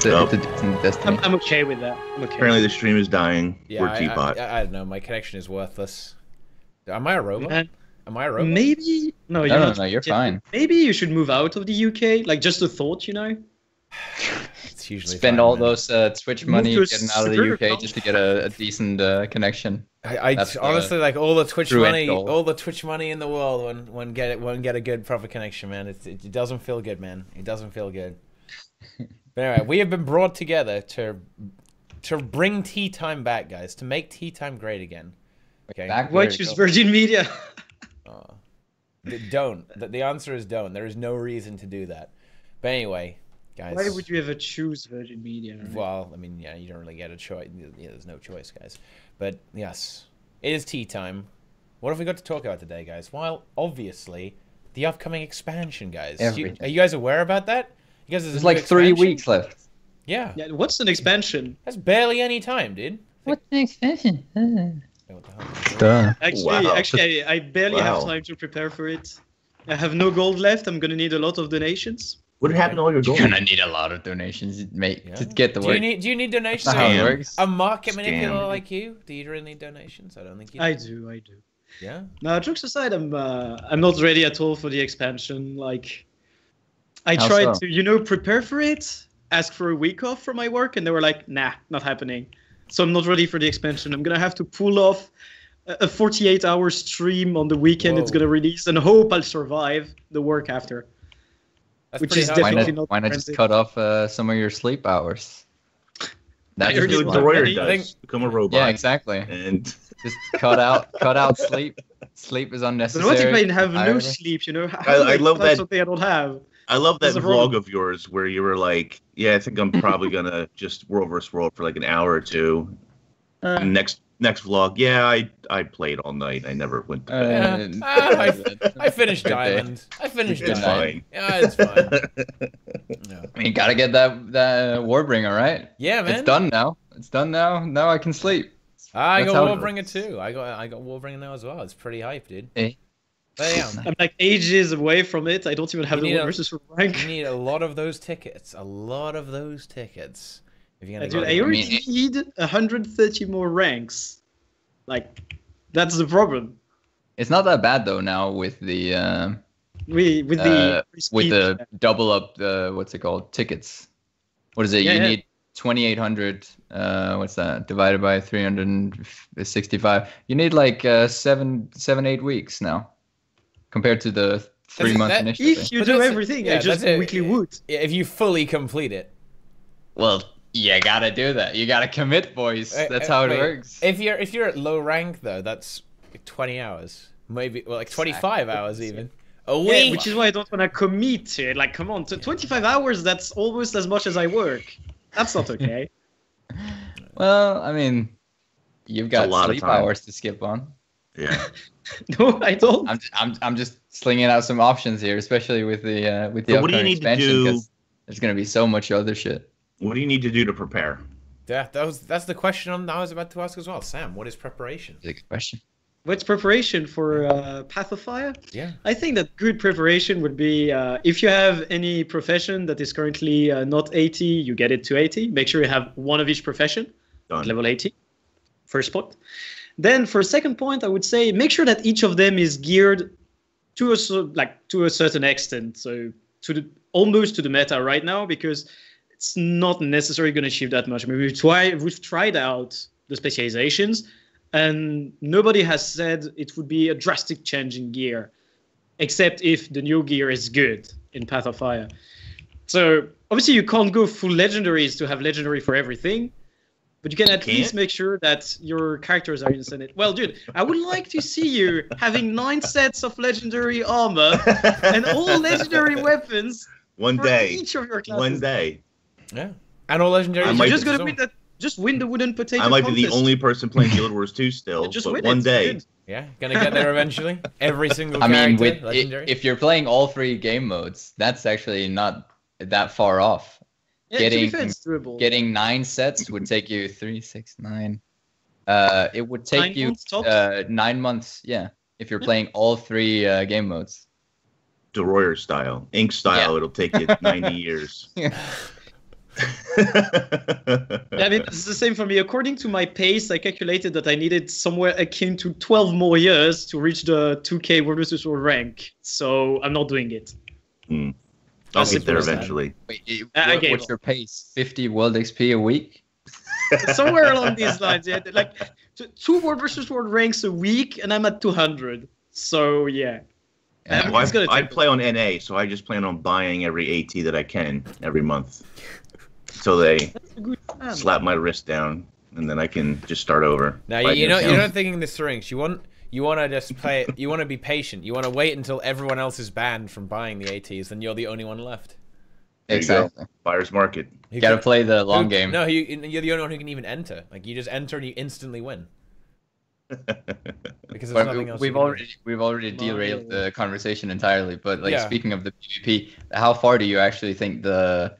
It's a decent destiny. I'm okay with that. I'm okay. Apparently the stream is dying. Yeah, We're Teapot. I don't know. My connection is worthless. Am I a robot? Man, Am I a robot? maybe no, you're not. No, you're fine. Maybe you should move out of the UK. Like just a thought, you know. It's usually Spend fine, all man. those Twitch Move money to a getting out of the superior UK just to get a decent connection. I That's honestly like all the Twitch true end money, goal. all the Twitch money in the world when get a good proper connection, man. It doesn't feel good, man. It doesn't feel good. But anyway, we have been brought together to bring TeaTime back, guys. To make TeaTime great again. Okay. Why choose Virgin Media? Don't. The answer is don't. There is no reason to do that. But anyway, guys. Why would you ever choose Virgin Media? Right? Well, I mean, yeah, you don't really get a choice. Yeah, there's no choice, guys. But yes, it is TeaTime. What have we got to talk about today, guys? Well, obviously, the upcoming expansion, guys. Are you guys aware about that? You guys, There's like 3 weeks left. Yeah. Yeah. What's an expansion? That's barely any time, dude. What's an expansion? What the hell? Actually, I barely have time to prepare for it. I have no gold left. I'm gonna need a lot of donations. What happened to all your gold? You're gonna need a lot of donations, mate, to get the work. Do you need donations? That's how it works. A market manipulator like you? Do you really need donations? I don't think you do. I do. Yeah? No, jokes aside, I'm not ready at all for the expansion. Like, I How tried so? to, prepare for it, ask for a week off from my work, and they were like, nah, not happening. So I'm not ready for the expansion. I'm gonna have to pull off a 48-hour stream on the weekend. Whoa. It's gonna release, and hope I'll survive the work after. That's Which pretty is hard. definitely Why not just cut off some of your sleep hours? That's You're Do just what like- Deroir I does. Become a robot. Yeah, exactly. And Just cut out sleep. Sleep is But unnecessary. what if I have no entirely. sleep? I love that- Something I don't have. I love that There's a vlog problem. of yours where you were like, yeah, I think I'm probably gonna just world versus world for like an hour or two. And next vlog, yeah, I played all night. I never went to bed. I finished Good day. Diamond. I finished It's Diamond. fine. Yeah, it's fine. Yeah. I mean, gotta get that Warbringer, right? Yeah, man. It's done now. It's done now. Now I can sleep. I That's got how it Warbringer works. too. I got Warbringer now as well. It's pretty hype, dude. Eh. But yeah, I'm like ages away from it. I don't even have You the need one a- versus you rank. need a lot of those tickets. A lot of those tickets. If you're gonna Dude, get I it. already need 130 more ranks. Like, that's the problem. It's not that bad though now with the With the double up the what's it called, tickets. What is it? Yeah, You yeah. need 2,800. What's that? Divided by 365. You need like 8 weeks now, compared to the 3 months that- initially. If you But do that's- everything, yeah, I just that's it. weekly would. If you fully complete it. Well, you gotta do that. You gotta commit, boys. That's how it Wait, works. If you're at low rank though, that's like 20 hours, maybe like 25 hours even. A Yeah, week. which is why I don't want to commit to it. Like, come on, 25 hours, that's almost as much as I work. That's not okay. Well, I mean, you've got a lot of sleep time. hours to skip on. Yeah. No, I don't. I'm just slinging out some options here, especially with the So what do upcoming you need to expansion, do? 'cause there's gonna be so much other shit. What do you need to do to prepare? Yeah, that's the question I was about to ask as well. Sam, what is preparation? Is a good question. What's preparation for Path of Fire? Yeah. I think that good preparation would be if you have any profession that is currently not 80, you get it to 80. Make sure you have one of each profession Done. at level 80. First point. Then for second point, I would say make sure that each of them is geared to a certain extent. So almost to the meta right now, because it's not necessarily going to achieve that much. I mean, we've tried out the specializations, and nobody has said it would be a drastic change in gear, except if the new gear is good in Path of Fire. So obviously you can't go full legendaries to have legendary for everything, but you can at least make sure that your characters are instant. Well, dude, I would like to see you having 9 sets of legendary armor and all legendary weapons One for day. each of your classes. One day. Yeah. And all legendary. I You're might just be gonna win that. Just win the wooden potato. I might be the contest. only person playing Guild Wars 2 still, Just but win one it. day. Good. Yeah, gonna get there eventually. Every single I mean, character, legendary. if you're playing all 3 game modes, that's actually not that far off. Yeah, Getting- to be fair, it's doable. Getting 9 sets would take you 3, 6, 9. It would take 9 you months tops? 9 months. Yeah, if you're playing all 3 game modes. Deroir style. Ink style, Yeah. it'll take you 90 years. I mean, it's the same for me. According to my pace, I calculated that I needed somewhere akin to 12 more years to reach the 2K World vs. World rank. So I'm not doing it. I'll get there eventually. Wait, what's your pace? 50 World XP a week? Somewhere along these lines, yeah. Like 2 World vs. World ranks a week, and I'm at 200. So yeah. I play on NA, so I just plan on buying every AT that I can every month. So they slap my wrist down, and then I can just start over. Now you're not thinking this things. You want to just play. You want to be patient. You want to wait until everyone else is banned from buying the ATs, then you're the only one left. Exactly. Buyer's market. You gotta play the long game. No, you're the only one who can even enter. Like you just enter and you instantly win. Because there's nothing else. We've already derailed the conversation entirely. But like speaking of the PvP, how far do you actually think the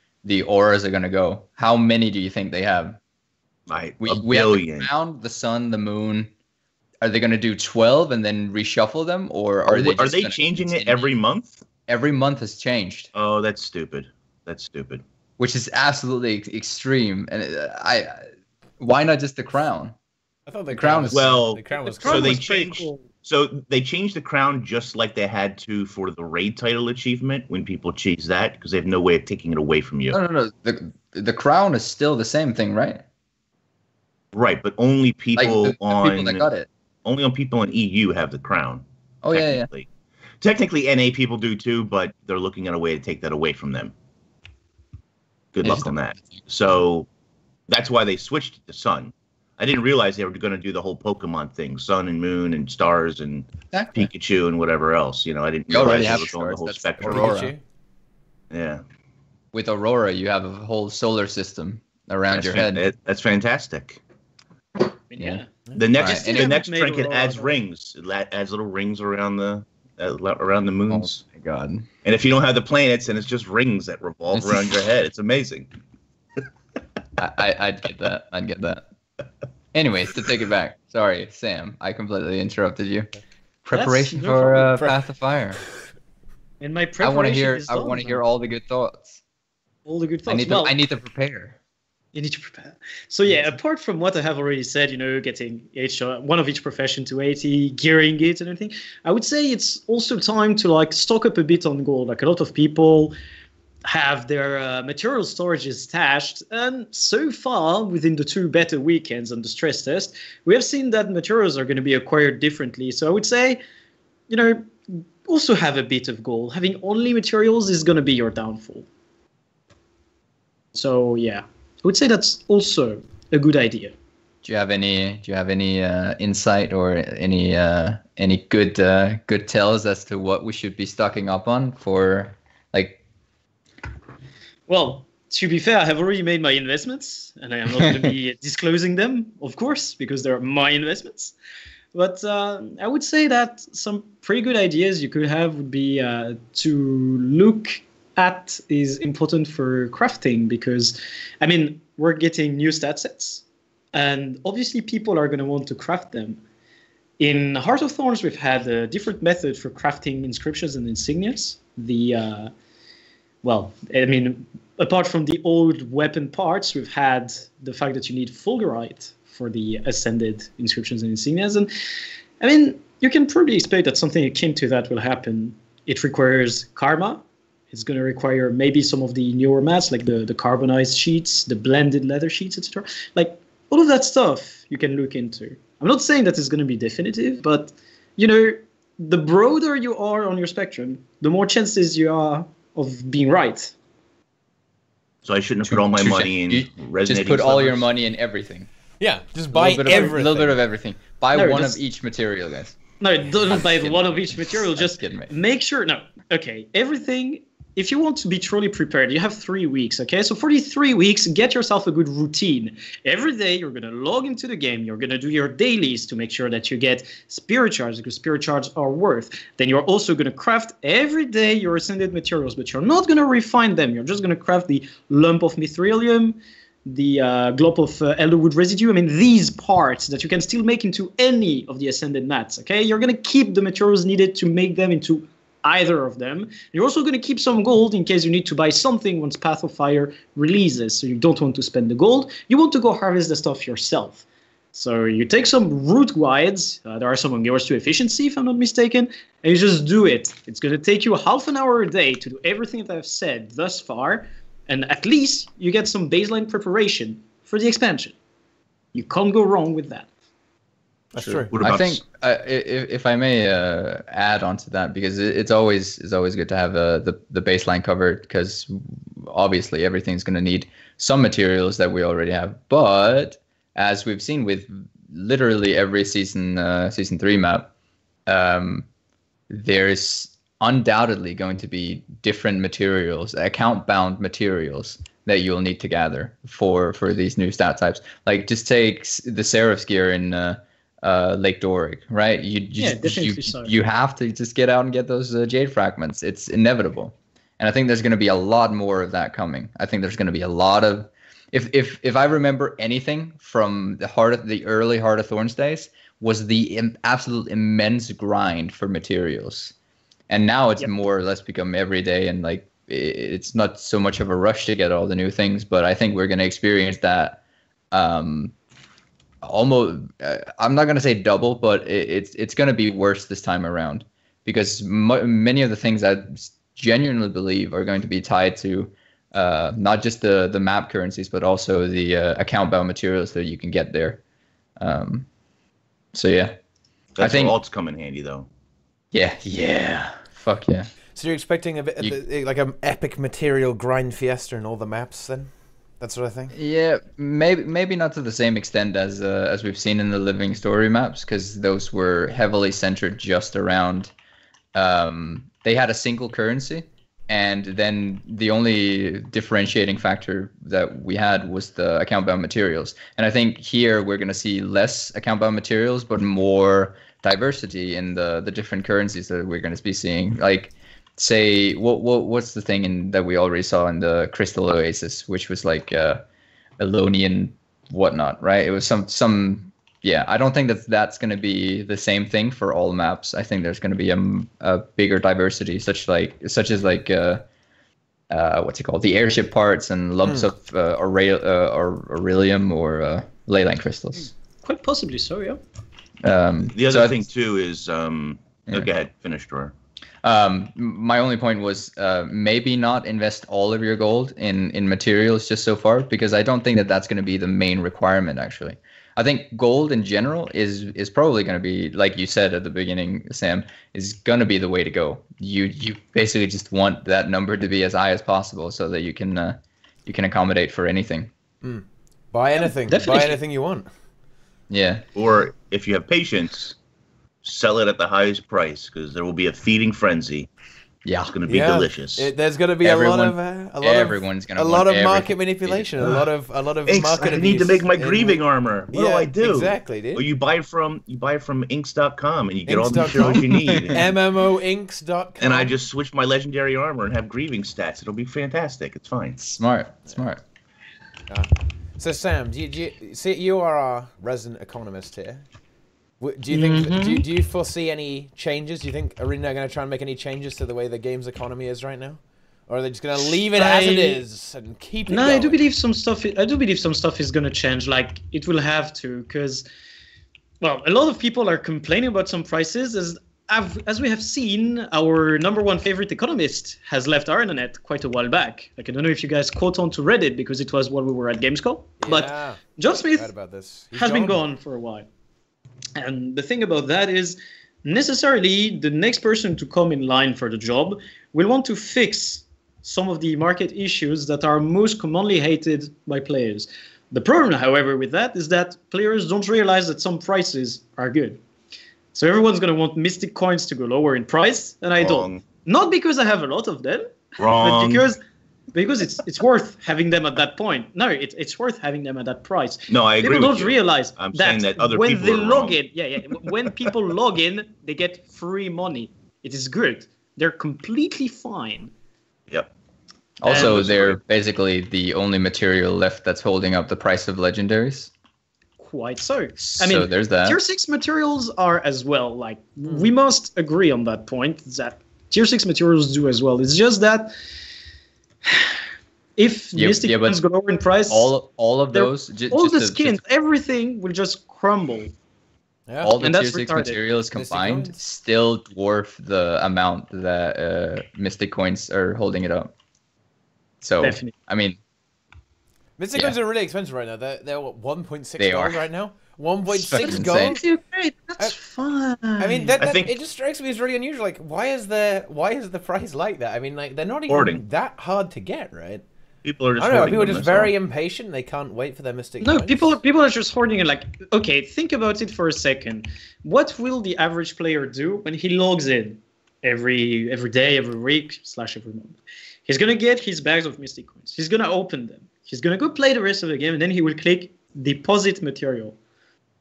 auras are gonna go? How many do you think they have? A we billion. have the ground, the sun, the moon. Are they gonna do 12 and then reshuffle them, or are they changing it every month? Every month has changed. Oh, that's stupid. That's stupid. Which is absolutely extreme. And why not just the crown? I thought the crown was so they changed. Cool. So they changed the crown just like they had to for the raid title achievement when people chase that because they have no way of taking it away from you. No. The crown is still the same thing, right? Right, but only people the people that got it. Only on people in EU have the crown. Oh yeah. Technically, NA people do too, but they're looking at a way to take that away from them. Good luck on that. So that's why they switched it to Sun. I didn't realize they were going to do the whole Pokemon thing, Sun and Moon and Stars and Pikachu and whatever else. You know, I didn't realize they were going the whole spectrum. Aurora. Yeah. With Aurora, you have a whole solar system around your head. That's fantastic. Yeah. The next trinket adds rings. It adds little rings around the moons. Oh my god! And if you don't have the planets, then it's just rings that revolve around your head. It's amazing. I'd get that. I'd get that. Anyways, to take it back. Sorry, Sam. I completely interrupted you. Preparation for Path of Fire. And my preparation I want to hear all the good thoughts. All the good thoughts. I need to prepare. You need to prepare. So yeah, apart from what I have already said, getting one of each profession to 80, gearing it and everything, I would say it's also time to stock up a bit on gold. Like a lot of people have their material storages stashed, and so far within the 2 beta weekends and the stress test, we have seen that materials are going to be acquired differently. So I would say, also have a bit of gold. Having only materials is going to be your downfall. So yeah. I would say that's also a good idea. Do you have any insight or any good tells as to what we should be stocking up on for Well, to be fair, I have already made my investments, and I am not going to be disclosing them, of course, because they're my investments. But I would say that some pretty good ideas you could have would be to look at is important for crafting because, we're getting new stat sets, and obviously people are going to want to craft them. In Heart of Thorns, we've had a different method for crafting inscriptions and insignias. Apart from the old weapon parts, we've had the fact that you need fulgurite for the ascended inscriptions and insignias. And, you can probably expect that something akin to that will happen. It requires karma. It's going to require maybe some of the newer mats, like the carbonized sheets, the blended leather sheets, etc. All of that stuff you can look into. I'm not saying that it's going to be definitive, but, the broader you are on your spectrum, the more chances you are of being right. So I shouldn't have put all my money in resonating. Just put all your money in everything. Yeah, just buy everything. A little bit of everything. Buy one of each material, guys. No, don't buy one of each material. Just make sure. No, okay, everything. If you want to be truly prepared, you have 3 weeks, okay? So for these 3 weeks, get yourself a good routine. Every day, you're going to log into the game. You're going to do your dailies to make sure that you get spirit shards, because spirit shards are worth. Then you're also going to craft every day your ascended materials, but you're not going to refine them. You're just going to craft the lump of mithrilium, the glop of elderwood residue. These parts that you can still make into any of the ascended mats, okay? You're going to keep the materials needed to make them into either of them. You're also going to keep some gold in case you need to buy something once Path of Fire releases. So you don't want to spend the gold. You want to go harvest the stuff yourself. So you take some route guides. There are some on yours to efficiency, if I'm not mistaken, and you just do it. It's going to take you half an hour a day to do everything that I've said thus far, and at least you get some baseline preparation for the expansion. You can't go wrong with that. That's true. I think if I may add on to that, because it's always good to have the baseline covered, because obviously everything's going to need some materials that we already have. But as we've seen with literally every season 3 map, there's undoubtedly going to be different materials, account-bound materials that you'll need to gather for these new stat types. Like, just take the Seraph's gear in Lake Doric, right? You have to just get out and get those jade fragments. It's inevitable, and I think there's going to be a lot more of that coming. I think there's going to be a lot of, if I remember anything from the early Heart of Thorns days, was the absolute immense grind for materials, and now it's more or less become every day, and like it's not so much of a rush to get all the new things. But I think we're going to experience that. Almost, I'm not going to say double, but it's going to be worse this time around, because many of the things I genuinely believe are going to be tied to not just the map currencies, but also the account-bound materials that you can get there. So yeah, I think alts come in handy though. Yeah, fuck yeah. So you're expecting a bit like an epic material grind fiesta in all the maps then? That sort of thing. Yeah, maybe not to the same extent as we've seen in the Living Story maps, because those were heavily centered just around. They had a single currency, and then the only differentiating factor that we had was the account-bound materials. And I think here we're going to see less account-bound materials, but more diversity in the different currencies that we're going to be seeing. Like, say, what's the thing that we already saw in the Crystal Oasis, which was like Elonian whatnot, right? It was some yeah. I don't think that's going to be the same thing for all maps. I think there's going to be a bigger diversity, such as what's it called, the airship parts and lumps of Aurelium or leyline crystals. Quite possibly so, yeah. The other thing too is go ahead, finish, Deroir. My only point was maybe not invest all of your gold in materials just so far, because I don't think that's going to be the main requirement. Actually, I think gold in general is probably going to be, like you said at the beginning, Sam, is going to be the way to go. You basically just want that number to be as high as possible so that you can accommodate for anything. Buy anything. Buy anything you want. Yeah. Or if you have patience, sell it at the highest price, because there will be a feeding frenzy. Yeah, it's going to be delicious. There's going to be a lot of market manipulation, a lot of market. I need to make my grieving armor. What do I do? Exactly, dude. Or you buy from inks.com and you get all the materials you need. MMOinks.com. And I just switch my legendary armor and have grieving stats. It'll be fantastic. It's fine. Smart. So Sam, do you see, you are our resident economist here. Do you think? Do you foresee any changes? Do you think Arena are going to try and make any changes to the way the game's economy is right now, or are they just going to leave it as it is and keep it? No, going? I do believe some stuff is going to change. Like, it will have to, because, well, a lot of people are complaining about some prices. As we have seen, our #1 favorite economist has left ArenaNet quite a while back. Like, I don't know if you guys caught on to Reddit, because it was while we were at Gamescom. Yeah, but John Smith has been gone for a while. And the thing about that is, necessarily, the next person to come in line for the job will want to fix some of the market issues that are most commonly hated by players. The problem, however, with that is that players don't realize that some prices are good. So everyone's going to want Mystic coins to go lower in price, and I don't. Not because I have a lot of them, but because it's worth having them at that point. No, it's worth having them at that price. No, I agree. People don't realize saying that other when people they are log wrong. in, when people log in, they get free money. It is good. They're completely fine. Yep. Also, they're basically the only material left that's holding up the price of legendaries. Quite so. I mean, there's that. Tier 6 materials are as well. Like, we must agree on that point that Tier 6 materials do as well. It's just that if Mystic Coins go lower in price, all of those, all the skins, everything will just crumble. Yeah. All the And tier that's 6 retarded. materials combined still dwarf the amount that Mystic Coins are holding it up. So, Definitely. I mean... Mystic Coins are really expensive right now. They're what, 1.6 They gold are. right now? 1.6 insane. gold? Great, that's fine. I mean, I think- it just strikes me as really unusual. Like, why is the price like that? I mean, like, they're not even Hoarding. that hard to get, right? People are just I don't know. hoarding People are them, just that's all. very impatient. They can't wait for their Mystic No, Coins. people are just hoarding it. Like, okay, think about it for a second. What will the average player do when he logs in every day, every week / every month? He's gonna get his bags of Mystic Coins. He's gonna open them. He's gonna go play the rest of the game, and then he will click deposit material.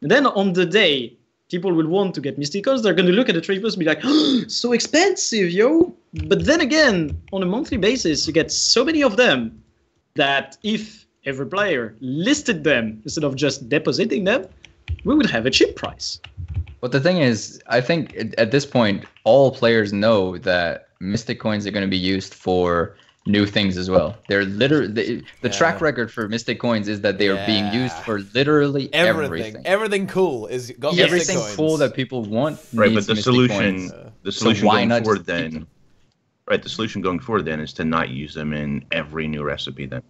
And then on the day people will want to get Mystic Coins, they're gonna look at the trade post and be like, oh, so expensive, yo. But then again, on a monthly basis, you get so many of them that if every player listed them instead of just depositing them, we would have a cheap price. But the thing is, I think at this point, all players know that Mystic Coins are going to be used for new things as well. They're literally the track record for Mystic Coins is that they are being used for literally everything. Everything cool is got Everything Mystic cool Coins. that people want. Right, needs but the Mystic solution, Coins. the solution why going not forward just keep then, them? right? The solution going forward then is to not use them in every new recipe then,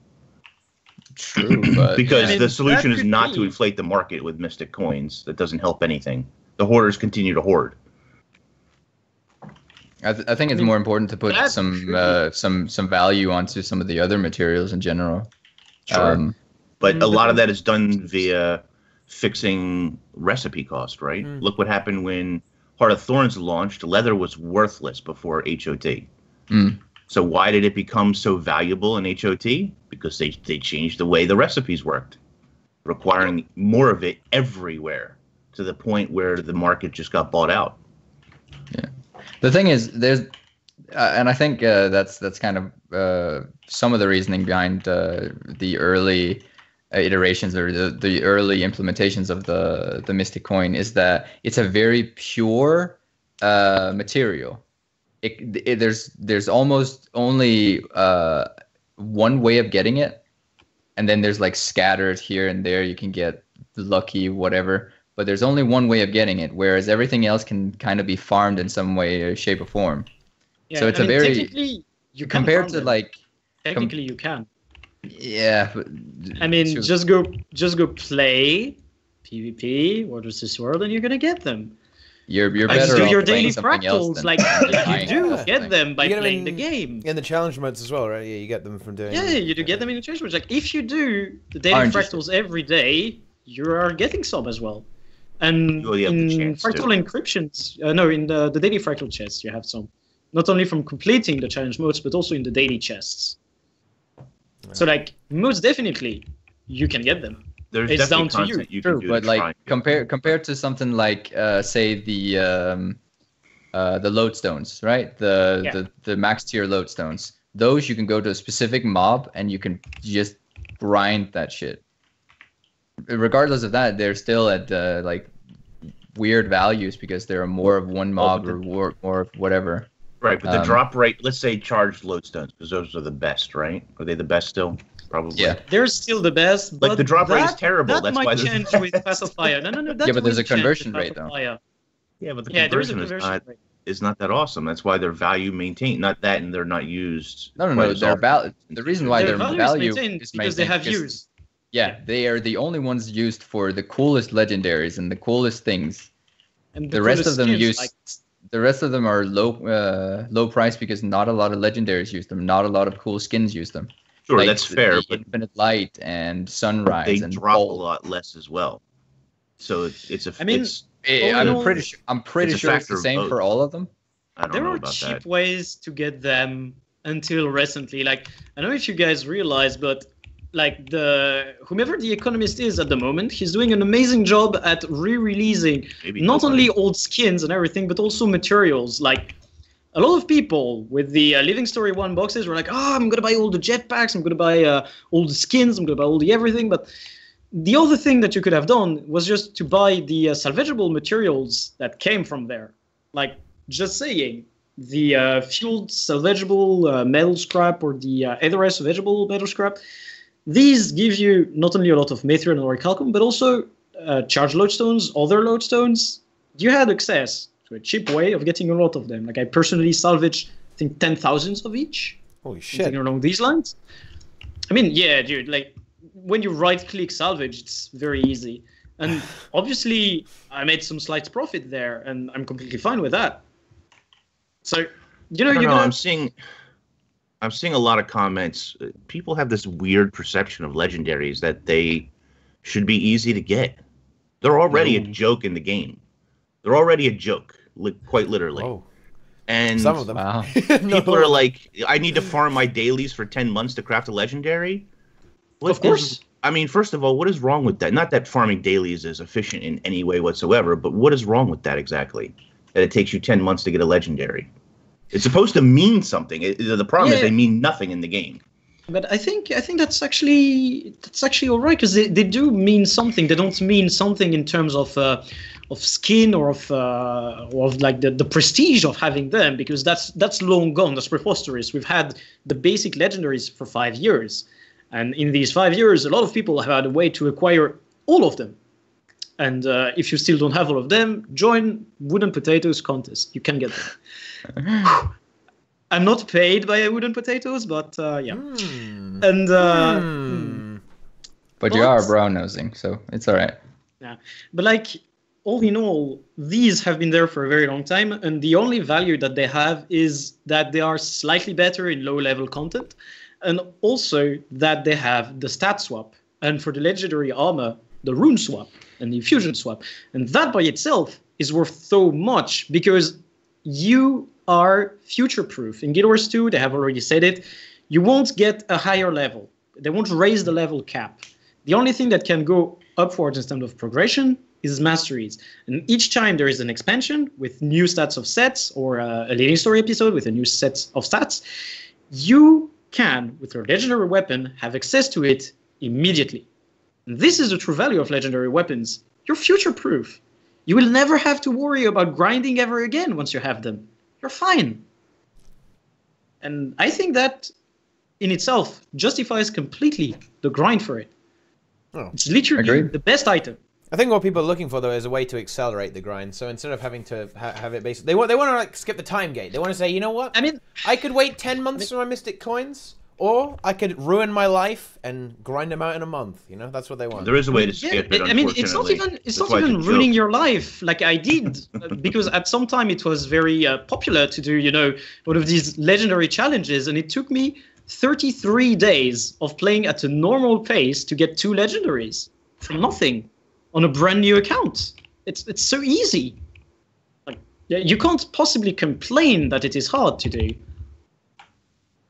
True, but because I mean, the solution that is could not to be. inflate the market with Mystic Coins. That doesn't help anything. The hoarders continue to hoard. I think it's more important to put that's some value onto some of the other materials in general. Sure. But a but lot of that is done via fixing recipe cost, right? Look what happened when Heart of Thorns launched. Leather was worthless before HOT. So why did it become so valuable in HOT? Because they changed the way the recipes worked, requiring more of it everywhere to the point where the market just got bought out. Yeah. The thing is, there's, and I think that's kind of some of the reasoning behind the early iterations or the early implementations of the Mystic Coin is that it's a very pure material. There's almost only one way of getting it, and then there's like scattered here and there. You can get lucky, whatever. But there's only one way of getting it, whereas everything else can kind of be farmed in some way, shape, or form. Yeah, So it's I a mean, very technically, you can compared farm to them. like Technically, you can. yeah. But, I mean, to- just go play PvP, World vs. World, and you're gonna get them. you're Like, better do off your playing daily something else fractals, than like buying you do something. get them by You get them playing the in- game. In the challenge modes as well, right? Yeah, you get them from doing. Yeah, you do get them in the change modes. Like if you do the daily RNG fractals every day, you are getting some as well. And Well, you have the in chance fractal to. encryptions, no, in the daily fractal chests, you have some. Not only from completing the challenge modes, but also in the daily chests. So, like, most definitely, you can get them. There's It's definitely down to you. content you can True, do but to try like and- compared to something like say the lodestones, right? The max tier lodestones. Those you can go to a specific mob and you can just grind that shit. Regardless of that, they're still at like weird values because there are more of one mob but or more of whatever. Right, but the Um, drop rate, let's say charged lodestones, because those are the best, right? Are they the best still? Probably. Yeah. They're still the best, but the drop rate is that- terrible, That that's might why they're change the with best. Path of Fire. No, that Yeah, but there's will a change conversion with Path rate, of though. Fire. Yeah, but the Yeah, there is a conversion is conversion not, rate. is not that awesome. That's why their value maintained. Not that, and they're not used. No. quite as Their often. the reason why Their their value value is maintained is because they have because- use. Yeah, they are the only ones used for the coolest legendaries and the coolest things. And The rest coolest of them skins, use like, the rest of them are low price because not a lot of legendaries use them. Not a lot of cool skins use them. Sure, Like that's fair, the but Infinite Light and Sunrise they and drop Bolt. a lot less as well. So it's a. I mean, it's, all in I'm all, pretty sure. I'm pretty it's a sure it's factor the of same both. for all of them. I don't there know are about cheap that. ways to get them until recently. Like, I don't know if you guys realize, but like whomever the economist is at the moment, he's doing an amazing job at re-releasing Maybe not nobody. only old skins and everything, but also materials. Like a lot of people with the Living Story 1 boxes were like, oh, I'm gonna buy all the jetpacks, I'm gonna buy all the skins, I'm gonna buy all the everything. But the other thing that you could have done was just to buy the salvageable materials that came from there. Like, just saying, the fueled salvageable metal scrap or the otherwise salvageable metal scrap. These give you not only a lot of Mithril and Orichalcum, but also charge lodestones, other lodestones. You had access to a cheap way of getting a lot of them. Like I personally salvaged, I think, 10,000 of each. Holy shit. Something along these lines. I mean, yeah, dude, like when you right-click salvage, it's very easy. And obviously, I made some slight profit there, and I'm completely fine with that. So, you know, I'm seeing a lot of comments. People have this weird perception of legendaries that they should be easy to get. They're already a joke in the game. They're already a joke, quite literally. Oh. And Some of them. Wow. people are like, I need to farm my dailies for 10 months to craft a legendary. Of course. I mean, first of all, what is wrong with that? Not that farming dailies is efficient in any way whatsoever, but what is wrong with that exactly? That it takes you 10 months to get a legendary. It's supposed to mean something. The problem is they mean nothing in the game. But I think that's actually all right, because they do mean something. They don't mean something in terms of skin or of like the prestige of having them, because that's long gone. That's preposterous. We've had the basic legendaries for 5 years, and in these 5 years, a lot of people have had a way to acquire all of them. And if you still don't have all of them, join Wooden Potatoes contest. You can get them. I'm not paid by Wooden Potatoes, but yeah. And but you are brown nosing, so it's all right. Yeah, but like all in all, these have been there for a very long time, and the only value that they have is that they are slightly better in low-level content, and also that they have the stat swap, and for the legendary armor, the rune swap and the infusion swap, and that by itself is worth so much because you are future-proof. In Guild Wars 2, they have already said it, you won't get a higher level. They won't raise the level cap. The only thing that can go upwards in terms of progression is masteries. And each time there is an expansion with new stats of sets or a leading story episode with a new set of stats, you can, with your legendary weapon, have access to it immediately. And this is the true value of legendary weapons. You're future-proof. You will never have to worry about grinding ever again once you have them. You're fine. And I think that in itself justifies completely the grind for it. Oh. It's literally the best item. I think what people are looking for though is a way to accelerate the grind. So instead of having to have it basically, they want to like skip the time gate. They want to say, you know what? I mean, I could wait 10 months for my mystic coins, or I could ruin my life and grind them out in a month. You know, that's what they want. There is a way to skip it. I mean, it's not even ruining your life like I did, because at some time it was very popular to do, you know, one of these legendary challenges, and it took me 33 days of playing at a normal pace to get 2 legendaries from nothing on a brand new account. It's so easy. Like, you can't possibly complain that it is hard to do.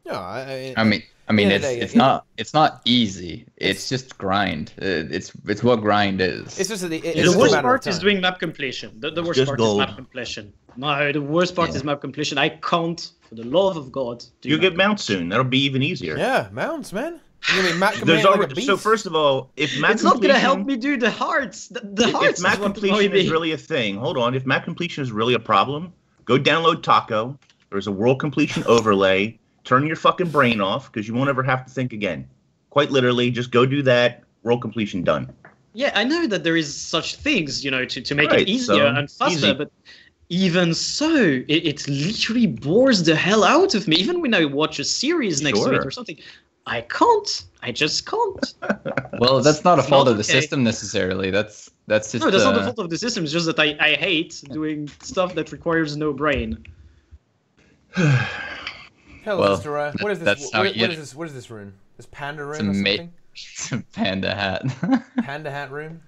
No, I mean, it's not easy. It's just grind. It's what grind is. It's just the worst part is doing map completion. The worst part is map completion. No, the worst part is map completion. I can't, for the love of God. You'll get mounts soon. That'll be even easier. Yeah, mounts, man. You mean map so first of all, if map it's not gonna help me do the hearts. The hearts. If map completion is really a thing, hold on. If map completion is really a problem, go download Taco. There's a world completion overlay. Turn your fucking brain off, because you won't ever have to think again. Quite literally, just go do that. World completion done. Yeah, I know that there is such things, you know, to make it easier and faster, but even so, it literally bores the hell out of me. Even when I watch a series next to it or something, I can't. I just can't. Well, that's not a fault of the system necessarily. That's just no, that's not the fault of the system. It's just that I hate doing stuff that requires no brain. Hello, Deroir. What is this? What is this rune? This panda rune or something? It's a panda hat. Panda hat rune?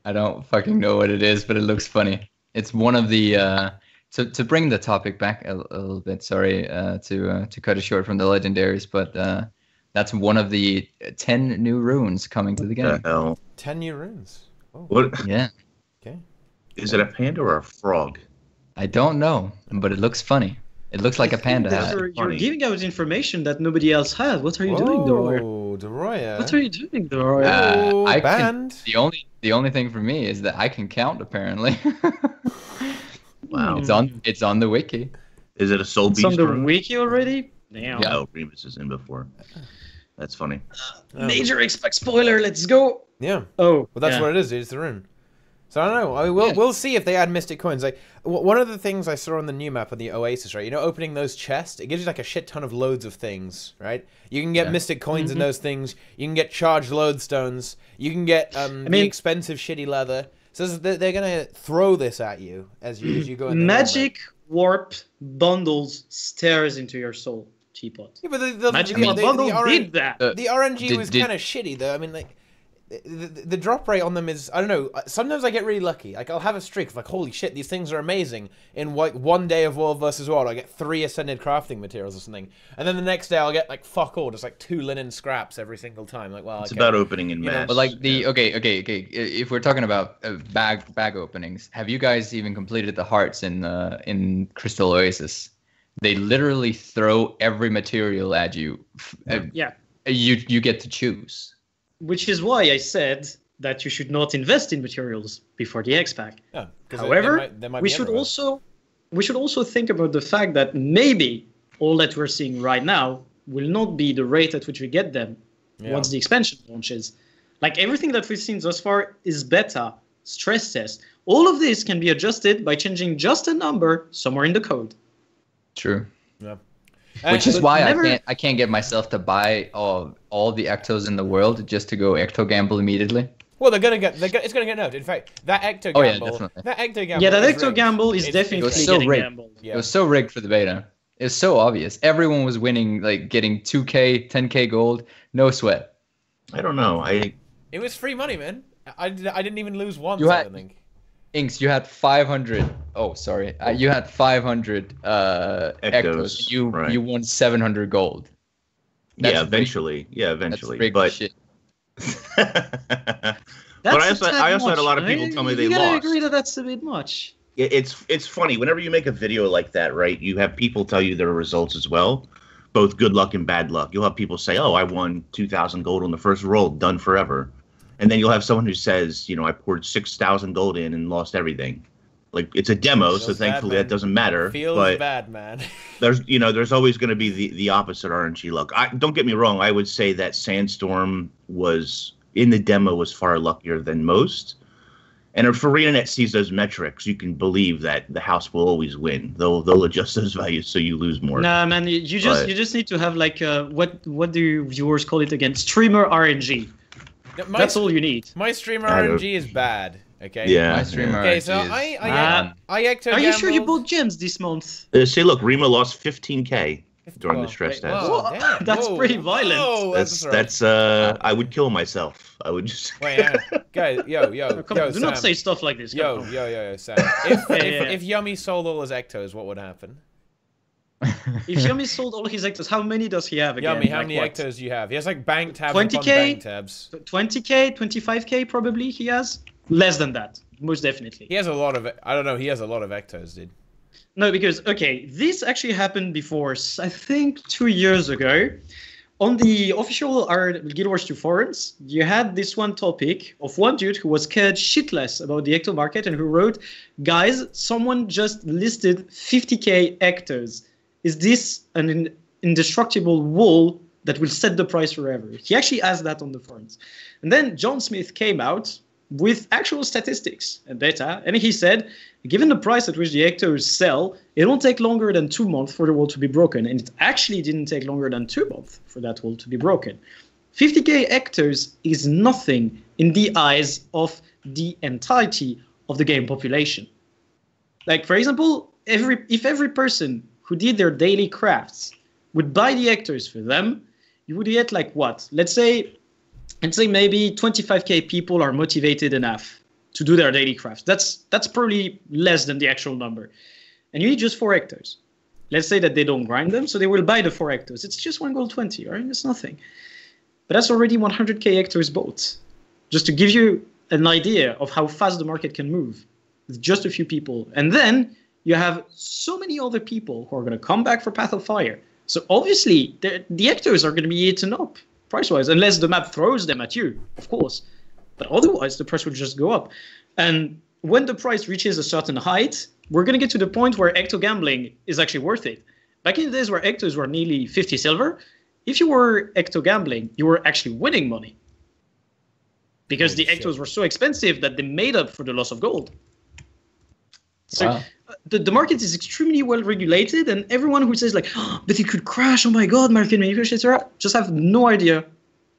I don't fucking know what it is, but it looks funny. It's one of the to bring the topic back a little bit. Sorry to cut it short from the legendaries, but that's one of the 10 new runes coming to the game. 10 new runes. Oh. What? Yeah. Okay. Is it a panda or a frog? I don't know, but it looks funny. It looks like a panda hat. You're giving out information that nobody else has. What are you doing, Deroir? Oh, Deroir. What are you doing, Deroir? The only thing for me is that I can count, apparently. Wow. It's on the wiki. Is it a Soul It's Beast on the rune? wiki already? Damn. Yeah. Oh, Remus is in before. That's funny. Major expect spoiler, let's go. Yeah. Oh, Well, that's yeah. what it is. It's the rune. So I don't know. I mean, we'll see if they add mystic coins. Like one of the things I saw on the new map of the Oasis, right? You know, opening those chests, it gives you like a shit ton of loads of things, right? You can get mystic coins in those things. You can get charged lodestones. You can get the expensive shitty leather. So they're gonna throw this at you as you go. In the Magic warp bundles stares into your soul, Teapot. Yeah, but the Magic the, warp the, bundle the, did that. the RNG was did- kind of shitty though. I mean, like. The drop rate on them is, I don't know, sometimes I get really lucky. Like, I'll have a streak of, like, holy shit, these things are amazing. In, like, one day of World vs. World, I get 3 Ascended crafting materials or something. And then the next day, I'll get, like, fuck all, just, like, 2 linen scraps every single time. Like, well, It's okay. about opening in You know, mass. But like okay. If we're talking about bag openings, have you guys even completed the hearts in Crystal Oasis? They literally throw every material at you. Yeah. You get to choose. Which is why I said that you should not invest in materials before the X-Pack. Yeah, 'cause However, they might we be should everywhere. also think about the fact that maybe all that we're seeing right now will not be the rate at which we get them once the expansion launches. Like everything that we've seen thus far is beta, stress test. All of this can be adjusted by changing just a number somewhere in the code. True. Yeah. Which is but why never- I can't get myself to buy all the Ectos in the world just to go Ecto gamble immediately. Well, it's gonna get nerfed. In fact, that Ecto Oh, yeah, gamble, definitely. that Ecto gamble, Yeah, that is Ecto rigged. gamble is It's definitely It was rigged. so getting rigged. gambled. Yeah. It was so rigged for the beta. It's so obvious. Everyone was winning, like getting 2K, 10K gold, no sweat. I don't know. It was free money, man. I didn't even lose once. You I had- don't think. Inks, you had 500. Oh, sorry. You had 500 Ectos. You right. you won 700 gold. That's yeah, rigged. eventually. Yeah, That's eventually. rigged But shit. but That's I a also tad had a lot of much, people right? tell me You they gotta lost. agree that that's a bit much. It's funny whenever you make a video like that, right? You have people tell you their results as well, both good luck and bad luck. You'll have people say, "Oh, I won 2,000 gold on the first roll, done forever," and then you'll have someone who says, "I poured 6,000 gold in and lost everything." Like it's a demo, so Feels bad, thankfully man. that doesn't matter. Feels but bad, man. there's always going to be the opposite RNG luck. Don't get me wrong. I would say that Sandstorm was in the demo was far luckier than most. And if ArenaNet sees those metrics, you can believe that the house will always win. They'll adjust those values so you lose more. Nah, man, you just need to have like what do viewers call it again? Streamer RNG. That's all you need. My streamer I don't- RNG is bad. Okay. Yeah. My streamer Okay, so is I Ecto Are you sure you gambled. bought gems this month? Say, look, Rima lost 15K during the stress test. Whoa, Whoa, damn. that's Whoa, pretty violent. whoa, That's I would kill myself. I would just. Wait, hang on. Guys, yo, Come on, do not say stuff like this. Yo, Come on. yo, Sam. If Yeah. if Yummy sold all his Ectos, what would happen? If Yummy sold all his Ectos, how many does he have again? Yummy, how Like many what? Ectos do you have? He has like bank tabs 20K? upon bank tabs. 20k, 25k probably he has. Less than that, most definitely. He has a lot of, I don't know, he has a lot of Ectos, dude. No, because, okay, this actually happened before, I think 2 years ago. On the official Guild Wars 2 forums, you had this one topic of one dude who was scared shitless about the Ecto market and who wrote, guys, someone just listed 50k Ectos. Is this an indestructible wall that will set the price forever? He actually asked that on the forums. And then John Smith came out with actual statistics and data, and he said, given the price at which the Ectos sell, it won't take longer than 2 months for the wall to be broken, and it actually didn't take longer than 2 months for that wall to be broken. 50k Ectos is nothing in the eyes of the entirety of the game population. Like, for example, if every person who did their daily crafts would buy the Ectos for them, you would get like what? Let's say maybe 25k people are motivated enough to do their daily crafts. That's probably less than the actual number. And you need just 4 Ectos. Let's say that they don't grind them, so they will buy the 4 Ectos. It's just 1 gold 20, right? It's nothing. But that's already 100k Ectos bought. Just to give you an idea of how fast the market can move with just a few people. And then you have so many other people who are going to come back for Path of Fire. So obviously, the Ectos are going to be eaten up price-wise, unless the map throws them at you, of course. But otherwise, the price will just go up. And when the price reaches a certain height, we're going to get to the point where Ecto gambling is actually worth it. Back in the days where Ectos were nearly 50 silver, if you were Ecto gambling, you were actually winning money. Because the Ectos were so expensive that they made up for the loss of gold. So the market is extremely well regulated, and everyone who says like, oh, but it could crash, oh my god, market manipulation, just have no idea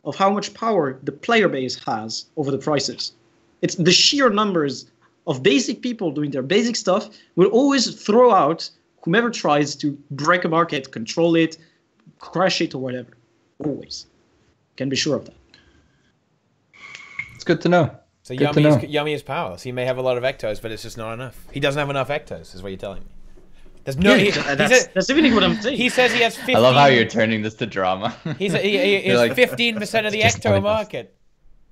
of how much power the player base has over the prices. It's the sheer numbers of basic people doing their basic stuff will always throw out whomever tries to break a market, control it, crash it, or whatever. Always. Can be sure of that. It's good to know. So Yummy is power. So he may have a lot of Ectos, but it's just not enough. He doesn't have enough Ectos, is what you're telling me. There's no. That's really what I'm saying. He says he has 15. I love how you're turning this to drama. He is 15% of the Ecto market.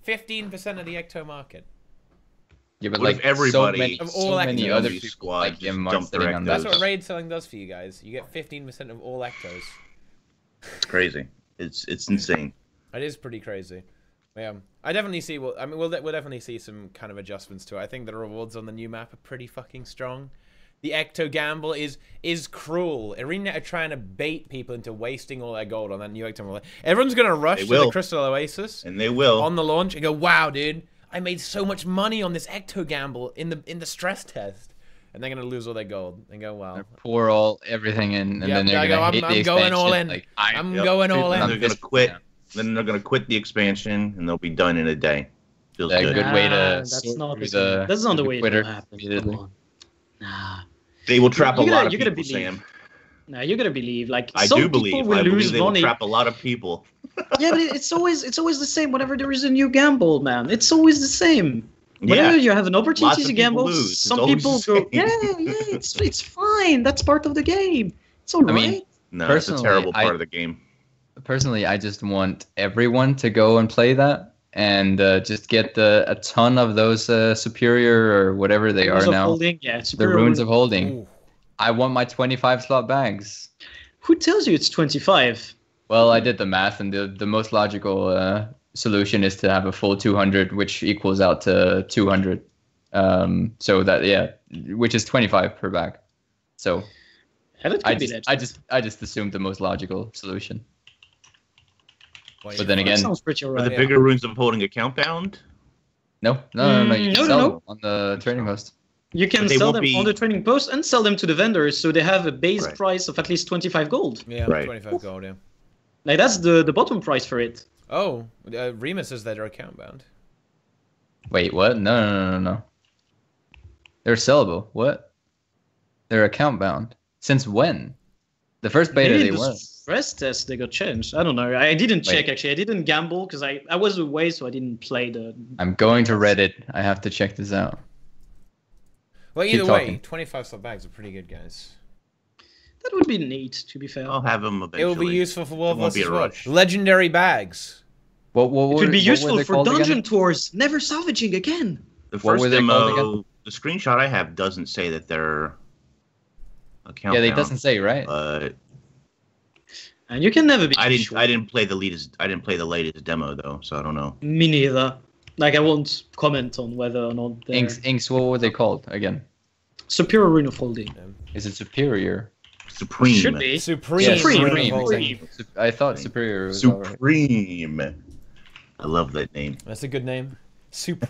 15% of the Ecto market. Yeah, but what like everybody, so many other people like him are sitting on that. That's what raid selling does for you guys. You get 15% of all Ectos. It's crazy. It's insane. It is pretty crazy. Yeah, I definitely see. Well, I mean, we'll definitely see some kind of adjustments to it. I think the rewards on the new map are pretty fucking strong. The Ecto gamble is cruel. ArenaNet are trying to bait people into wasting all their gold on that new Ecto. Everyone's gonna rush to the Crystal Oasis, and they will on the launch and go, "Wow, dude, I made so much money on this Ecto gamble in the stress test," and they're gonna lose all their gold and go, "Wow." Pour all everything in, and then they're gonna hate the expansion. I'm going all in. Like, I'm going all in. They're gonna quit. Then they're gonna quit the expansion, and they'll be done in a day. Feels good. good. Good way to. That's not the way it will happen. Come on. Nah. They will trap a lot of people, Sam. No, you're gonna believe. Like I some do believe. people will lose they money. will trap a lot of people. Yeah, but it's always the same. Whenever there is a new gamble, man, it's always the same. Whenever you have an opportunity to gamble, some people go, yeah, it's fine. That's part of the game. It's all right. I mean, no, it's a terrible part of the game. Personally, I just want everyone to go and play that and just get a ton of those superior or whatever they are now. Holding, yeah, the runes of holding. Ooh. I want my 25 slot bags. Who tells you it's 25? Well, I did the math, and the most logical solution is to have a full 200, which equals out to 200. So that which is 25 per bag. So I just assumed the most logical solution. But then again, sounds pretty right. Are the bigger runes of holding account bound? No. You can sell them on the trading post. You can sell them on the trading post and sell them to the vendors, so they have a base price of at least 25 gold. Yeah, 25 gold, yeah. Like, that's the bottom price for it. Oh, Rima says that they're account bound. Wait, what? No. They're sellable. What? They're account bound. Since when? The first beta they were. Stress test, they got changed. I don't know. I didn't check, actually. I didn't gamble because I was away, so I didn't play the... I'm going to Reddit. I have to check this out. Well, either way, 25 slot bags are pretty good, guys. That would be neat, to be fair. I'll have them eventually. It will be useful for World vs. World. Legendary bags. What it would be useful for dungeon tours. Never salvaging again. The first demo, the screenshot I have doesn't say that they're account bound. Yeah, it doesn't say, right? But... And you can never be. I didn't play the latest demo though, so I don't know. Me neither. Like, I won't comment on whether or not. Inks. What were they called again? Superior Rune of Holding. Is it superior? Supreme. Should be. Supreme. Supreme. I thought superior was Supreme. I love that name. That's a good name.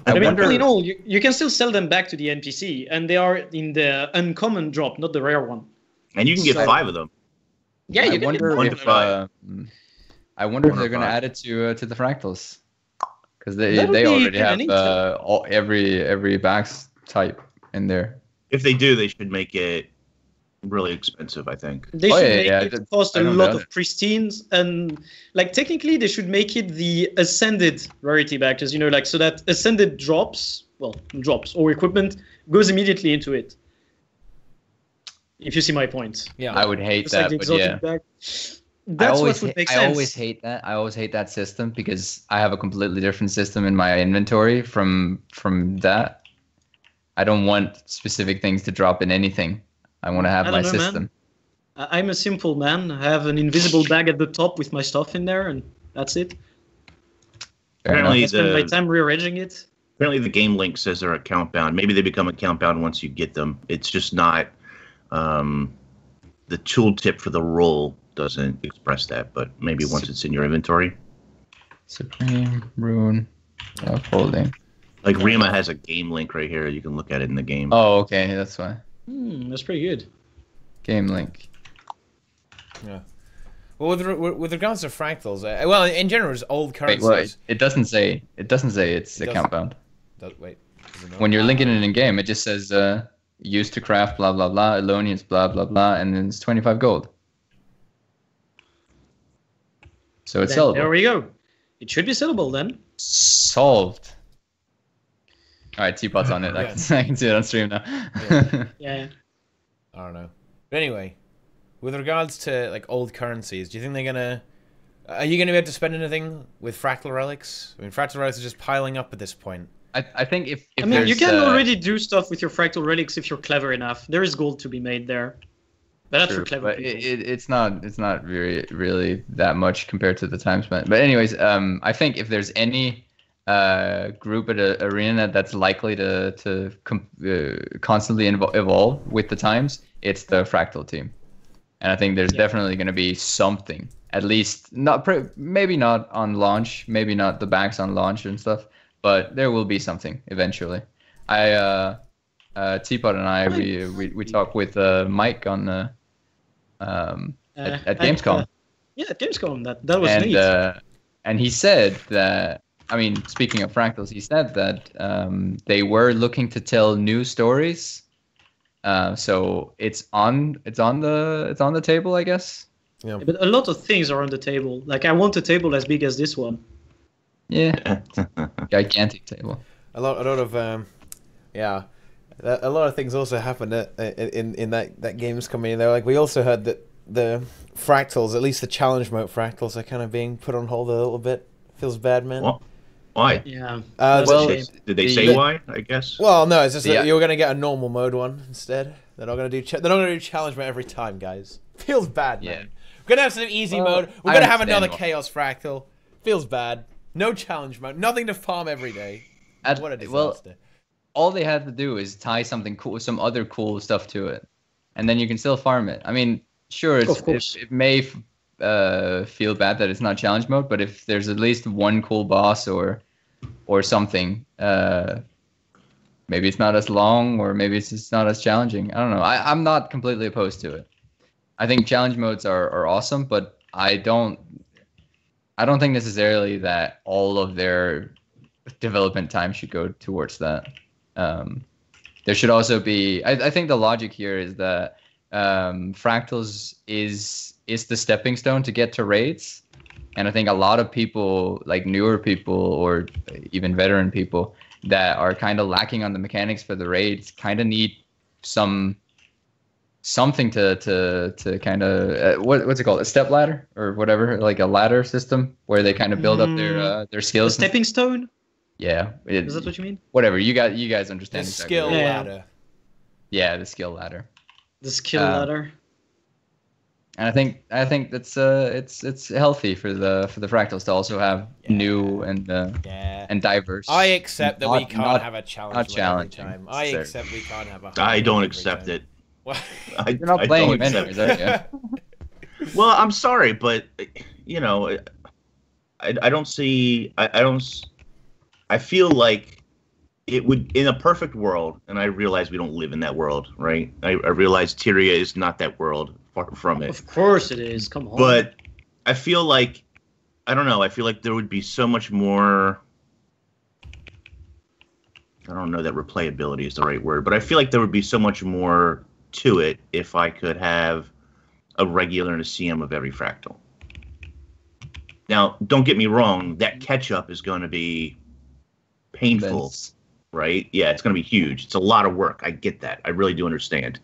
I mean, all in all, you can still sell them back to the NPC, and they are in the uncommon drop, not the rare one. And you can get 5 of them. Yeah, I wonder if they're gonna add it to the fractals, because they already have every bags type in there. If they do, they should make it really expensive, I think. They should make it cost a lot of pristines, and like technically they should make it the ascended rarity bag, because like so that ascended drops or equipment goes immediately into it. If you see my point. Yeah, I would hate that, but yeah. Bag. That's what would make sense. I always hate that. I always hate that system because I have a completely different system in my inventory from that. I don't want specific things to drop in anything. I want to have my system. Man. I'm a simple man. I have an invisible bag at the top with my stuff in there, and that's it. Apparently, I spend my time rearranging it. Apparently, the game link says they're account bound. Maybe they become account bound once you get them. It's just not. The tooltip for the roll doesn't express that, but maybe once it's in your inventory. Supreme Rune Hoarding. Like Rima has a game link right here. You can look at it in the game. Oh, okay, that's why. That's pretty good. Game link. Yeah. Well, with regards to fractals, well, in general, it's old currencies. Wait, well, it doesn't say. It doesn't say it's account bound. Wait. When you're linking it in game, it just says used to craft blah blah blah, Elonians blah blah blah, and then it's 25 gold. So it's sellable. There we go. It should be sellable then. Solved. All right, Teapot's on it. I can see it on stream now. Yeah. I don't know. But anyway, with regards to like old currencies, do you think they're gonna? Are you gonna be able to spend anything with fractal relics? I mean, fractal relics are just piling up at this point. I think if I mean, you can already do stuff with your fractal relics if you're clever enough. There is gold to be made there, but that's for clever people. It's not really that much compared to the time spent. But anyways, I think if there's any group at ArenaNet that's likely to constantly evolve with the times, it's the Fractal team. And I think there's definitely going to be something, at least maybe not on launch, maybe not the backs on launch and stuff, but there will be something eventually. Teapot and I we talked with Mike on at Gamescom. At Gamescom, that was neat. And he said that, I mean, speaking of fractals, he said that they were looking to tell new stories. So it's on the table, I guess. Yeah. But a lot of things are on the table. Like, I want a table as big as this one. Yeah. Gigantic table. A lot of a lot of things also happened in that games coming in there. Like, we also heard that the fractals, at least the challenge mode fractals, are kind of being put on hold a little bit. Feels bad, man. What? Why? Yeah. Did they say why? I guess. Well, no, it's just that you're gonna get a normal mode one instead. They're not gonna do challenge mode every time, guys. Feels bad, man. We're gonna have some easy mode. We're gonna have another chaos fractal. Feels bad. No challenge mode. Nothing to farm every day. What a disaster. Well, all they had to do is tie something cool, some other cool stuff to it, and then you can still farm it. I mean, sure, it may feel bad that it's not challenge mode, but if there's at least one cool boss or something, maybe it's not as long, or maybe it's just not as challenging. I don't know. I'm not completely opposed to it. I think challenge modes are awesome, but I don't think necessarily that all of their development time should go towards that. There should also be. I think the logic here is that fractals is the stepping stone to get to raids, and I think a lot of people, like newer people or even veteran people, that are kind of lacking on the mechanics for the raids, kind of need something to kind of what's it called, a step ladder or whatever, like a ladder system where they kind of build up their skills. A stepping stone. Yeah, is that what you mean? Whatever, you guys understand. The exactly. skill ladder. Yeah, the skill ladder. The skill ladder. And I think that's it's healthy for the fractals to also have new and diverse. I accept that we can't have a challenge every time. I accept we can't have a. I don't accept it. You're not playing him anyways, are you? Well, I'm sorry, but you know, I don't see. I feel like it would, in a perfect world, and I realize we don't live in that world, right? I realize Tyria is not that world, far from it. Of course it is. Come on. But I feel like, I don't know. I feel like there would be so much more. I don't know that replayability is the right word, but I feel like there would be so much more to it if I could have a regular and a CM of every fractal. Now, don't get me wrong, that catch-up is going to be painful, right? Yeah, it's going to be huge. It's a lot of work. I get that. I really do understand.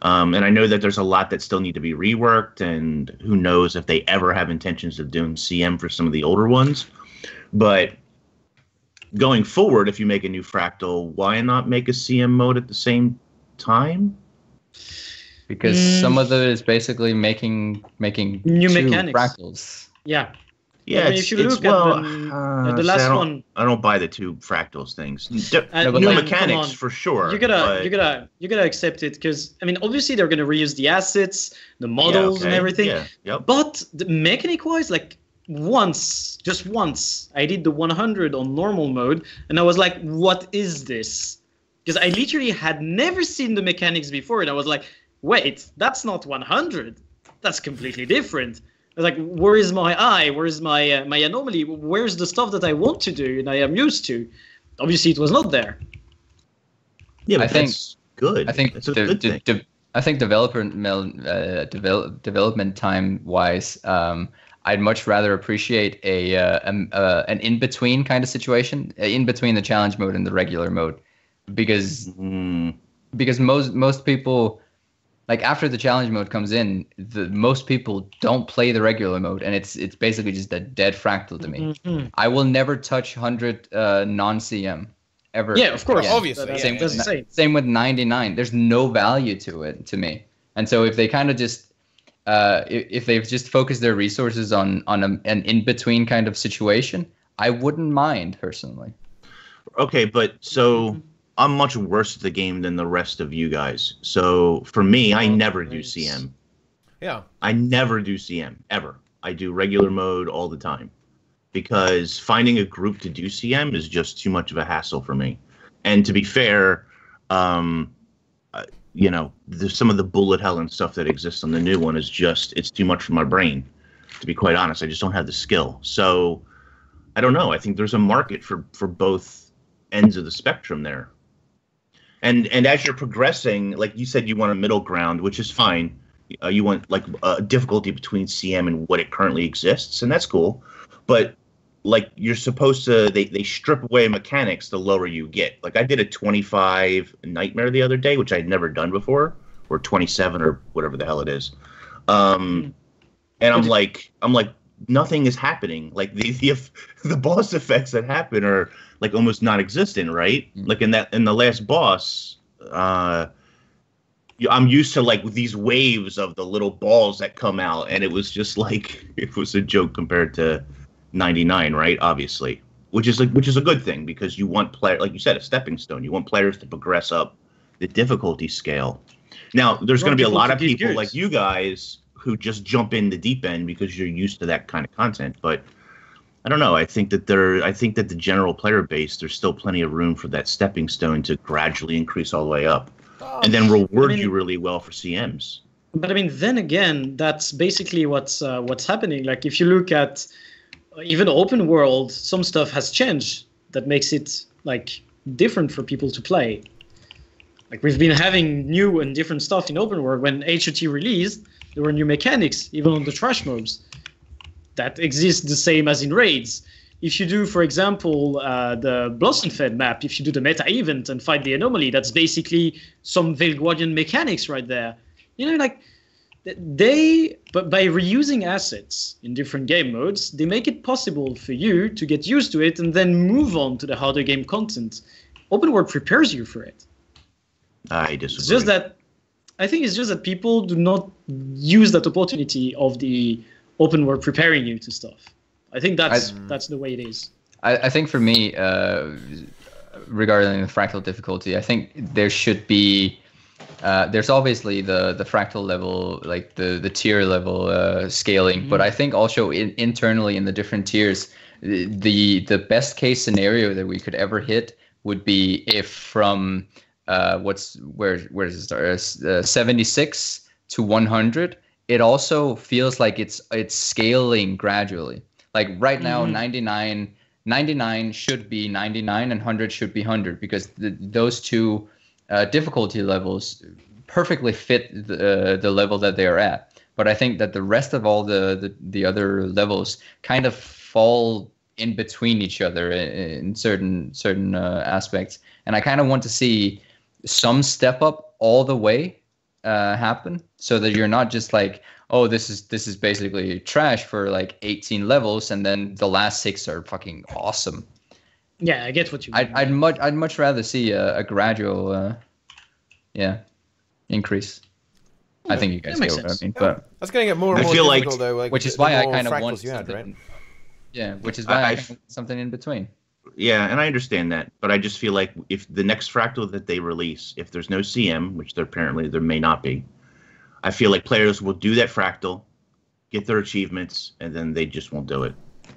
And I know that there's a lot that still need to be reworked, and who knows if they ever have intentions of doing CM for some of the older ones. But going forward, if you make a new fractal, why not make a CM mode at the same time? Because some of it is basically making new two mechanics. fractals. Yeah. Yeah, I mean, if you look at the last one, I don't buy the two fractals things. No, but New like, mechanics for sure. you gotta accept it, because I mean, obviously they're gonna reuse the assets, the models, and everything. Yeah, yep. But the mechanic wise, like just once, I did the 100 on normal mode, and I was like, what is this? Because I literally had never seen the mechanics before, and I was like, wait, that's not 100. That's completely different. I was like, where is my eye? Where is my my anomaly? Where's the stuff that I want to do and I am used to? Obviously, it was not there. Yeah, but I think that's good. I think it's a good thing. I think development time wise, I'd much rather appreciate an in between kind of situation, in between the challenge mode and the regular mode, because most people, like after the challenge mode comes in, most people don't play the regular mode, and it's basically just a dead fractal to me. Mm-hmm. I will never touch 100 non-CM ever. Yeah, of course, again. obviously. Same with 99. There's no value to it to me, and so if they kind of just if they've just focused their resources on an in between kind of situation, I wouldn't mind personally. Okay, but so. I'm much worse at the game than the rest of you guys. So for me, I never do CM. Yeah. I never do CM, ever. I do regular mode all the time. Because finding a group to do CM is just too much of a hassle for me. And to be fair, you know, some of the bullet hell and stuff that exists on the new one is just, it's too much for my brain. To be quite honest, I just don't have the skill. So, I don't know. I think there's a market for both ends of the spectrum there. And as you're progressing, like you said, you want a middle ground, which is fine. You want like a difficulty between CM and what it currently exists, and that's cool. But like you're supposed to, they strip away mechanics the lower you get. Like I did a 25 nightmare the other day, which I'd never done before, or 27 or whatever the hell it is. And I'm like nothing is happening. Like the boss effects that happen are like almost non-existent, right? Like in the last boss, I'm used to like these waves of the little balls that come out, and it was just like it was a joke compared to 99, right? Obviously, which is a good thing, because you want like you said, a stepping stone. You want players to progress up the difficulty scale. Now, there's going to be a lot of people like you guys who just jump in the deep end because you're used to that kind of content, but I don't know. I think that the general player base, there's still plenty of room for that stepping stone to gradually increase all the way up, and then reward you really well for CMs. But I mean, then again, that's basically what's happening. Like if you look at even open world, some stuff has changed that makes it like different for people to play. Like we've been having new and different stuff in open world. When HOT released, there were new mechanics, even on the trash mobs, that exist the same as in raids. If you do, for example, the Blossom Fed map, if you do the meta event and fight the anomaly, that's basically some Velguardian mechanics right there. You know, like but by reusing assets in different game modes, they make it possible for you to get used to it and then move on to the harder game content. Open world prepares you for it. I disagree. It's just that I think it's just that people do not use that opportunity of the open world preparing you to stuff. I think that's the way it is. I think for me, regarding the fractal difficulty, I think there should be there's obviously the fractal level, like the tier level scaling, but I think also internally in the different tiers, the best case scenario that we could ever hit would be if from where does it start? 76 to 100. It also feels like it's scaling gradually. Like right now, 99 should be 99 and 100 should be 100, because those two difficulty levels perfectly fit the level that they are at. But I think that the rest of all the other levels kind of fall in between each other in certain aspects, and I kind of want to see some step up all the way happen, so that you're not just like, oh, this is basically trash for like 18 levels, and then the last 6 are fucking awesome. Yeah, I get what you mean. I'd much rather see a gradual increase. I think you guys get what I mean, but that's going to get more and more difficult difficult though. Like, which is why I kind of fractals want you had, right? Yeah, which is why I think something in between. Yeah, and I understand that, but I just feel like if the next fractal that they release, if there's no CM, which there may not be, I feel like players will do that fractal, get their achievements, and then they just won't do it.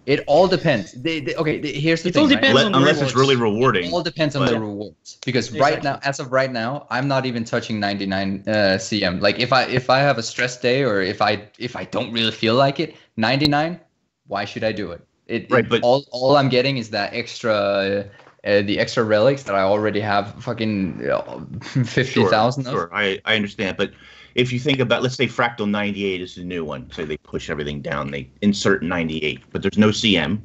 It all depends. Here's the thing. All depends on the unless it's really rewarding. It all depends on the rewards. Because as of right now, I'm not even touching 99 CM. Like if I have a stress day or if I don't really feel like it, 99, why should I do it? But all I'm getting is that extra the extra relics that I already have fucking 50,000 of. Sure, I understand, but if you think about, let's say Fractal 98 is the new one. Say they push everything down, they insert 98, but there's no CM.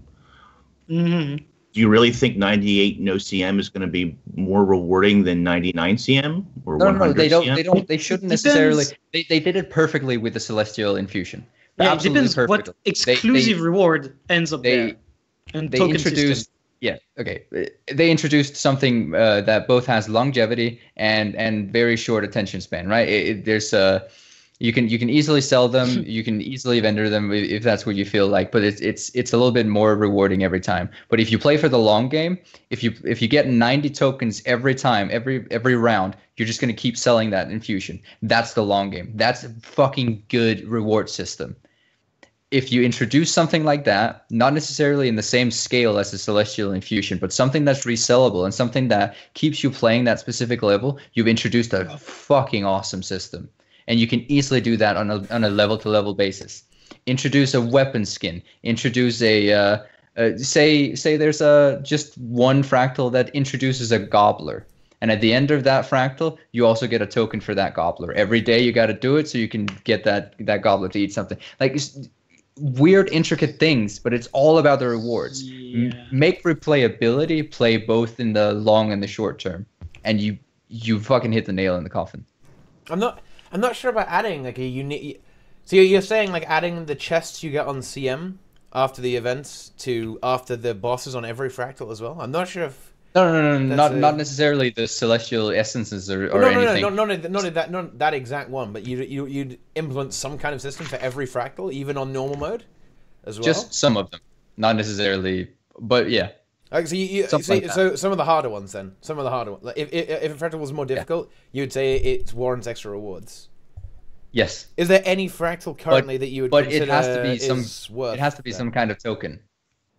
Mm-hmm. Do you really think 98 no CM is going to be more rewarding than 99 CM or 100 No, they don't. CM? They don't. They shouldn't necessarily. They did it perfectly with the Celestial Infusion. Yeah, it depends what exclusive reward ends up there. And they introduced. System. Yeah. Okay. They introduced something that both has longevity and very short attention span. Right. There's you can easily sell them. You can easily vendor them if that's what you feel like. But it's a little bit more rewarding every time. But if you play for the long game, if you get 90 tokens every time, every round, you're just gonna keep selling that infusion. That's the long game. That's a fucking good reward system. If you introduce something like that, not necessarily in the same scale as the Celestial Infusion, but something that's resellable and something that keeps you playing that specific level, you've introduced a fucking awesome system. And you can easily do that on a level-to-level basis. Introduce a weapon skin. Introduce a say there's just one fractal that introduces a gobbler. And at the end of that fractal, you also get a token for that gobbler. Every day you got to do it so you can get that gobbler to eat something. Like weird, intricate things, but it's all about the rewards. Yeah. Make replayability play both in the long and the short term, and you fucking hit the nail in the coffin. I'm not sure about adding like a unique. So you're saying like adding the chests you get on CM after the events to after the bosses on every fractal as well. I'm not sure if. No, not necessarily the celestial essences or anything. Not that exact one, but you'd implement some kind of system for every fractal, even on normal mode, as well. Just some of them, not necessarily, but yeah. So some of the harder ones then. Some of the harder ones. Like if a fractal was more difficult, you would say it warrants extra rewards. Yes. Is there any fractal currently that you would consider it has to be some kind of token.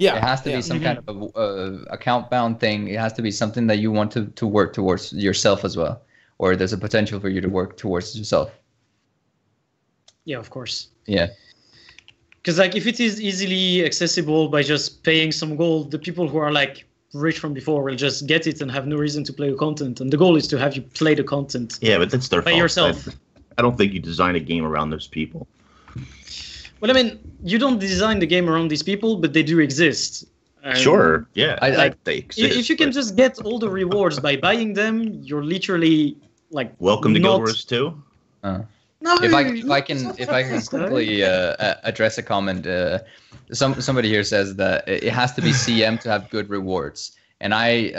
Yeah, it has to be some kind of a account-bound thing. It has to be something that you want to work towards yourself as well, or there's a potential for you to work towards yourself. Yeah, of course. Yeah. Because like if it is easily accessible by just paying some gold, the people who are like rich from before will just get it and have no reason to play the content. And the goal is to have you play the content. Yeah, but that's their by fault. Yourself. I don't think you design a game around those people. Well, I mean, you don't design the game around these people, but they do exist. Sure, yeah. They exist, if you can just get all the rewards by buying them, you're literally like welcome to Guild Wars 2. No, if I can quickly address a comment, somebody here says that it has to be CM to have good rewards, and I,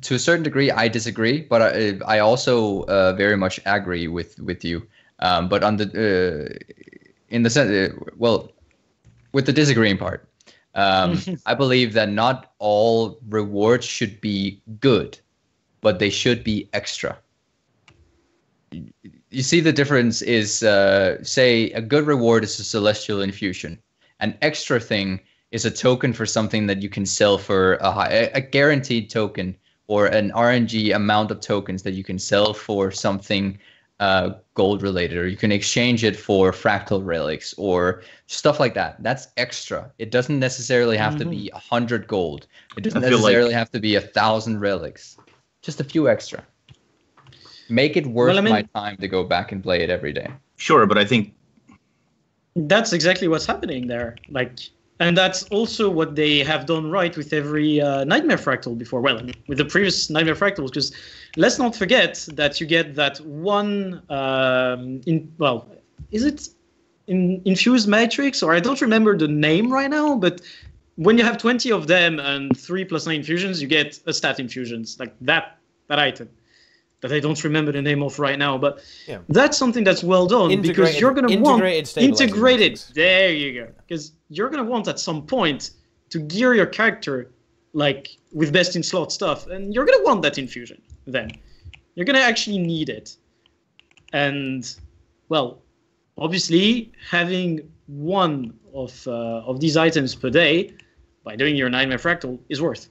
to a certain degree, I disagree, but I also very much agree with you. But on the in the sense, well, with the disagreeing part, I believe that not all rewards should be good, but they should be extra. You see, the difference is, say, a good reward is a celestial infusion. An extra thing is a token for something that you can sell for a guaranteed token, or an RNG amount of tokens that you can sell for something gold related, or you can exchange it for fractal relics or stuff like that. That's extra. It doesn't necessarily have to be 100 gold. It doesn't necessarily have to be 1,000 relics. Just a few extra. Make it worth my time to go back and play it every day. Sure, but I think that's exactly what's happening there. And that's also what they have done right with every Nightmare Fractal before. Well, with the previous Nightmare Fractals, because let's not forget that you get that one, is it Infused Matrix? Or I don't remember the name right now, but when you have 20 of them and 3 + 9 infusions, you get a stat infusions, like that item. that I don't remember the name of right now, but Yeah. that's something that's well done because you're going to want integrated. There you go. Because you're going to want at some point to gear your character like with best in slot stuff, and you're going to want that infusion. Then you're going to actually need it, and well, obviously having one of these items per day by doing your Nightmare Fractal is worth.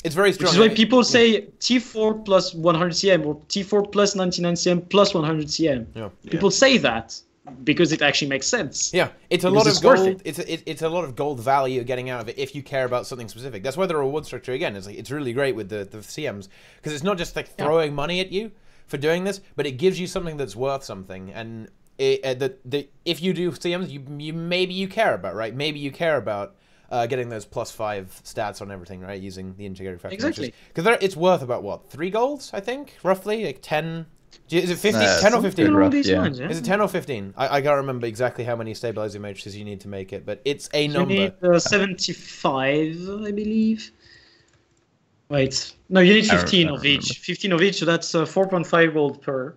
It's very strong. Which is why people say T4 plus 100 CM or T4 plus 99 CM plus 100 CM. Yeah. People say that because it actually makes sense. Yeah, it's a lot of gold. It's a lot of gold value getting out of it if you care about something specific. That's why the reward structure again is it's really great with the CMs because it's not just like throwing money at you for doing this, but it gives you something that's worth something. And if you do CMs, maybe you care about, right? Maybe you care about getting those +5 stats on everything, right? Using the integrated factor. Exactly. Because it's worth about what, 3 golds, I think, roughly, like 10. Is it 15? 10 or 15? Lines, yeah. Is it 10 or 15? I can't remember exactly how many stabilizing matrices you need to make it, but it's a number. You need 75, I believe. Wait, no, you need 15 of each. 15 of each, so that's 4.5 gold per.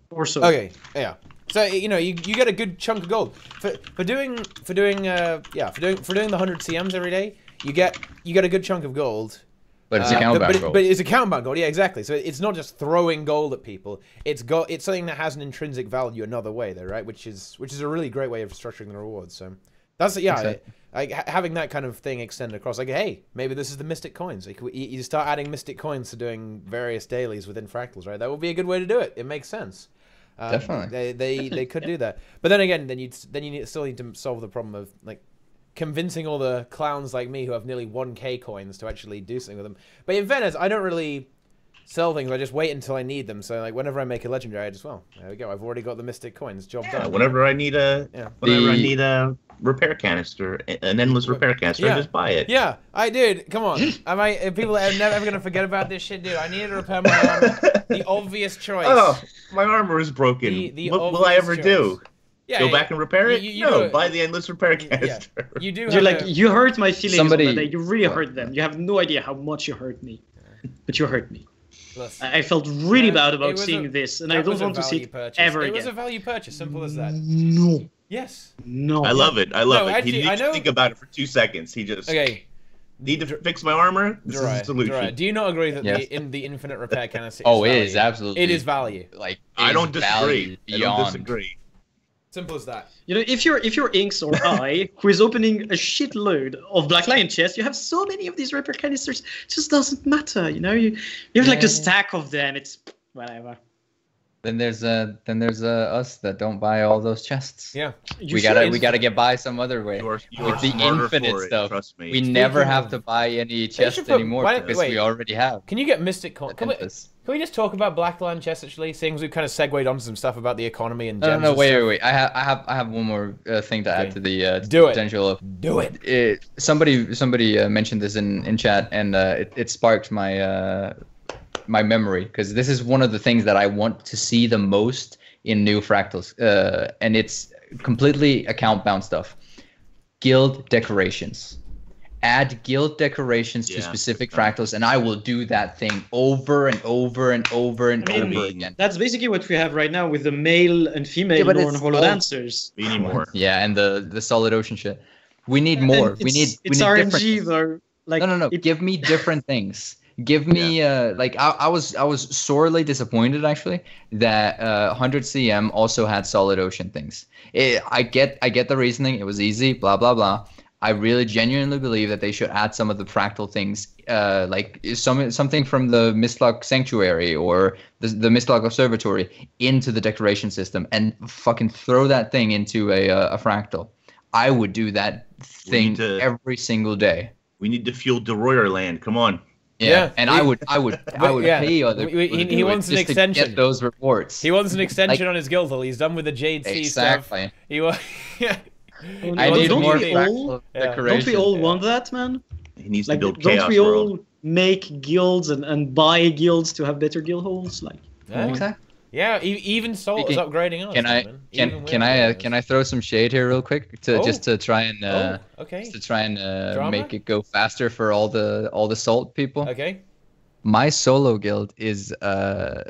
Or so. Okay, yeah. So you get a good chunk of gold for doing the 100 CMs every day. You get a good chunk of gold. But it's account-bound gold. But it's account-bound gold, yeah, exactly. So it's not just throwing gold at people. It's something that has an intrinsic value another way, though, right? Which is a really great way of structuring the rewards. So that's having that kind of thing extended across. Like, hey, maybe this is the Mystic Coins. Like, you start adding Mystic Coins to doing various dailies within Fractals, right? That would be a good way to do it. It makes sense. Definitely. They could do that. But then again, you still need to solve the problem of like convincing all the clowns like me who have nearly 1k coins to actually do something with them. But in fairness, I don't really sell things. I just wait until I need them. So like whenever I make a legendary, I just there we go. I've already got the Mystic Coins. Job done. Whenever I need a repair canister, an endless repair canister, I just buy it. Yeah, I did. Come on. People are never ever gonna forget about this shit, dude. I needed to repair my armor. The obvious choice. Oh, my armor is broken. What will I ever do? Yeah, go back and repair it? No, buy the endless repair canister. Yeah. You do. You hurt my feelings on that day. You really hurt them. You have no idea how much you hurt me, but you hurt me. Listen, I felt really bad about seeing this, and I don't want to see it ever again. It was a value purchase, simple as that. No. Yes. No. I love it. I love it. He didn't think about it for 2 seconds. He just need to fix my armor. This is the solution. Deroir, do you not agree that the infinite repair canister? It is absolutely. It is value. Like I don't disagree. I don't disagree. Simple as that. If you're Inks or I, who is opening a shitload of Black Lion chests, you have so many of these repair canisters. It just doesn't matter. You have like a stack of them. It's whatever. Then there's us that don't buy all those chests. Yeah, we gotta get by some other way. You are with the infinite stuff. Trust me. We never have to buy any chests anymore because we already have. Can you get Mystic Coin? Can we just talk about Black Lion chests actually? Seeing as we've kind of segued onto some stuff about the economy and gems. No, wait. I have one more thing to add to the potential of. Do it. Somebody mentioned this in chat, and it sparked my memory, because this is one of the things that I want to see the most in new Fractals, and it's completely account-bound stuff. Guild decorations. Add guild decorations to specific Fractals, and I will do that thing over and over and over and over again. That's basically what we have right now with the male and female Norn Holo Dancers. We need more. Yeah, and the Solid Ocean shit. We need more. We need RNG though. Like, no. Give me different things. Give me I was sorely disappointed actually that 100 CM also had Solid Ocean things. I get the reasoning. It was easy. Blah blah blah. I really genuinely believe that they should add some of the Fractal things, like something from the Mistlock Sanctuary or the Mistlock Observatory into the decoration system, and fucking throw that thing into a Fractal. I would do that thing every single day. We need to fuel Deroir land. Come on. Yeah, and I would pay other people he wants an extension to get those rewards. He wants an extension on his guild hall. He's done with the Jade Sea stuff. Exactly. I need more Fractal decoration. Don't we all want that, man? He needs to build Chaos Don't we all World. make guilds and buy guilds to have better guild halls? Like, exactly. Yeah, even Salt is upgrading us. Can I throw some shade here real quick to try and make it go faster for all the Salt people? Okay. My solo guild is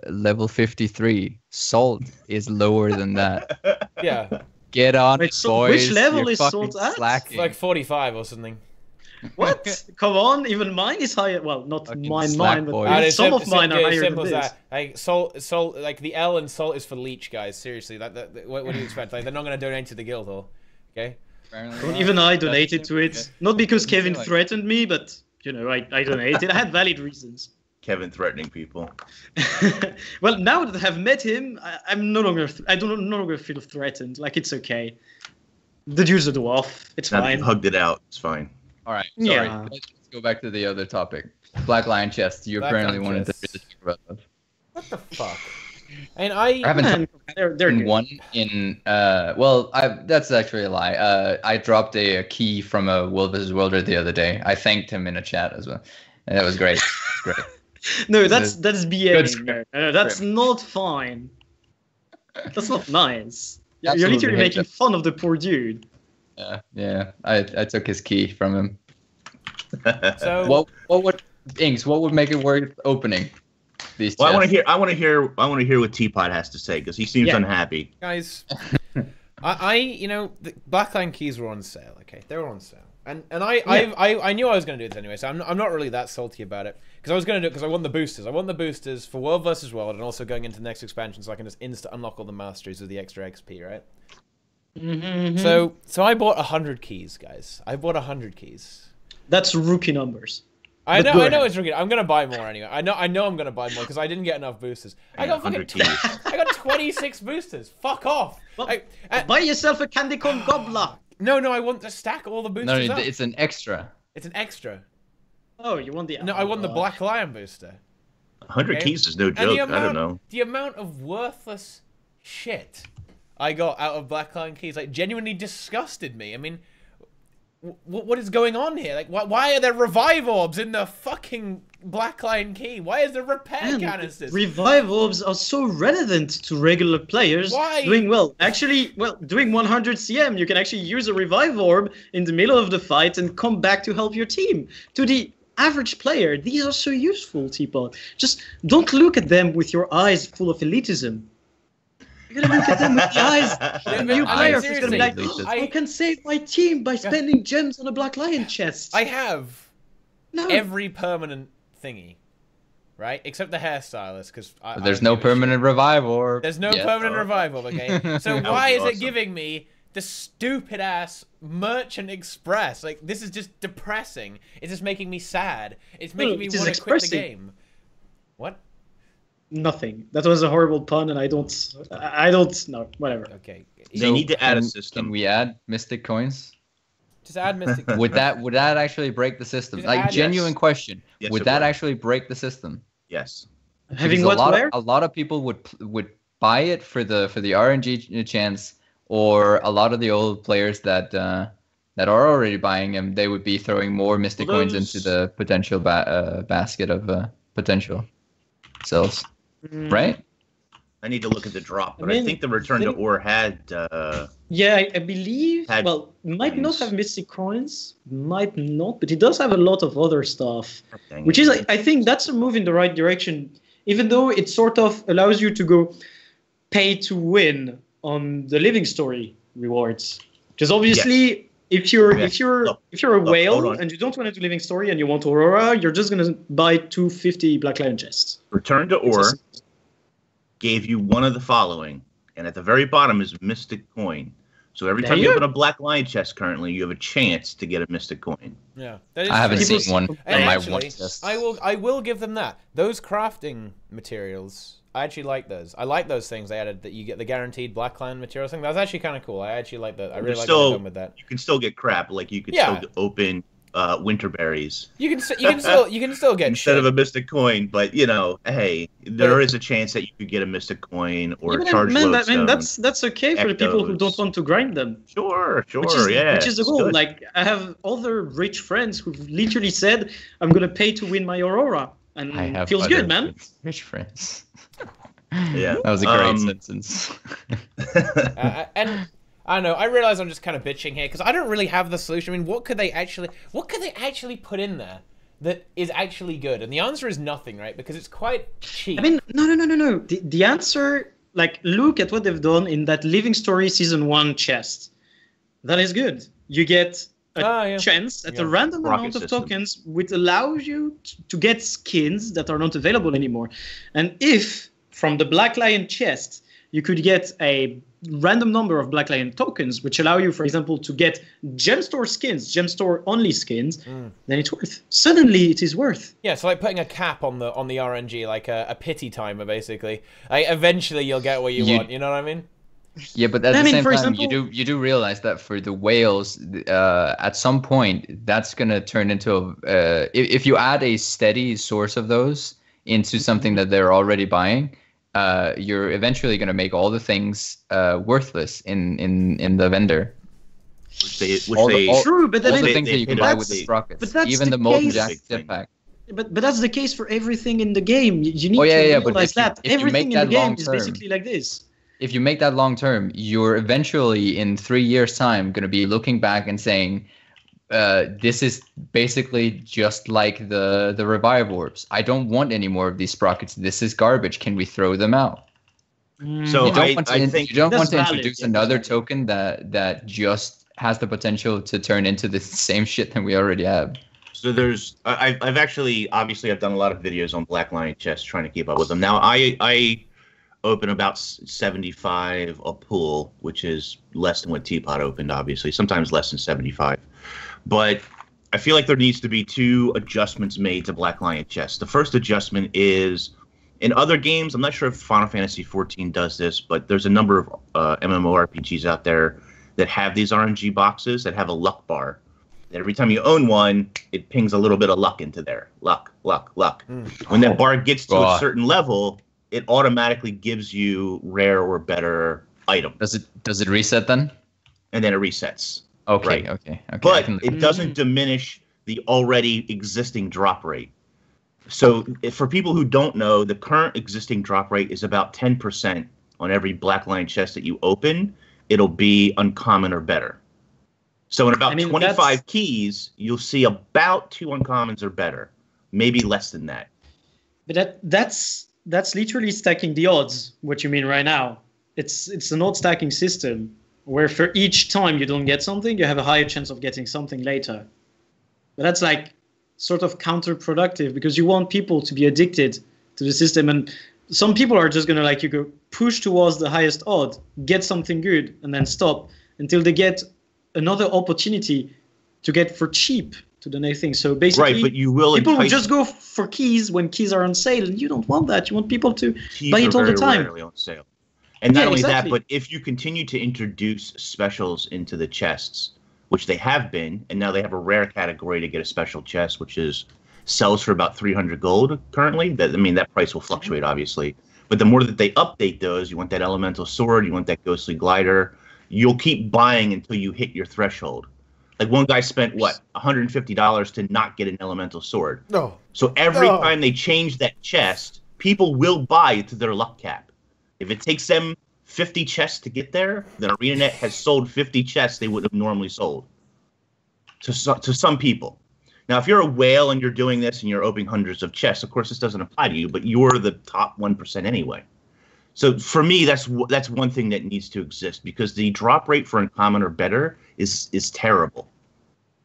level 53. Salt is lower than that. Yeah, Get on Wait, it, so boys. which level You're is fucking Salt at? slacking. like 45 or something. What? Come on, even mine is higher. Well, not Fucking mine, slack but boy. even it's some of mine are dude, higher simple than as this. that. Like salt, like the L and salt is for leech, guys. Seriously, what do you expect? Like they're not gonna donate to the guild hall, okay? Apparently Even not. I donated to it. Okay. Not because Doesn't Kevin seem like- threatened me, but you know, I donated. I had valid reasons. Kevin threatening people. Well, now that I have met him, I'm no longer. I don't no longer feel threatened. Like it's okay. The dude's a dwarf. It's Now that fine. you've hugged it out, it's fine. All right, sorry. Yeah. Let's go back to the other topic. Black Lion Chest. You Black apparently Lion wanted to chests. really talk about that. What the fuck? And I I haven't Man, they're been good. one in that's actually a lie. I dropped a key from a World vs. Worlder the other day. I thanked him in a chat as well. And that was great. It was great. No, that's BMing. script. No, that's not fine. That's not nice. You're Absolutely literally hate making that. fun of the poor dude. Yeah. I took his key from him. so What would make it worth opening? These Well, I chests? want to hear what Teapot has to say because he seems Yeah. unhappy. guys, you know, the Blackline keys were on sale. Okay, they were on sale, and I knew I was going to do this anyway, so I'm not really that salty about it because I was going to do it because I want the boosters. I want the boosters for World versus World and also going into the next expansion, so I can just insta unlock all the masteries with the extra XP, right? Mm-hmm. So I bought 100 keys, guys. I bought 100 keys. That's rookie numbers. I But know good. it's ridiculous. I'm gonna buy more anyway. I know I'm gonna buy more because I didn't get enough boosters. I got 100 fucking keys. I got 26 boosters. Fuck off. Well, I- Buy yourself a candy corn gobbler. no, I want to stack all the boosters No, up. it's an extra. It's an extra. Oh, you want the? No, I want the Black Lion booster. 100 Okay. keys is no And joke. I don't know. The amount of worthless shit I got out of Black Lion keys like genuinely disgusted me. I mean, what is going on here? Like, why are there revive orbs in the fucking Black Lion key? Why is there repair canisters? Revive orbs are so relevant to regular players. Why? Doing 100 CM, you can actually use a revive orb in the middle of the fight and come back to help your team. To the average player, these are so useful, Teapot. Just don't look at them with your eyes full of elitism. You gotta look at them with the eyes of a new I- player who's gonna be like, seriously, I can save my team by spending gems on a Black Lion chest. I have no. every permanent thingy, right? Except the hairstylist, because There's no permanent revive orb. There's no yet. permanent revival, okay? So That why would is be it awesome. giving me the stupid ass Merchant Express? Like, this is just depressing. It's just making me sad. It's making me it is want to quit the expressing. game. What? Nothing. That was a horrible pun, and I don't know. Whatever. Okay. They need to add a can- system. Can we add Mystic coins? Just add Mystic. Would that actually break the system? Just Like add- genuine Yes. question. Yes, would it that would. actually break the system? Yes. Having Because what where? a lot of people would buy it for the RNG chance, or a lot of the old players that are already buying them, they would be throwing more Mystic Well, coins those- into the potential basket of potential sales, right? I need to look at the drop, but I, mean, think the return to think- Ore had. Yeah, I believe. Had Well, might not coins. have Mystic Coins, might not, but it does have a lot of other stuff, dang which it. is, I think, that's a move in the right direction. Even though it sort of allows you to go pay to win on the living story rewards, because obviously, if you're Yes. if you're Look, if you're a hold whale on. and you don't want to do living story and you want Aurora, you're just gonna buy 250 Black Lion chests. Return to It's Ore just- gave you one of the following, and at the very bottom is Mystic Coin. So every There time you you go. open a Black Lion chest currently, you have a chance to get a Mystic Coin. Yeah, that is I haven't true. seen one on And my actually, one chest. I will give them that. Those crafting materials, I actually like those. I like those things they added that you get the guaranteed Black Lion materials thing. That was actually kind of cool. I actually like that. I really There's like still- what they're doing with that. You can still get crap, like you could Yeah. still open winter berries You can still get instead shit. of a Mystic Coin, but hey, there is a chance that you could get a Mystic Coin or Yeah, a charge man, lodestone. that's okay for the people who Ectos. don't want to grind them. Sure, Which is the it's goal. good. Like, I have other rich friends who've literally said, I'm going to pay to win my Aurora. And I have feels other good, man. rich friends. Yeah. That was a great Um, sentence. And I don't know. I realize I'm just kind of bitching here because I don't really have the solution. I mean, what could they actually put in there that is actually good? And the answer is nothing, right? Because it's quite cheap. I mean, no. The answer, like, look at what they've done in that Living Story Season 1 chest. That is good. You get a chance at a random amount of tokens, which allows you to get skins that are not available anymore. And if, from the Black Lion chest, you could get a random number of Black Lion tokens, which allow you, for example, to get gem store skins, gem store only skins, then it's worth. Suddenly, it is worth. Yeah, so like putting a cap on the RNG, like a pity timer, basically. Like, eventually, you'll get what you want. You know what I mean? Yeah, but at the same time, you do realize that for the whales, at some point, that's gonna turn into if you add a steady source of those into something that they're already buying, you're eventually gonna make all the things worthless in the vendor. True, but then the things that you can buy with the sprockets, even the molten jetpack. But that's the case for everything in the game. You need to realize that everything in the game is basically like this. If you make that long term, you're eventually in 3 years' time going to be looking back and saying, this is basically just like the revive orbs. I don't want any more of these sprockets. This is garbage. Can we throw them out? So I think you don't want to introduce another token that just has the potential to turn into the same shit that we already have. So I've actually, obviously, I've done a lot of videos on Black Lion chests trying to keep up with them. Now I open about 75 a pool, which is less than what Teapot opened, obviously, sometimes less than 75. But I feel like there needs to be 2 adjustments made to Black Lion chests. The first adjustment is, in other games, I'm not sure if Final Fantasy XIV does this, but there's a number of MMORPGs out there that have these RNG boxes that have a luck bar. And every time you own one, it pings a little bit of luck into there. Luck. When that bar gets to a certain level, it automatically gives you rare or better item. Does it reset then? And then it resets. Okay, right? Okay. But it doesn't diminish the already existing drop rate. So for people who don't know, the current existing drop rate is about 10% on every Black Lion chest that you open. It'll be uncommon or better. So in about 25 keys, you'll see about 2 uncommons or better, maybe less than that. But that's literally stacking the odds, what you mean right now. It's an odd stacking system where for each time you don't get something, you have a higher chance of getting something later. But that's like sort of counterproductive because you want people to be addicted to the system. And some people are just going to you go push towards the highest odd, get something good, and then stop until they get another opportunity to get for cheap to the next thing. So basically, right, but people will just go for keys when keys are on sale, and you don't want that. You want people to buy it all the time. Rarely on sale. And not only that, but if you continue to introduce specials into the chests, which they have been, and now they have a rare category to get a special chest, which sells for about 300 gold currently. That price will fluctuate, obviously. But the more that they update those, you want that elemental sword, you want that ghostly glider, you'll keep buying until you hit your threshold. Like one guy spent $150 to not get an elemental sword. No. So every time they change that chest, people will buy to their luck cap. If it takes them 50 chests to get there, then ArenaNet has sold 50 chests they would have normally sold to some people. Now, if you're a whale and you're doing this and you're opening hundreds of chests, of course this doesn't apply to you, but you're the top 1% anyway. So for me, that's one thing that needs to exist because the drop rate for uncommon or better is terrible.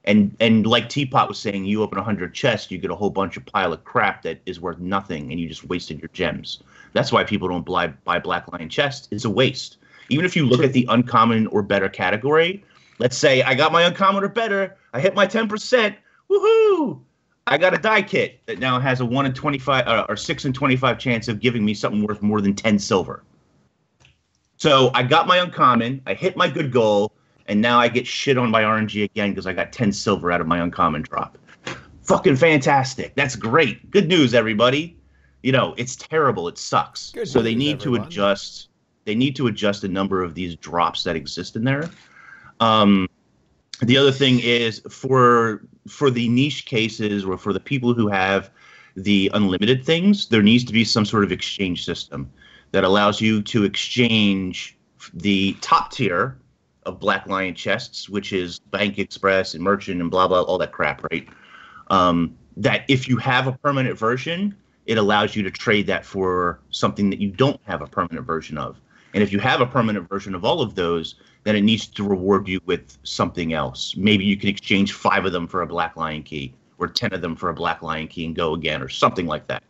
And like Teapot was saying, you open 100 chests, you get a whole bunch of pile of crap that is worth nothing, and you just wasted your gems. That's why people don't buy Black Lion chests. It's a waste. Even if you look at the uncommon or better category, let's say I got my uncommon or better, I hit my 10%, woohoo! I got a die kit that now has a 1 in 25 or 6 in 25 chance of giving me something worth more than 10 silver. So I got my uncommon, I hit my good goal, and now I get shit on by RNG again because I got 10 silver out of my uncommon drop. Fucking fantastic. That's great. Good news, everybody. It's terrible. It sucks. So they need to adjust. They need to adjust the number of these drops that exist in there. The other thing is for the niche cases or for the people who have the unlimited things, there needs to be some sort of exchange system that allows you to exchange the top tier of Black Lion chests, which is Bank Express and Merchant and blah, blah, all that crap, right? that if you have a permanent version, it allows you to trade that for something that you don't have a permanent version of. And if you have a permanent version of all of those, then it needs to reward you with something else. Maybe you can exchange 5 of them for a Black Lion key, or 10 of them for a Black Lion key and go again, or something like that.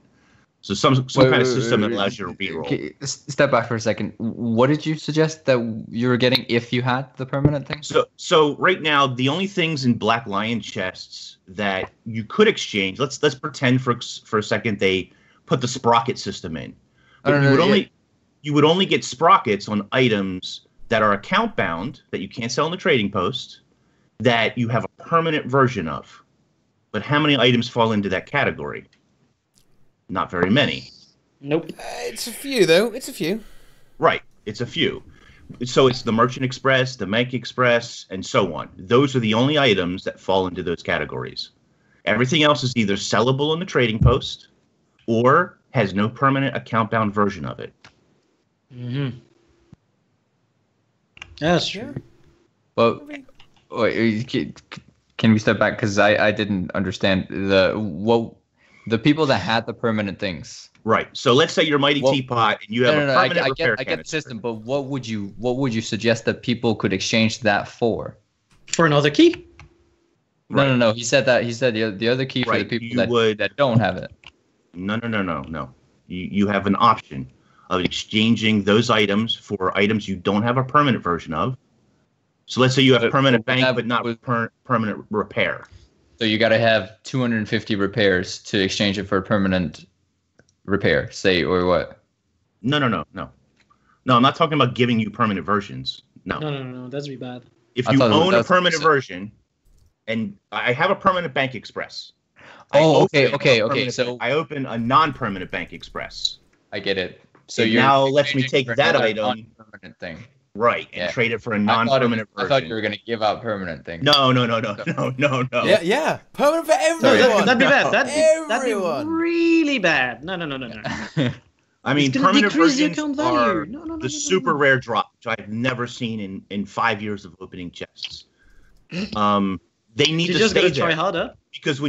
So some kind of system that allows you to reroll. Step back for a second. What did you suggest that you were getting if you had the permanent thing? So right now, the only things in Black Lion chests that you could exchange, let's pretend for a second they put the sprocket system in. But you would only get sprockets on items that are account bound, that you can't sell in the trading post, that you have a permanent version of. But how many items fall into that category? Not very many. Nope. It's a few, though. It's a few. Right. It's a few. So it's the Merchant Express, the Mank Express, and so on. Those are the only items that fall into those categories. Everything else is either sellable in the trading post or has no permanent account-bound version of it. Mm-hmm. That's true. Well, wait, can we step back? Because I didn't understand the people that had the permanent things. Right. So let's say you're MightyTeapot and you have a permanent repair I get the system, but what would you suggest that people could exchange that for? For another key? Right. No. He said the other key for the people that don't have it. No. You have an option of exchanging those items for items you don't have a permanent version of. So let's say you have permanent bank, but not permanent repair. So you got to have 250 repairs to exchange it for a permanent repair, say, or what? No. No, I'm not talking about giving you permanent versions. No. That'd be bad. If you own a permanent version, and I have a permanent Bank Express. Okay. So I open a non-permanent Bank Express. I get it. So you now lets me take that item, non-permanent thing, right, and trade it for a non-permanent version. I thought you were gonna give out permanent things. No. Yeah, permanent for everyone. That'd be bad. That'd be really bad. No. I mean, permanent versions are the super rare drop, which I've never seen in 5 years of opening chests. They need to stay there. Try harder. Because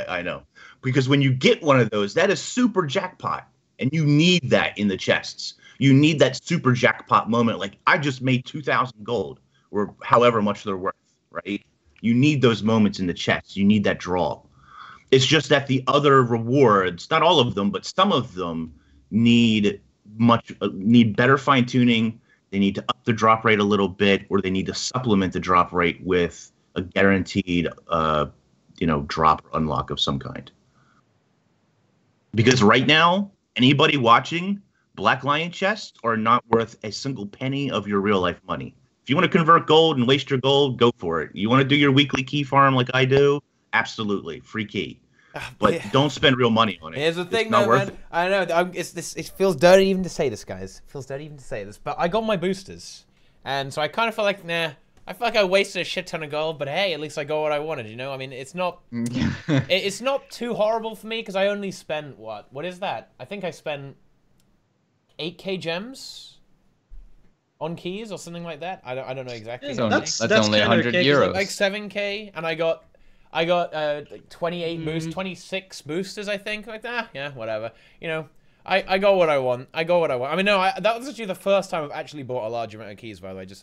I know. Because when you get one of those, that is super jackpot. And you need that in the chests. You need that super jackpot moment. Like, I just made 2,000 gold, or however much they're worth, right? You need those moments in the chests. You need that draw. It's just that the other rewards, not all of them, but some of them need better fine-tuning. They need to up the drop rate a little bit, or they need to supplement the drop rate with a guaranteed drop or unlock of some kind. Because right now, anybody watching, Black Lion chests are not worth a single penny of your real life money. If you want to convert gold and waste your gold, go for it. You want to do your weekly key farm like I do? Absolutely, free key. But don't spend real money on it. Here's the thing, though, man. I know it feels dirty even to say this, guys. It feels dirty even to say this, but I got my boosters, and so I kind of feel like, I feel like I wasted a shit ton of gold, but hey, at least I got what I wanted, you know? I mean, it's not it's not too horrible for me, because I only spent, what is that? I think I spent 8k gems on keys or something like that. I don't know exactly. Yeah, that's only 100 euros. Like 7k, and I got 28 boosts, 26 boosters, I think, like that. Yeah, whatever. You know, I got what I want. I mean, no, that was actually the first time I've actually bought a large amount of keys, by the way, just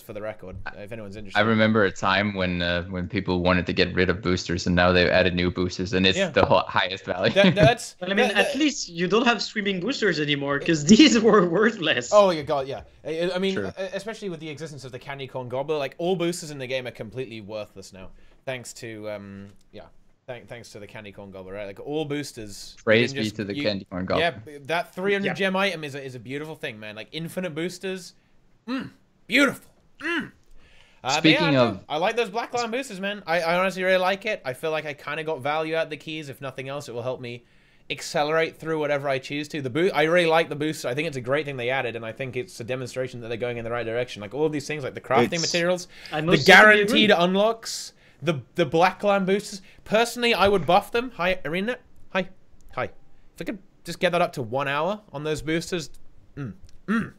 for the record, if anyone's interested. I remember a time when people wanted to get rid of boosters, and now they've added new boosters, and it's the highest value. At least you don't have swimming boosters anymore, because these were worthless. Oh, my God, yeah. I mean, especially with the existence of the candy corn gobbler, like, all boosters in the game are completely worthless now, thanks to, Thanks to the candy corn gobbler, right? Like, all boosters. Praise be to the candy corn gobbler. Yeah, that 300 gem item is a beautiful thing, man. Like, infinite boosters, beautiful. Speaking of, I like those Black Lion boosters, man. I honestly really like it. I feel like I kind of got value out of the keys. If nothing else, it will help me accelerate through whatever I choose to. I really like the booster. I think it's a great thing they added, and I think it's a demonstration that they're going in the right direction. Like, all of these things, like the crafting materials, the guaranteed unlocks. The Black Lion boosters. Personally, I would buff them. Hi, ArenaNet. Hi. If I could just get that up to 1 hour on those boosters,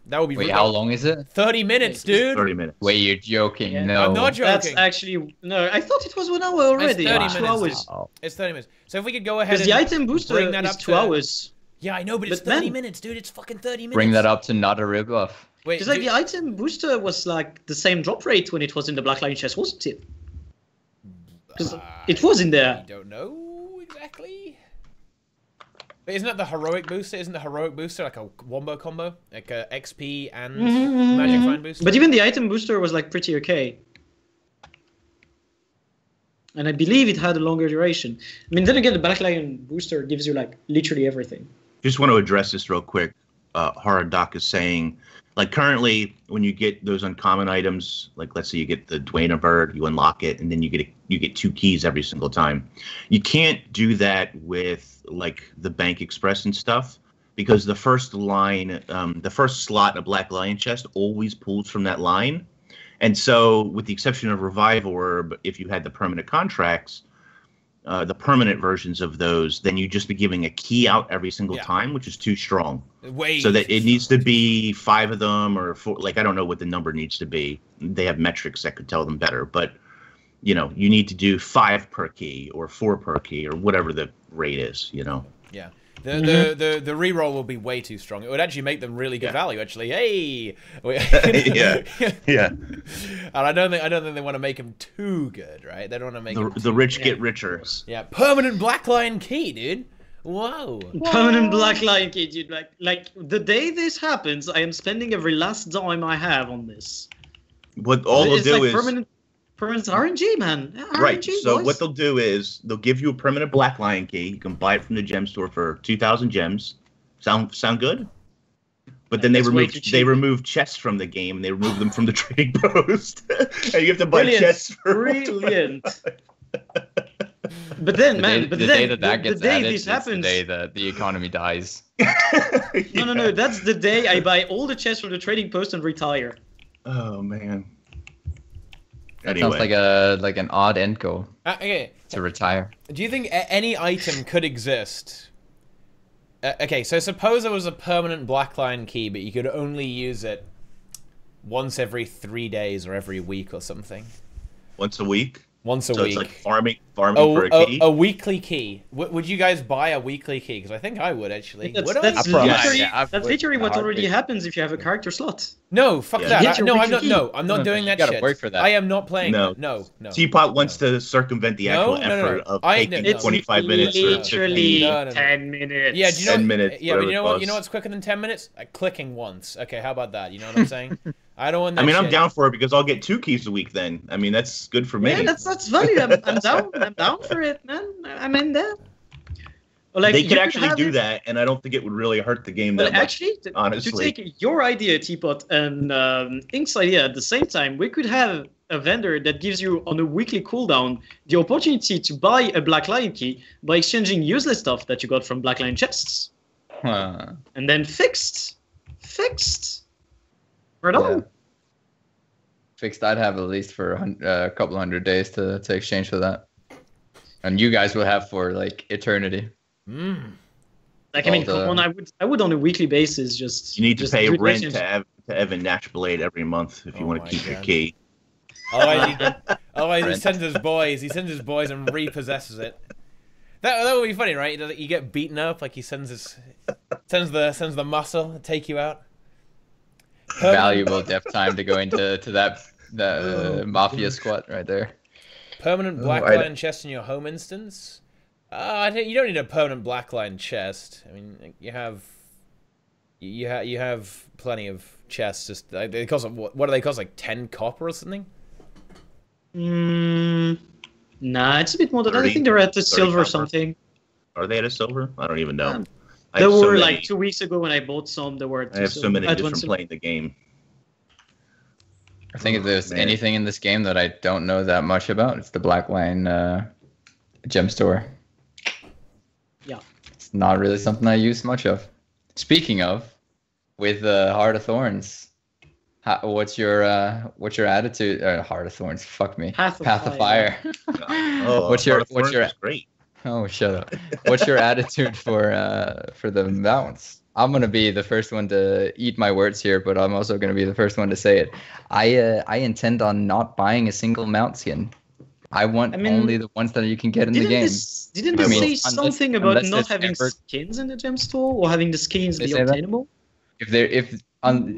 That would be. Wait, how long is it? 30 minutes, dude. 30 minutes. Wait, you're joking? Yeah. No, I'm not That's joking. actually no. I thought it was 1 hour already. It's 30 2 minutes. hours. Wow. It's 30 minutes. So if we could go ahead Because and the item booster bring that is up 2 to- hours. Yeah, I know, but it's But 30 man- minutes, dude. It's fucking 30 minutes. Bring that up to not a ripoff. Wait, Because like dude, the item booster was like the same drop rate when it was in the Black Lion chest, wasn't it? Because it was in there. I don't know exactly. But isn't that the heroic booster? Isn't the heroic booster like a wombo combo? Like a XP and Magic Find booster? But even the item booster was like pretty okay. And I believe it had a longer duration. I mean, then again, the Black Lion booster gives you like literally everything. Just want to address this real quick. Horror Doc is saying, like currently, when you get those uncommon items, like let's say you get the Dwayne bird, you unlock it, and then you get 2 keys every single time. You can't do that with like the Bank Express and stuff, because the first line, the first slot in a Black Lion chest always pulls from that line. And so, with the exception of Revive Orb, if you had the permanent contracts, the permanent versions of those, then you'd just be giving a key out every single time, which is too strong. Wait. So that it needs to be 5 of them or 4. Like, I don't know what the number needs to be. They have metrics that could tell them better. But, you know, you need to do 5 per key or 4 per key or whatever the rate is, you know. Yeah. The reroll will be way too strong. It would actually make them really good value. Actually, hey, yeah. And I don't think they want to make them too good, right? They don't want to make The rich get richer. Yeah, permanent Black Lion key, dude. Whoa. Permanent Black Lion key, dude. Like the day this happens, I am spending every last dime I have on this. What all they'll do is permanent RNG, man. Yeah, right. RNG, So boys. what they'll do is they'll give you a permanent Black Lion key. You can buy it from the gem store for 2,000 gems. Sound good? But then they remove chests from the game and they remove them from the trading post. And you have to buy chests for brilliant. But then, man, the day that gets added, this happens, the day that the economy dies. No. That's the day I buy all the chests from the trading post and retire. Oh man. Anyway. Sounds like an odd end goal. Okay. To retire. Do you think any item could exist? Okay, so suppose there was a permanent Black Lion key, but you could only use it once every 3 days or every week or something. Once a week? Once a week. So it's like farming for a key? A weekly key. Would you guys buy a weekly key? Because I think I would, actually. That's literally what already happens if you have a character slot. No, fuck that. I'm not doing that shit. You gotta work for that. I am not playing that. No. Teapot wants to circumvent the actual effort of taking 25 minutes or literally 10 minutes. Yeah, do you know 10 minutes. Yeah, but you know what? You know what's quicker than 10 minutes? Clicking once. Okay, how about that? You know what I'm saying? I don't want that. I'm down for it because I'll get 2 keys a week then. I mean, that's good for me. Yeah, that's value. I'm down. I'm down for it, man. I'm in there. Well, like, they could actually do that, and I don't think it would really hurt the game that much, honestly. To take your idea, Teapot, and Ink's idea at the same time, we could have a vendor that gives you, on a weekly cooldown, the opportunity to buy a Black Lion key by exchanging useless stuff that you got from Black Lion chests. And then fixed. Right on. Yeah. Fixed, I'd have at least for a couple 100 days to exchange for that. And you guys will have for, like, eternity. Like, I mean, come on, I would on a weekly basis just... You need to pay rent to Evan Nashblade every month if you want to keep your key. Otherwise, he sends his boys. He sends his boys and repossesses it. That would be funny, right? You get beaten up, like he sends the muscle to take you out. Valuable depth time to go into that mafia squad right there. Permanent Black Lion chest in your home instance. You don't need a permanent Black Lion chest. I mean, you have plenty of chests. Just they cost what do they cost? Like 10 copper or something? Nah, it's a bit more than that. I think they're at the silver or something. Are they at a silver? I don't even know. There were like 2 weeks ago when I bought some. There were. I have so many just from playing the game. I think if there's anything in this game that I don't know that much about, it's the Black Lion gem store. Yeah. It's not really something I use much of. Speaking of, with Heart of Thorns, what's your attitude? Heart of Thorns, fuck me. Path of Fire. What's your great. Oh, shut up. What's your attitude for the mounts? I'm gonna be the first one to eat my words here, but I'm also gonna be the first one to say it. I intend on not buying a single mount skin. I want only the ones that you can get in the game. Didn't they say something about not having skins in the gem store or having the skins be obtainable?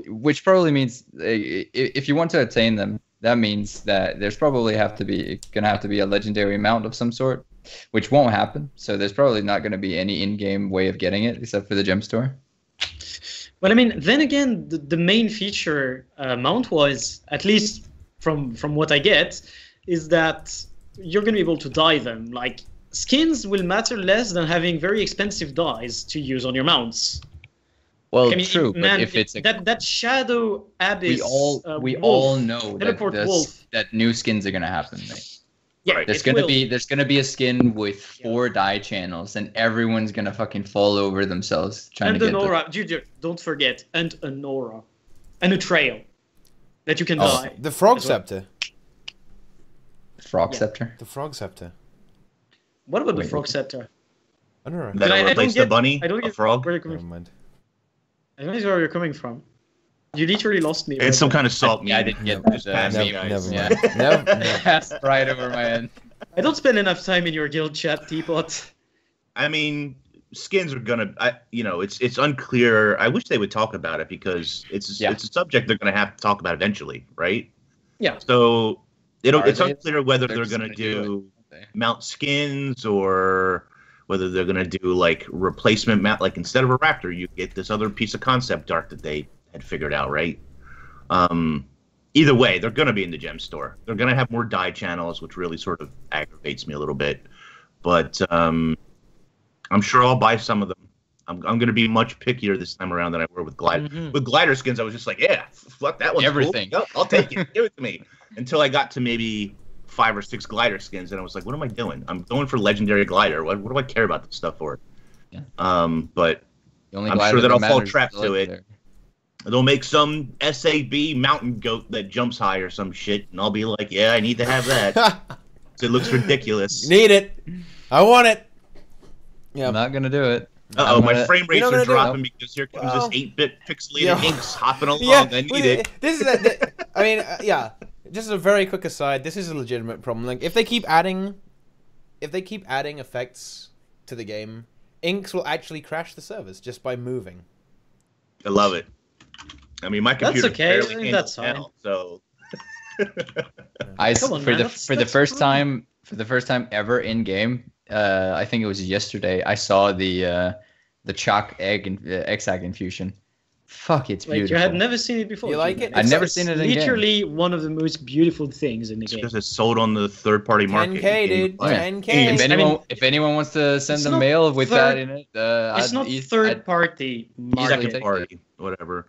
Which probably means if you want to attain them, that means that there's probably gonna have to be a legendary mount of some sort, which won't happen. So there's probably not gonna be any in-game way of getting it except for the gem store. Well, I mean, then again, the main feature mount-wise, at least from what I get, is that you're going to be able to dye them. Like, skins will matter less than having very expensive dyes to use on your mounts. Well, true, man, but if it's that shadow abyss, we all know that new skins are going to happen, mate. Yeah, there's gonna be a skin with 4 dye channels, and everyone's gonna fucking fall over themselves trying to get. And an aura, don't forget, and an aura, and a trail that you can dye. The frog scepter. Frog scepter. The frog scepter. What about the frog scepter? I don't know. That'll replace the bunny. I don't a frog. Where you're coming from. I don't know where you're coming from. You literally lost me. It's some kind of salt. Yeah, I didn't get that. Never. Passed right over my head. I don't spend enough time in your guild chat, Teapot. I mean, skins are gonna. It's unclear. I wish they would talk about it because it's a subject they're gonna have to talk about eventually, right? Yeah. So it's unclear whether they're gonna do mount skins or whether they're gonna do like replacement mount. Like instead of a raptor, you get this other piece of concept art that they had figured out, right? Either way, they're going to be in the gem store. They're going to have more dye channels, which really sort of aggravates me a little bit. But I'm sure I'll buy some of them. I'm going to be much pickier this time around than I were with glider. Mm-hmm. With glider skins, I was just like, yeah, fuck that one's everything. Cool. I'll take it. Give it to me. Until I got to maybe 5 or 6 glider skins, and I was like, what am I doing? I'm going for legendary glider. What do I care about this stuff for? Yeah. But I'm sure that I'll fall trap to it. They'll make some SAB mountain goat that jumps high or some shit, and I'll be like, yeah, I need to have that. It looks ridiculous. Need it. I want it. Yeah, I'm not going to do it. Uh-oh, my frame rates are dropping because here comes this 8-bit pixelated inks hopping along. Yeah, I need it. This is just a very quick aside. This is a legitimate problem. Like, if they keep adding effects to the game, inks will actually crash the servers just by moving. I love it. I mean, my computer barely handles now, so. For the first time ever in game, I think it was yesterday, I saw the chalk egg infusion. Fuck, it's beautiful. You had never seen it before. You like it? I've never seen it in game. Literally one of the most beautiful things in the game. Because it's sold on the third-party market. 10K, dude. 10K. If anyone wants to send a mail with that in it, it's not third-party market. Second-party, whatever.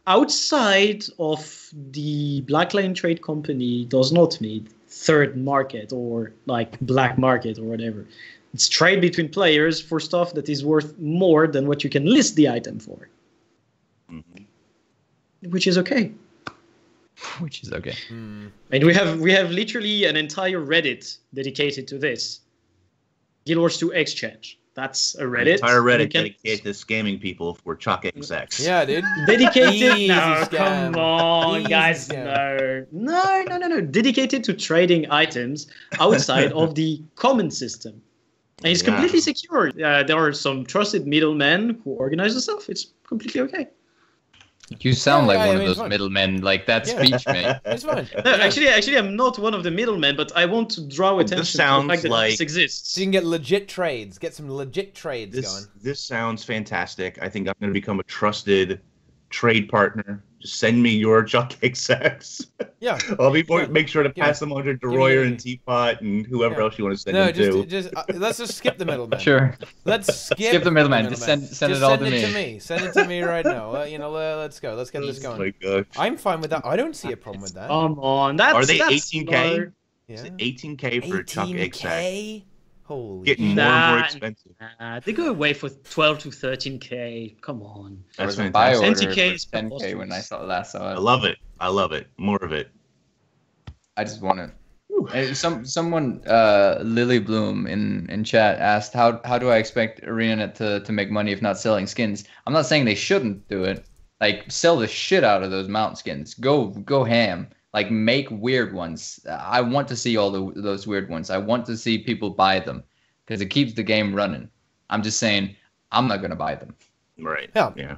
Outside of the Blackline Trade Company does not need third market or like black market or whatever. It's trade between players for stuff that is worth more than what you can list the item for. Mm-hmm. Which is okay. And we have literally an entire Reddit dedicated to this. Guild Wars 2 Exchange. That's a Reddit. Entire Reddit dedicated to scamming people for chalk egg sex. Yeah, dude. Dedicated? No, come on, guys. No. Dedicated to trading items outside of the common system. And it's completely secure. There are some trusted middlemen who organize the stuff. It's completely okay. You sound like one of those middlemen, like that speech, man. It's fine. No, actually, I'm not one of the middlemen, but I want to draw attention to the fact that this exists. So you can get legit trades, get some legit trades going. This sounds fantastic. I think I'm going to become a trusted trade partner. Just send me your chalk egg sacks. Yeah. I'll make sure to pass them on to Deroir and Teapot and whoever else you want to send them to. Let's just skip the middleman. Sure. Let's skip the middleman. Just send it all to me. Send it to me right now. Let's go. Let's get this going. My gosh. I'm fine with that. I don't see a problem with that. Come on. Are they 18K? Smart. Yeah. Is it 18K for a chalk egg sack? Holy Getting more and more expensive. They go away for 12 to 13K. Come on. That's fantastic. 20K is 10K when I last saw it. I love it. More of it. I just want it. Someone Lily Bloom in chat asked how do I expect ArenaNet to make money if not selling skins? I'm not saying they shouldn't do it. Like sell the shit out of those mount skins. Go ham. Like make weird ones. I want to see all those weird ones. I want to see people buy them because it keeps the game running. I'm just saying I'm not gonna buy them. Right. Yeah.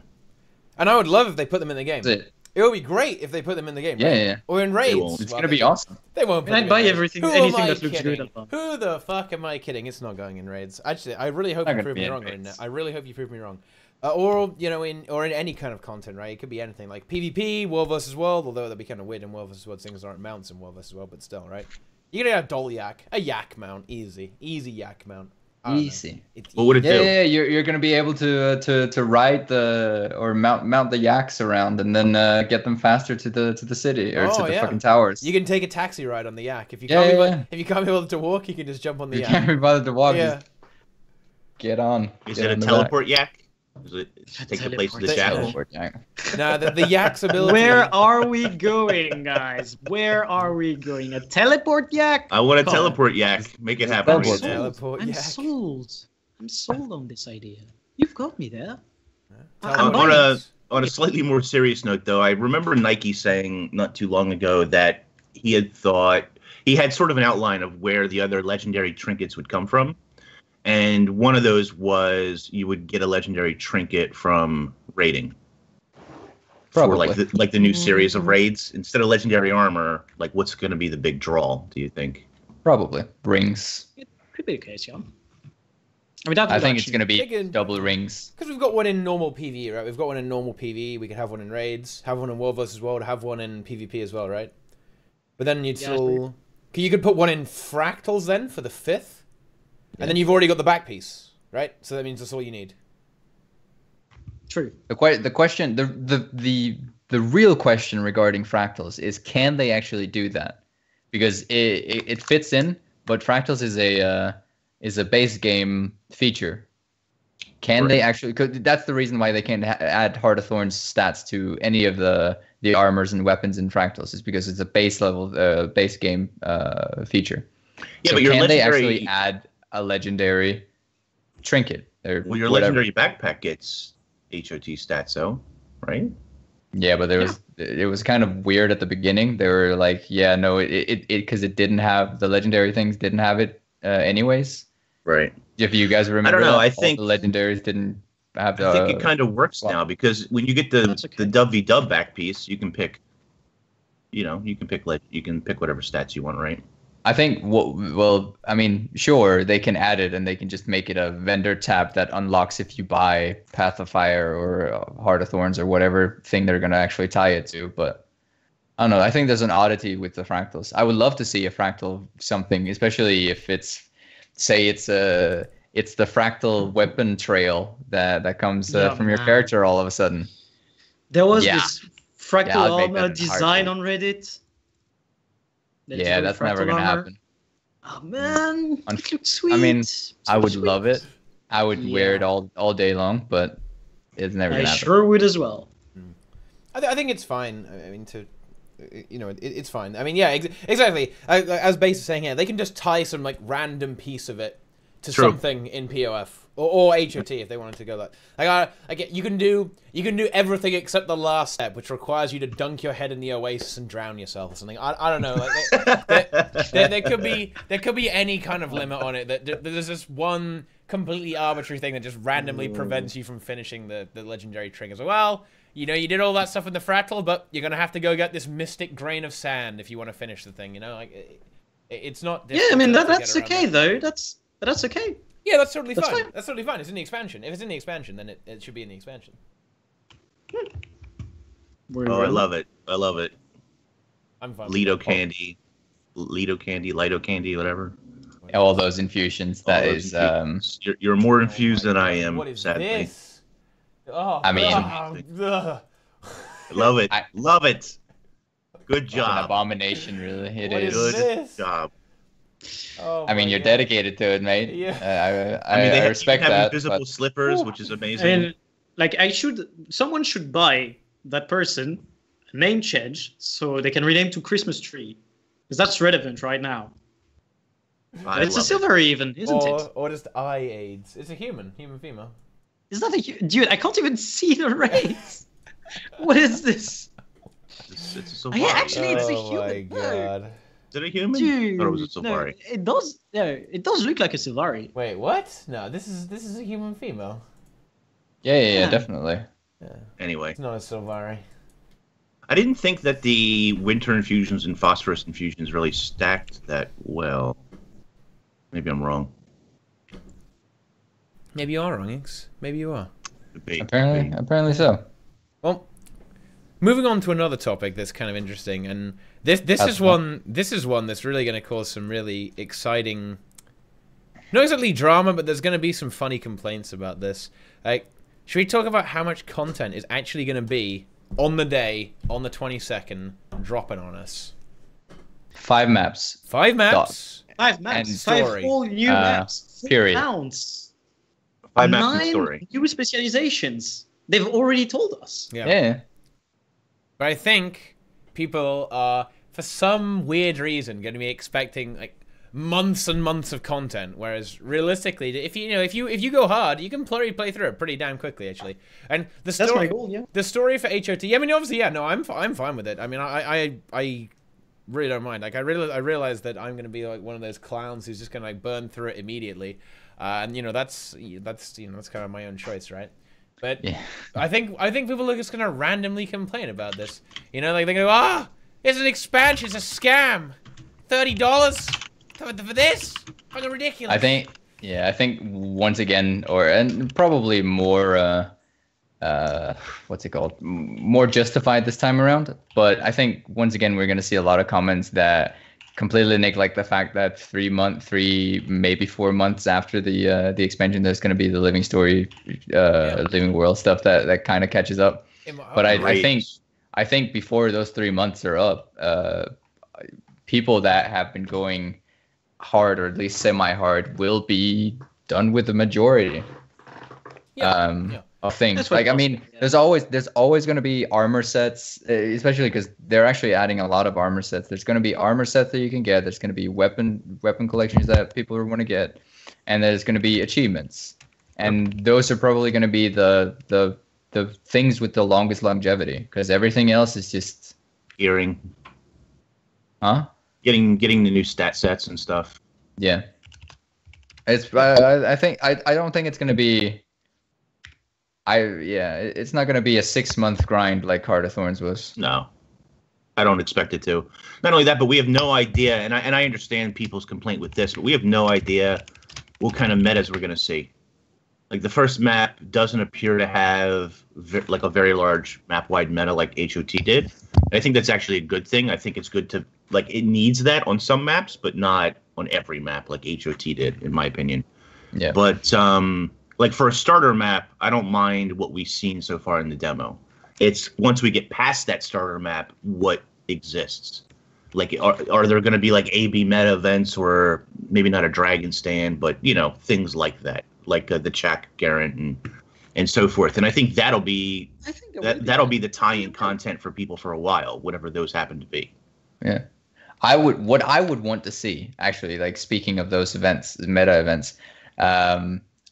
And I would love if they put them in the game. That's it. It would be great if they put them in the game. Yeah, right? yeah. Or in raids. It's gonna be awesome. They won't. And I'd buy everything, anything that looks good. Who the fuck am I kidding? It's not going in raids. Actually, I really hope you prove me wrong. I really hope you prove me wrong. Or in any kind of content, right? It could be anything like PvP, World versus World. Although that'd be kind of weird in World versus World, things aren't mounts in World versus World, but still, right? You're gonna have Dol Yak, a Yak mount, easy Yak mount. Easy. What would it do? Yeah, you're gonna be able to ride or mount the yaks around and then get them faster to the city or to the fucking towers. You can take a taxi ride on the yak if you can't if you can't be able to walk. You can just jump on the yak. You can't be bothered to walk. Yeah. Get on. Is it a teleport yak? Does it take the place of the jackal? No, the yak's ability. Where are we going, guys? Where are we going? A teleport yak? I want a teleport yak. Make it happen. Teleport yak. Sold. I'm sold on this idea. You've got me there. On a slightly more serious note, though, I remember Nike saying not too long ago that he had sort of an outline of where the other legendary trinkets would come from. And one of those was you would get a legendary trinket from raiding. Probably. For like the new series of raids. Instead of legendary armor, like what's going to be the big draw, do you think? Probably. Rings. It could be the case, yeah. I think it's going to be double rings. Because we've got one in normal PvE, right? We've got one in normal PvE. We could have one in raids, have one in World versus World, have one in PvP as well, right? But then you'd still... You could put one in fractals then for the 5th. And then you've already got the back piece, right? So that means that's all you need. True. The question, the real question regarding fractals is, can they actually do that? Because it fits in, but fractals is a base game feature. Can they actually? Cause that's the reason why they can't add Heart of Thorns stats to any of the armors and weapons in fractals. Is because it's a base level base game feature. Yeah, so but your can legendary... they actually add a legendary trinket? Well, your legendary backpack gets HOT stats, though, right? Yeah, but it was kind of weird at the beginning. They were like, yeah, no, it because it didn't have the legendary things, didn't have it anyways. Right. If you guys remember, I don't know. I think the legendaries didn't have. I think it kind of works now because when you get the dub back piece, you can pick. You can pick whatever stats you want, right? I think, well, I mean, sure, they can add it and they can just make it a vendor tab that unlocks if you buy Path of Fire or Heart of Thorns or whatever thing they're going to actually tie it to. But I don't know. I think there's an oddity with the fractals. I would love to see a fractal something, especially if it's, say, it's the fractal weapon trail that comes from your character all of a sudden. There was this fractal armor design on Reddit. Yeah, that's never gonna happen. Oh man, it looks sweet. I mean, I would love it. I would wear it all day long, but it's never gonna happen. I sure would as well. I think it's fine. I mean, it's fine. I mean, yeah, exactly. As Base is saying here, they can just tie some like random piece of it to something in POF or HOT if they wanted to go that. You can do everything except the last step, which requires you to dunk your head in the oasis and drown yourself or something. I don't know. Like there could be any kind of limit on it. That there's this one completely arbitrary thing that just randomly prevents you from finishing the legendary triggers. Well, you did all that stuff in the fractal, but you're gonna have to go get this mystic grain of sand if you want to finish the thing. It's not. Yeah, I mean that's okay though. That's okay. Yeah, that's totally fine. That's totally fine. It's in the expansion. If it's in the expansion, then it should be in the expansion. I love it. I love it. I'm fine. Lido candy, whatever. All those infusions. That is. You're more infused than I am. What is sadly. this? Oh, I mean, love it. Love it. Good job. An abomination, really. It is. Good job. Oh, I mean, you're dedicated to it, mate. Yeah. I respect that. Invisible slippers, which is amazing. Someone should buy that person a name change so they can rename to Christmas tree. because that's relevant right now. It's a love it. Silvery even, isn't it? Or just eye aids. It's a human female. Is that a dude? I can't even see the race. What is this? It's a Silvari. Actually, it's a Oh human. my god. Is it a human? Dude, I thought it was a Silvari. no, it does. No, it does look like a Silvari. Wait, what? No, this is a human female. Yeah, definitely. Yeah. Anyway, It's not a Silvari. I didn't think that the winter infusions and phosphorus infusions really stacked that well. Maybe I'm wrong. Maybe you are wrong, X. Maybe you are. Apparently so. Well, moving on to another topic that's kind of interesting, and this is one that's really going to cause some really exciting, not exactly drama, but there's going to be some funny complaints about this. Like, should we talk about how much content is actually going to be on the day, on the 22nd, dropping on us? 5 maps. 5 maps. 5 maps. And 5 story. whole new maps. Period. Pounds. 5 maps and 9 story. new specializations. They've already told us. Yeah. But I think people are, for some weird reason, going to be expecting like months and months of content. Whereas realistically, if you go hard, you can play through it pretty damn quickly, actually. And the story, That's my goal. Yeah. the story for HOT. I mean, obviously, yeah, no, I'm fine with it. I mean, I really don't mind. Like, I realize that I'm going to be like one of those clowns who's just going to like burn through it immediately. And that's kind of my own choice, right? But Yeah. I think people are just gonna randomly complain about this. You know, like they go, it's an expansion, it's a scam. $30 for this? Fucking ridiculous. I think once again, and probably more, what's it called? More justified this time around. But I think once again we're gonna see a lot of comments that completely neglect the fact that 3 maybe 4 months after the expansion, there's going to be the living story, living world stuff that kind of catches up. But I think before those 3 months are up, people that have been going hard or at least semi-hard will be done with the majority. Of things. Like, I mean, there's always going to be armor sets, especially because they're actually adding a lot of armor sets. There's going to be armor sets that you can get. There's going to be weapon collections that people want to get, and there's going to be achievements, and those are probably going to be the things with the longest longevity, because everything else is just Gearing. Huh? Getting the new stat sets and stuff. Yeah. It's I don't think it's going to be. It's not going to be a 6-month grind like Heart of Thorns was. No, I don't expect it to. Not only that, but we have no idea, and I understand people's complaint with this, but we have no idea what kind of metas we're going to see. Like, the first map doesn't appear to have like a very large map-wide meta like HOT did. And I think that's actually a good thing. I think it's good to, like, it needs that on some maps, but not on every map like HOT did, in my opinion. Yeah. But like, for a starter map, I don't mind what we've seen so far in the demo. It's once we get past that starter map, what exists. Like, are there going to be like AB meta events, or maybe not a dragon stand, but things like that, like the Chak Garant and so forth. And I think that'll be the tie-in content for people for a while, whatever those happen to be. Yeah. What I would want to see, actually, like, speaking of those events, meta events,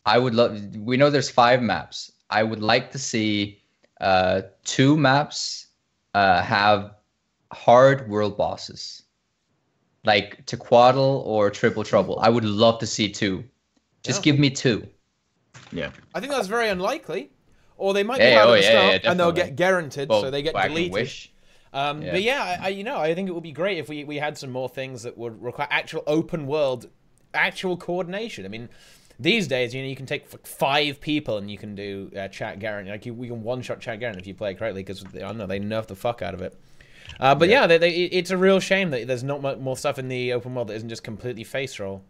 I would love. We know there's 5 maps. I would like to see 2 maps have hard world bosses, like Tequatl or Triple Trouble. I would love to see 2. Just give me 2. Yeah, I think that's very unlikely. Or they might be hard at the start, and they'll get guaranteed, so they get deleted. Wish. But yeah, I think it would be great if we had some more things that would require actual open world, actual coordination. I mean, these days, you can take 5 people and you can do Chak Garant. Like, we can one-shot Chak Garant if you play it correctly, because I don't know, they nerfed the fuck out of it. But it's a real shame that there's not much more stuff in the open world that isn't just completely face roll.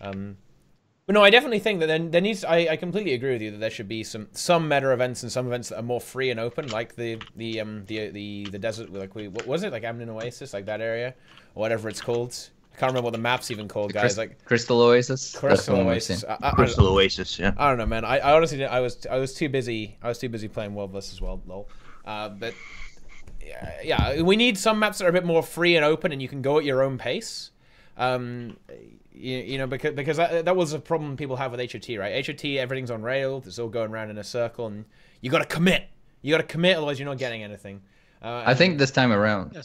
But no, I definitely think that there needs. I completely agree with you that there should be some meta events and some events that are more free and open, like the desert. Like, what was it, like Amnon Oasis, like that area, or whatever it's called. I can't remember what the map's even called, guys. Like Crystal Oasis. Crystal Oasis. Crystal Oasis. Yeah. I don't know, man. I honestly didn't. I was too busy. I was too busy playing World vs. World. Lol. But yeah, we need some maps that are a bit more free and open, and you can go at your own pace. You know, because that was a problem people have with HOT, right? HOT, everything's on rails, it's all going around in a circle, and you got to commit. You got to commit, otherwise you're not getting anything. I think this time around,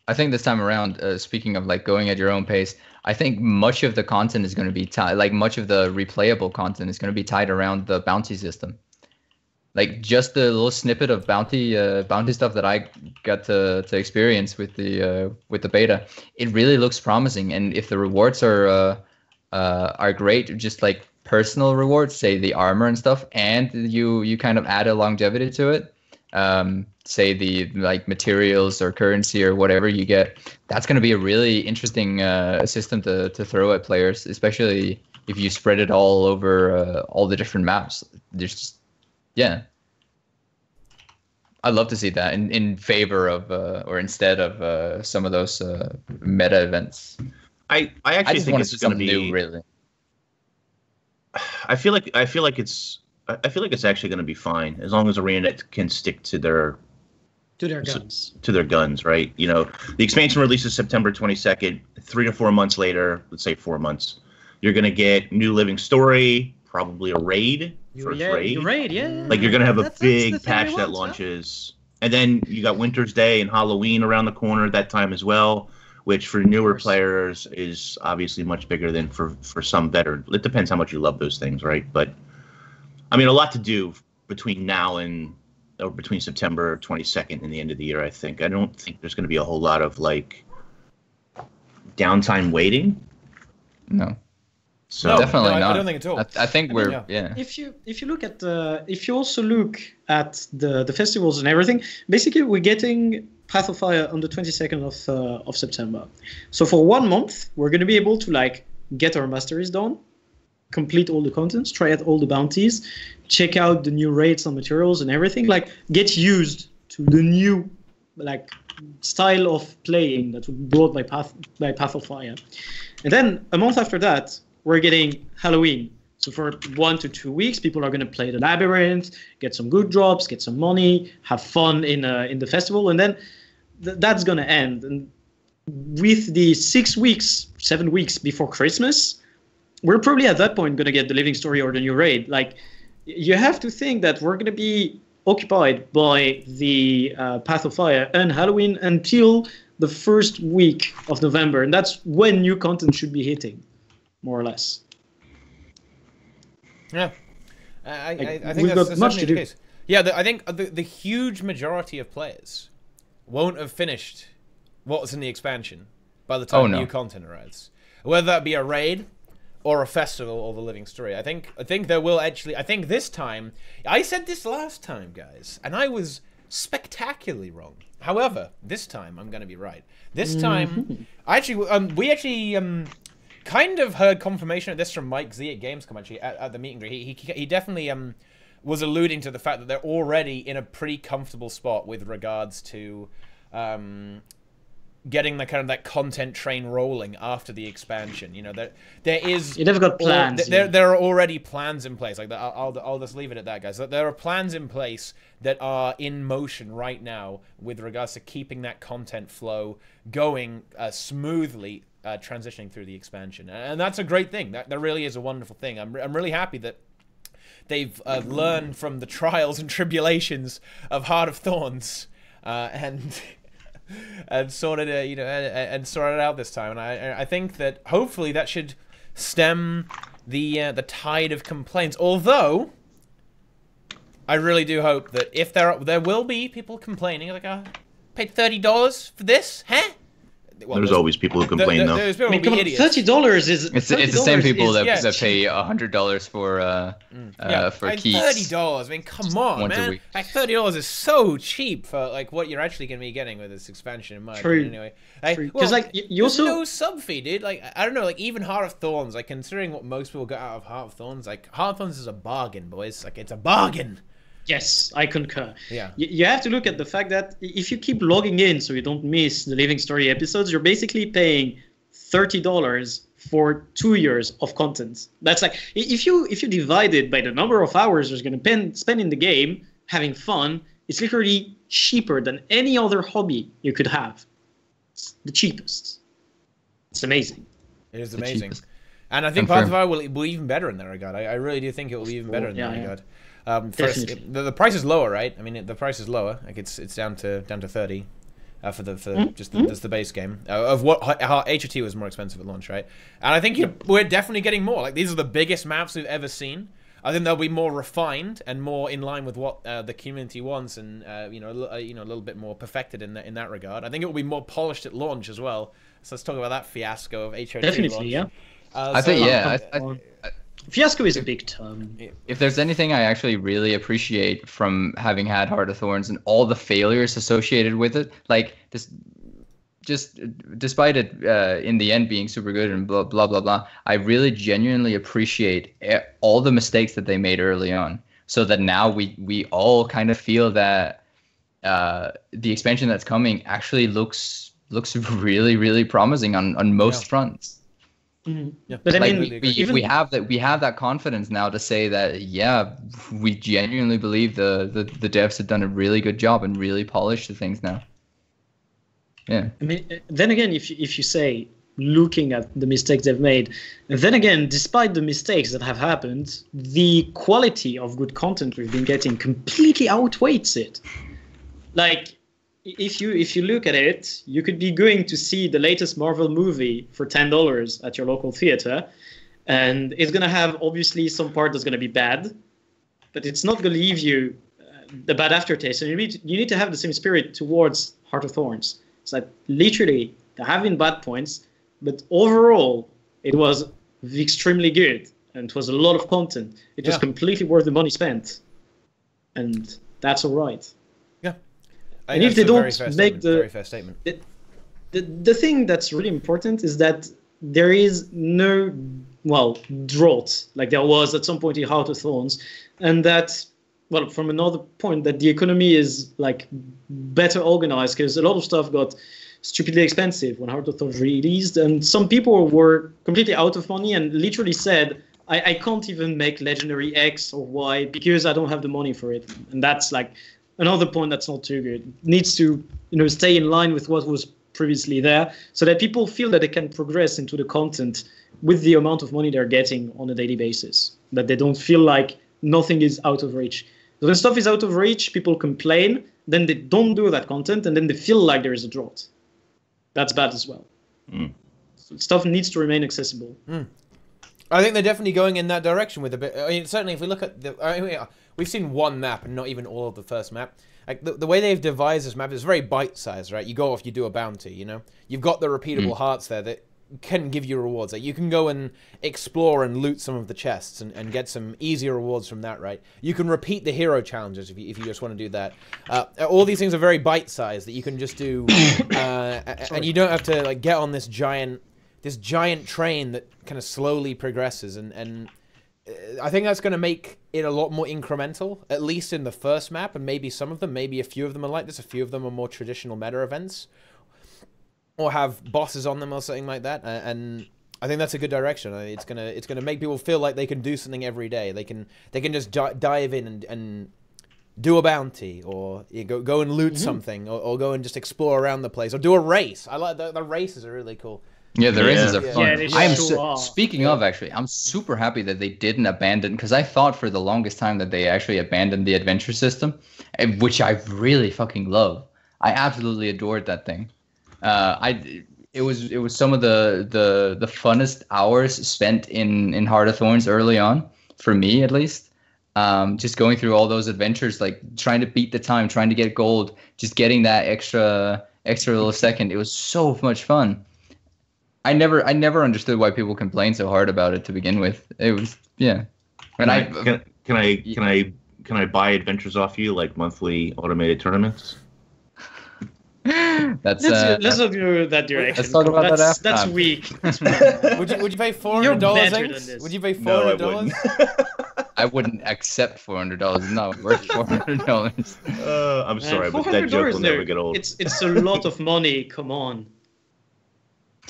I think this time around, speaking of like going at your own pace, I think much of the content is going to be tied, like much of the replayable content is going to be tied around the bounty system. Like just the little snippet of bounty stuff that I got to experience with the beta, it really looks promising. And if the rewards are great, just like personal rewards, say the armor and stuff, and you kind of add a longevity to it, say the like materials or currency or whatever you get, that's going to be a really interesting system to throw at players, especially if you spread it all over all the different maps. There's just, yeah, I'd love to see that in favor of or instead of some of those meta events. I actually think it's going to be new, really. I feel like it's actually going to be fine as long as ArenaNet can stick to their guns. To their guns, right? You know, the expansion releases September 22nd. 3 to 4 months later, let's say 4 months, you're going to get new living story, probably a raid. Raid, yeah. Like you're going to have a big patch that launches. And then you got Winter's Day and Halloween around the corner at that time as well, which for newer players is obviously much bigger than for some better. It depends how much you love those things, right? But I mean, a lot to do between now and or between September 22nd and the end of the year, I think. I don't think there's going to be a whole lot of like downtime waiting. No. So no, definitely not. I don't think at all. I think we're yeah. If you look at if you also look at the festivals and everything, basically we're getting Path of Fire on the 22nd of September. So for 1 month, we're going to be able to like get our masteries done, complete all the contents, try out all the bounties, check out the new rates on materials and everything, like get used to the new like style of playing that was brought by Path of Fire. And then a month after that, we're getting Halloween. So for 1 to 2 weeks, people are going to play the labyrinth, get some good drops, get some money, have fun in the festival, and then that's going to end. And with the 7 weeks before Christmas, we're probably at that point going to get the living story or the new raid. Like, you have to think that we're going to be occupied by the Path of Fire and Halloween until the first week of November, and that's when new content should be hitting, more or less. Yeah, I think that's much to do. Case. Yeah, I think the huge majority of players won't have finished what's in the expansion by the time new content arrives, whether that be a raid or a festival or the living story. I think there will actually. I think this time, I said this last time, guys, and I was spectacularly wrong. However, this time I'm going to be right. This time, we actually kind of heard confirmation of this from Mike Z at Gamescom, actually, at the meet and greet. He definitely was alluding to the fact that they're already in a pretty comfortable spot with regards to getting the kind of that content train rolling after the expansion. You know, there is... You never got plans. There are already plans in place. Like I'll just leave it at that, guys. There are plans in place that are in motion right now with regards to keeping that content flow going smoothly, transitioning through the expansion. And that's a great thing. That really is a wonderful thing. I'm really happy that they've learned from the trials and tribulations of Heart of Thorns and sorted it, and sorted it out this time. And I think that hopefully that should stem the tide of complaints. Although I really do hope that if there will be people complaining, like, paid $30 for this, huh? Well, there's always people who complain, though. I mean, come on, $30 is... It's the same people that pay $100 for keys. $30. I mean, come on, man. Like, $30 is so cheap for like what you're actually going to be getting with this expansion, in my opinion, anyway. Because like you also no sub fee, dude. Like, I don't know, like even Heart of Thorns. Like, considering what most people get out of Heart of Thorns, like Heart of Thorns is a bargain, boys. Like, it's a bargain. Yes, I concur. Yeah. You have to look at the fact that if you keep logging in so you don't miss the Living Story episodes, you're basically paying $30 for 2 years of content. That's like, if you divide it by the number of hours you're going to spend in the game having fun, it's literally cheaper than any other hobby you could have. It's the cheapest. It's amazing. It is The amazing. cheapest. And I think Confirmed. Pathfinder will be even better in that regard. I really do think it will be even better in that regard. First, Definitely. the price is lower, right? I mean, the price is lower. Like it's down to 30 for just the base game of what how HOT was more expensive at launch, right? And I think we're definitely getting more. Like these are the biggest maps we've ever seen. I think they'll be more refined and more in line with what the community wants, and a little bit more perfected in that regard. I think it will be more polished at launch as well. So let's talk about that fiasco of HOT Definitely, launch. I think, yeah. Fiasco is a big term. If there's anything I actually really appreciate from having had Heart of Thorns and all the failures associated with it, like this, just despite it in the end being super good and blah blah blah blah, I really genuinely appreciate all the mistakes that they made early on, so that now we all kind of feel that the expansion that's coming actually looks really, really promising on most fronts. Mm-hmm. Yeah. But I Like mean, we have that confidence now to say that we genuinely believe the devs have done a really good job and really polished the things now. Yeah. I mean, then again, if you say looking at the mistakes they've made, then again, despite the mistakes that have happened, the quality of good content we've been getting completely outweighs it. Like, if you look at it, you could be going to see the latest Marvel movie for $10 at your local theater, and it's gonna have obviously some part that's gonna be bad, but it's not gonna leave you the bad aftertaste. And you need to have the same spirit towards Heart of Thorns. It's like literally there have been bad points, but overall it was extremely good, and it was a lot of content. It was completely worth the money spent, and that's all right. And if they don't make the very fair statement. The thing that's really important is that there is no drought like there was at some point in Heart of Thorns, and that from another point that the economy is like better organized, because a lot of stuff got stupidly expensive when Heart of Thorns released, and some people were completely out of money and literally said, I can't even make legendary X or Y because I don't have the money for it. And that's like another point that's not too good. It needs to stay in line with what was previously there, so that people feel that they can progress into the content with the amount of money they're getting on a daily basis, that they don't feel like nothing is out of reach. So when stuff is out of reach, people complain, then they don't do that content, and then they feel like there is a drought. That's bad as well. So stuff needs to remain accessible. I think they're definitely going in that direction with a bit. I mean, certainly if we look at we've seen one map and not even all of the first map. Like the way they've devised this map is very bite-sized, right? You go off, you do a bounty, You've got the repeatable hearts there that can give you rewards. Like you can go and explore and loot some of the chests and get some easier rewards from that, right? You can repeat the hero challenges if you just want to do that. All these things are very bite-sized that you can just do, and you don't have to like get on this giant train that kind of slowly progresses, and I think that's going to make it a lot more incremental, at least in the first map, and maybe some of them, maybe a few of them are like this, a few of them are more traditional meta events, or have bosses on them or something like that, and I think that's a good direction. It's gonna make people feel like they can do something every day. They can just dive in and do a bounty, or go and loot something, or go and just explore around the place, or do a race. I like the races are really cool. Yeah, the races are fun. Yeah, I am speaking of, actually, I'm super happy that they didn't abandon, because I thought for the longest time that they actually abandoned the adventure system, which I really fucking love. I absolutely adored that thing. It was some of the funnest hours spent in Heart of Thorns early on, for me at least. Just going through all those adventures, like trying to beat the time, trying to get gold, just getting that extra little second. It was so much fun. I never understood why people complain so hard about it to begin with. It was and Can I buy adventures off you, like monthly automated tournaments? Let's not go that direction. Let's talk about that after. That's weak. Would you pay $400? You're better than this. Would you pay $400? No, I wouldn't. I wouldn't accept $400. No, worth $400. I'm sorry, but that joke will never get old. It's a lot of money. Come on.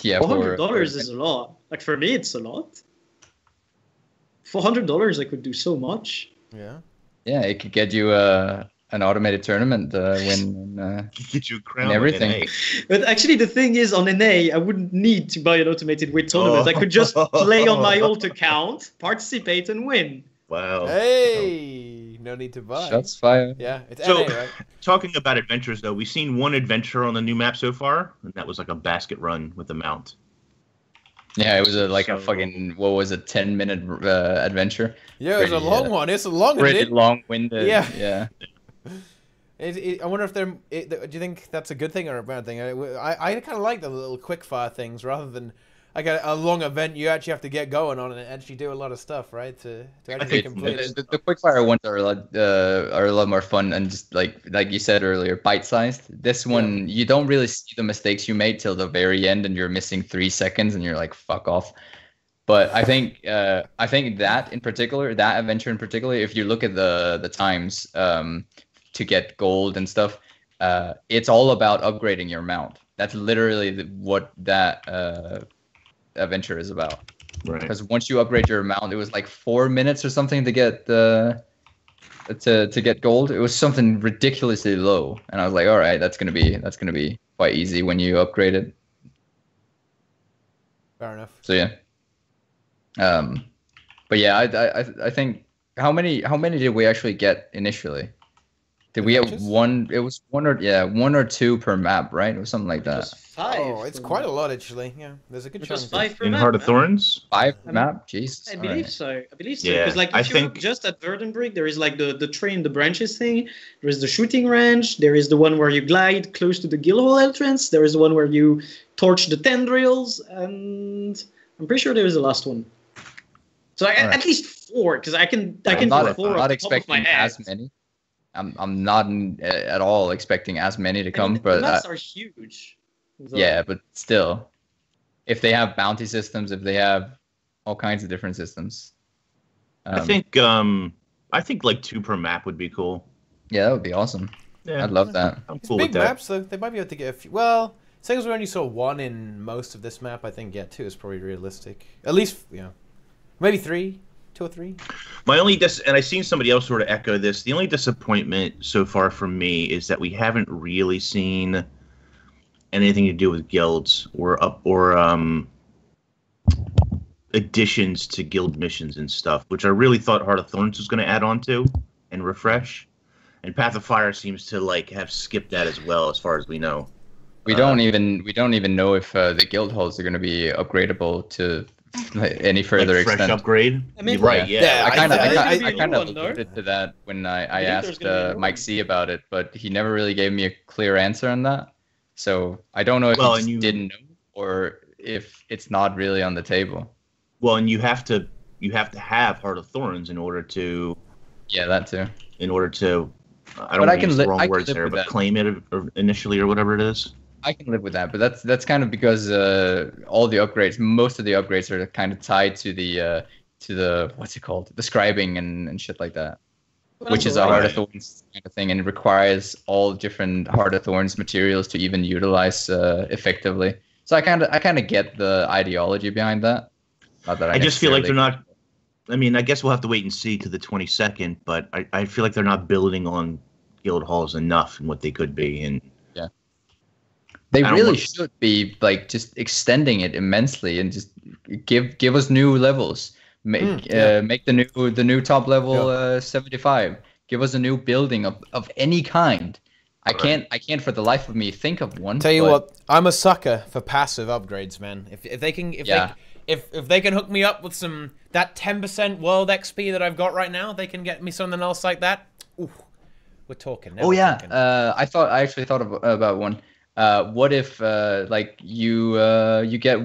Yeah, $400 is a lot. Like for me, it's a lot. $400, I could do so much. Yeah. Yeah, it could get you a an automated tournament win Get you a crown and everything. with NA. But actually, the thing is, on NA, I wouldn't need to buy an automated win tournament. I could just play on my alt account, participate, and win. Wow. Hey, no need to buy. Shots fired. Yeah, it's So, NA, right? talking about adventures, though, we've seen one adventure on the new map so far, and that was like a basket run with a mount. Yeah, it was a So- fucking, what was it, 10-minute adventure. Yeah, it was a Pretty, long one. It's a long one. Pretty long-winded. Yeah. Yeah. I wonder if they're. Do you think that's a good thing or a bad thing? I kind of like the little quickfire things rather than like a long event. You actually have to get going on and actually do a lot of stuff, right? To actually think complete it. The quickfire ones are a lot more fun and just like you said earlier, bite-sized. This one, you don't really see the mistakes you made till the very end, and you're missing 3 seconds, and you're like, "Fuck off." But I think that in particular, that adventure in particular, if you look at the times to get gold and stuff, it's all about upgrading your mount. That's literally what that adventure is about. Right. Because once you upgrade your mount, it was like 4 minutes or something to get to get gold. It was something ridiculously low, and I was like, all right, that's gonna be quite easy when you upgrade it. Fair enough. So yeah. But yeah, I think how many did we actually get initially? Did we get Matches? one? It was one or two per map, right? It was something like that. Just 5. Oh, it's quite a lot actually. Yeah, there's a good It chunk. was 5 per In map, Heart of man. Thorns? 5 per map? Jesus. I all believe right. so. I believe so. Yeah, Because like I if you look think- just at Verdenbrick, there is like the train, the branches thing. There is the shooting range. There is the one where you glide close to the Guildhall entrance. There is the one where you torch the tendrils, and I'm pretty sure there is the last one. So Alright. at least 4, because I can I'm do not, 4 I'm off not the top of my expecting head. as many. I'm not at all expecting as many to I come, mean, but the maps are huge. So- yeah, but still, if they have bounty systems, if they have all kinds of different systems, I think like 2 per map would be cool. yeah, that would be awesome. Yeah, I'd love that. I'm It's cool big with that. maps, though. They might be able to get a few. Well, seeing as we only saw 1 in most of this map, I think 2 is probably realistic. At least, maybe 3, 2 or 3. My only and I've seen somebody else sort of echo this. The only disappointment so far from me is that we haven't really seen anything to do with guilds or additions to guild missions and stuff, which I really thought Heart of Thorns was going to add on to and refresh. And Path of Fire seems to like have skipped that as well, as far as we know. We don't even know if the guild halls are going to be upgradable to any further Like fresh extent. upgrade. I mean, right? Yeah. I kind of think there's gonna be a new one, alluded to that when I think there's asked gonna be a new Mike one. C about it, but he never really gave me a clear answer on that. So I don't know if Well, he and just you- didn't know or if it's not really on the table. Well, and you have to have Heart of Thorns in order to Yeah, that too. I don't But want I to can use li- the wrong I can words live there, with but that. claim it initially or whatever it is. I can live with that, but that's kind of because all the upgrades, most of the upgrades are kind of tied to the what's it called, the scribing and shit like that, which is a Heart of Thorns kind of thing, and it requires all different Heart of Thorns materials to even utilize effectively. So I kind of get the ideology behind that. Not that I just feel like they're necessarily- not. I mean, I guess we'll have to wait and see to the 22nd, but I feel like they're not building on guild halls enough and what they could be. And They I don't really want- should be like just extending it immensely and just give us new levels. Make the new top level 75. Give us a new building of any kind. I can't for the life of me think of one. Tell you but what, I'm a sucker for passive upgrades, man. If they can if they can hook me up with that 10% world XP that I've got right now, they can get me something else like that. Ooh, we're talking. Now Oh we're yeah, talking. I actually thought about one. What if like you get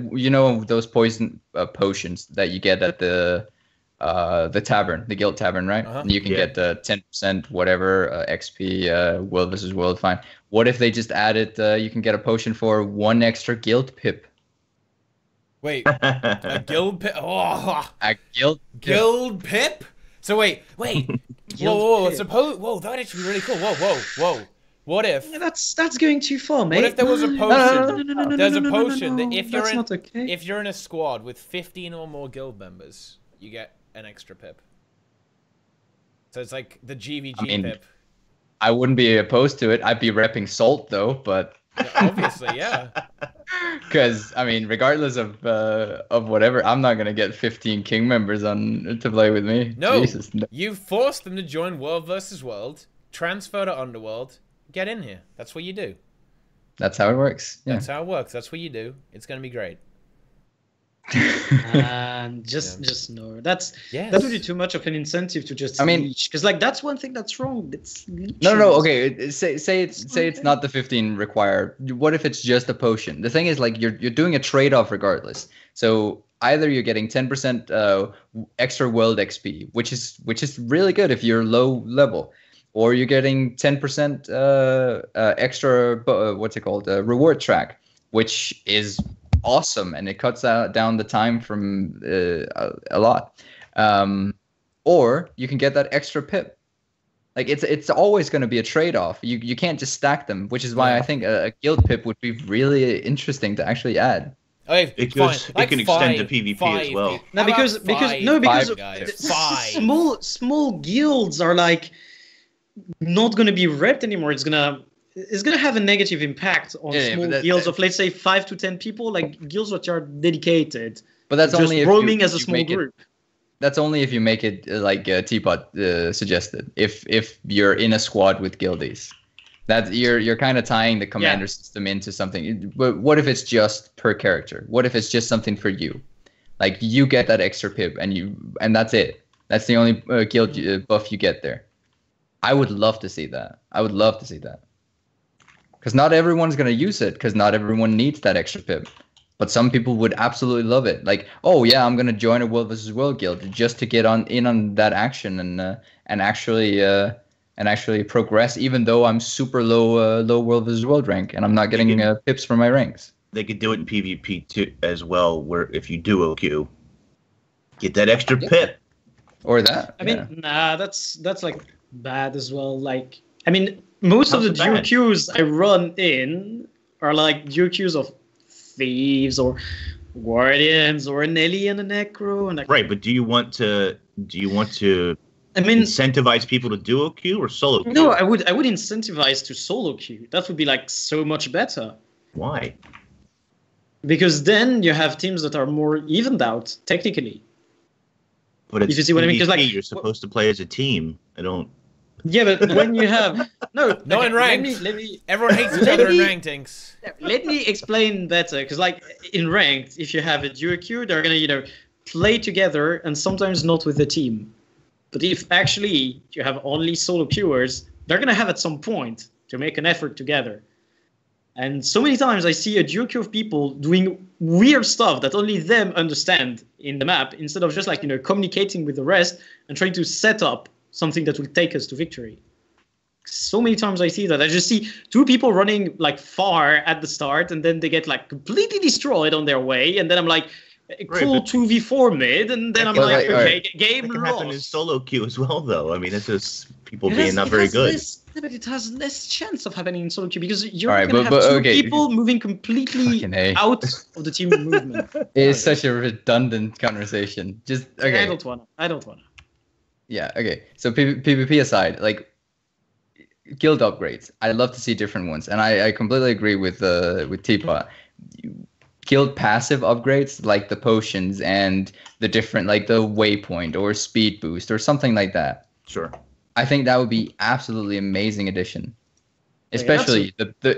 those poison potions that you get at the tavern, the guild tavern, right? Uh-huh. And you can Yeah. get the 10% whatever XP world versus world fine. What if they just added you can get a potion for 1 extra guild pip? Wait, a guild pip? Oh, A guild pip. guild pip? So wait. Whoa, suppose. Whoa, that'd actually be really cool. Whoa. What if? Yeah, that's going too far, mate. What if there was a No, potion? no, There's a no, potion that no, if you're that's in not okay. if you're in a squad with 15 or more guild members, you get an extra pip. So it's like the GVG I mean, pip. I wouldn't be opposed to it. I'd be repping Salt though, but Yeah, obviously, yeah. because I mean, regardless of whatever, I'm not gonna get 15 King members on to play with me. No, Jesus. No. you force them to join World versus World, transfer to Underworld, get in here. That's what you do. That's how it works. Yeah. That's how it works. That's what you do. It's gonna be great. And just no, that would be too much of an incentive to just leech, because like that's one thing that's wrong. It's no. Okay, say it's not the 15 required. What if it's just a potion? The thing is, like you're doing a trade off regardless. So either you're getting 10% extra world XP, which is really good if you're low level, or you're getting 10% extra what's it called, reward track, which is awesome, and it cuts down the time from a lot. Or you can get that extra pip. Like it's always going to be a trade-off. You can't just stack them, which is why I think a guild pip would be really interesting to actually add. Okay, it can extend to PvP as well. No, because small guilds are like not going to be repped anymore. It's gonna have a negative impact on small guilds of, let's say, 5 to 10 people, like guilds which are dedicated. But that's only if roaming as a small group. That's only if you make it like Teapot suggested. If you're in a squad with guildies, that you're kind of tying the commander system into something. But what if it's just per character? What if it's just something for you? Like you get that extra pip, and that's it. That's the only guild buff you get there. I would love to see that. Because not everyone's going to use it, because not everyone needs that extra pip. But some people would absolutely love it. Like, oh yeah, I'm going to join a World versus World guild just to get in on that action and actually progress, even though I'm super low World versus World rank and I'm not getting pips for my ranks. They could do it in PvP too as well, where if you duo queue, get that extra pip. Or that. I mean, that's like bad as well. Like, I mean, most of the duo queues I run in are like duo queues of thieves or guardians or an alien and a necro and right. But do you want to I mean, incentivize people to duo queue or solo queue? No, I would incentivize to solo queue. That would be like so much better. Why? Because then you have teams that are more evened out technically. But it's if you see what I mean, because like you're supposed to play as a team. I don't. Yeah, but when you have in ranked. Everyone hates each other in ranked. Let me explain better, because like in ranked, if you have a duo queue, they're gonna play together and sometimes not with the team. But if actually you have only solo queuers, they're gonna have at some point to make an effort together. And so many times I see a duo queue of people doing weird stuff that only them understand in the map, instead of just like communicating with the rest and trying to set up something that will take us to victory. So many times I see that. I just see two people running like far at the start, and then they get like completely destroyed on their way, and then I'm like, cool 2v4 mid, and then I'm like, okay, game lost. That can happen in solo queue as well, though. I mean, it's just people being not very good. But it has less chance of happening in solo queue, because you're going to have two people moving completely out of the team movement. It's such a redundant conversation. Just okay. I don't wanna. Yeah. Okay. So PvP aside, like guild upgrades, I love to see different ones, and I completely agree with Teapot. Guild passive upgrades like the potions and the different, like the waypoint or speed boost or something like that. Sure. I think that would be absolutely amazing addition. Especially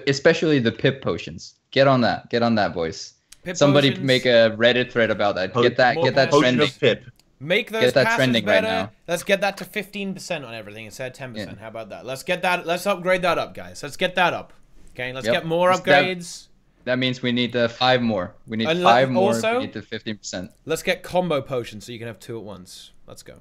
especially the pip potions. Get on that, boys. Pip Somebody potions. Make a Reddit thread about that. Get that potion trending. Of pip. Make those get that passives trending better. right now. Let's get that to 15% on everything instead of 10%. Yeah. How about that? Let's upgrade that up, guys. Let's get that up. Okay, let's get more upgrades. That means we need 5 more. We need 5 more to get to 15%. Let's get combo potions so you can have 2 at once. Let's go.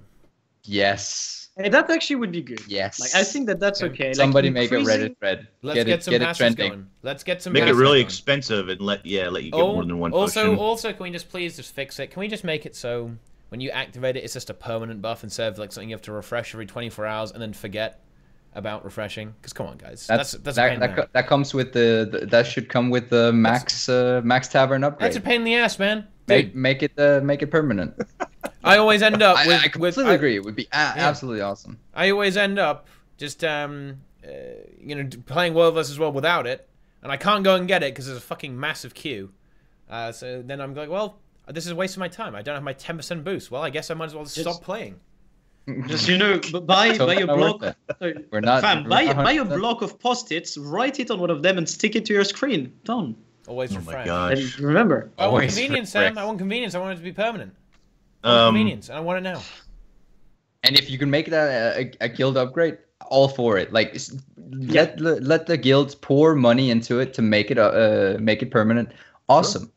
Yes. Hey, that actually would be good. Yes. Like, I think that's okay. Somebody make a Reddit thread. Let's get some passes going. Let's get some. Make it really expensive and let you get more than one potion. Also, can we just please just fix it? Can we just make it so when you activate it, it's just a permanent buff instead of like something you have to refresh every 24 hours and then forget about refreshing? Because come on, guys, that's a pain that comes with that should come with the max tavern upgrade. That's a pain in the ass, man. Make it permanent. I always end up with. I completely agree. It would be absolutely awesome. I always end up just playing World vs. World without it, and I can't go and get it because there's a fucking massive queue. So then I'm like, well, this is a waste of my time. I don't have my 10% boost. Well, I guess I might as well stop playing. Just buy a block. We're not. Fam, buy a block of post-its, write it on one of them, and stick it to your screen. Done. Always Oh refresh. my gosh. And remember, I want Always convenience, refresh. Sam. I want convenience. I want it to be permanent. I want convenience, and I want it now. And if you can make that a guild upgrade, all for it. Like let the guilds pour money into it to make it permanent. Awesome.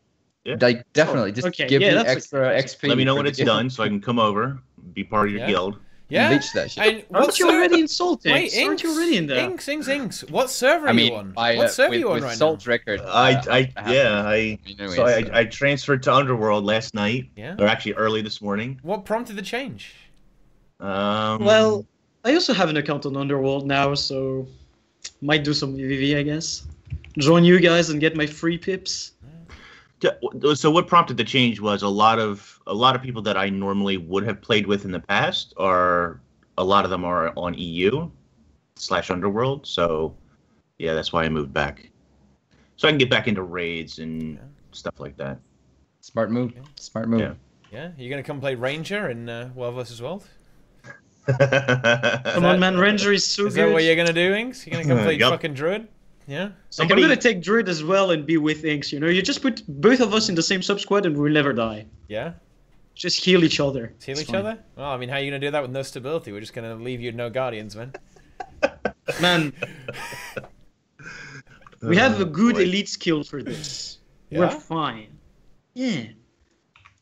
Yeah. Like definitely, just give me extra XP. Let me know for when the it's guild. done so I can come over, be part of your guild. Yeah. Leech that shit. And aren't you already in Saltix? Wait, Aren't you already in there? Inks. What server are you on? By, What server are with, you on with right Salt now? Record. I transferred to Underworld last night, Yeah. or actually early this morning. What prompted the change? Well, I also have an account on Underworld now, so might do some VVV, I guess. Join you guys and get my free pips. So what prompted the change was a lot of people that I normally would have played with in the past a lot of them are on EU/Underworld. So yeah, that's why I moved back. So I can get back into raids and stuff like that. Smart move. Smart move. Yeah. Yeah, you gonna come play Ranger in World vs. World? Come on, man, Ranger is so good. Is that what you're gonna do, Inks? You gonna come play Yep. fucking Druid? Yeah. I'm gonna take Druid as well and be with Inks. You just put both of us in the same sub squad and we'll never die. Yeah. Just heal each other. Heal It's each fine. other? Well, I mean, how are you gonna do that with no stability? We're just gonna leave you no guardians, man. Man, we have a good boy. elite skill for this. Yeah? We're fine. Yeah.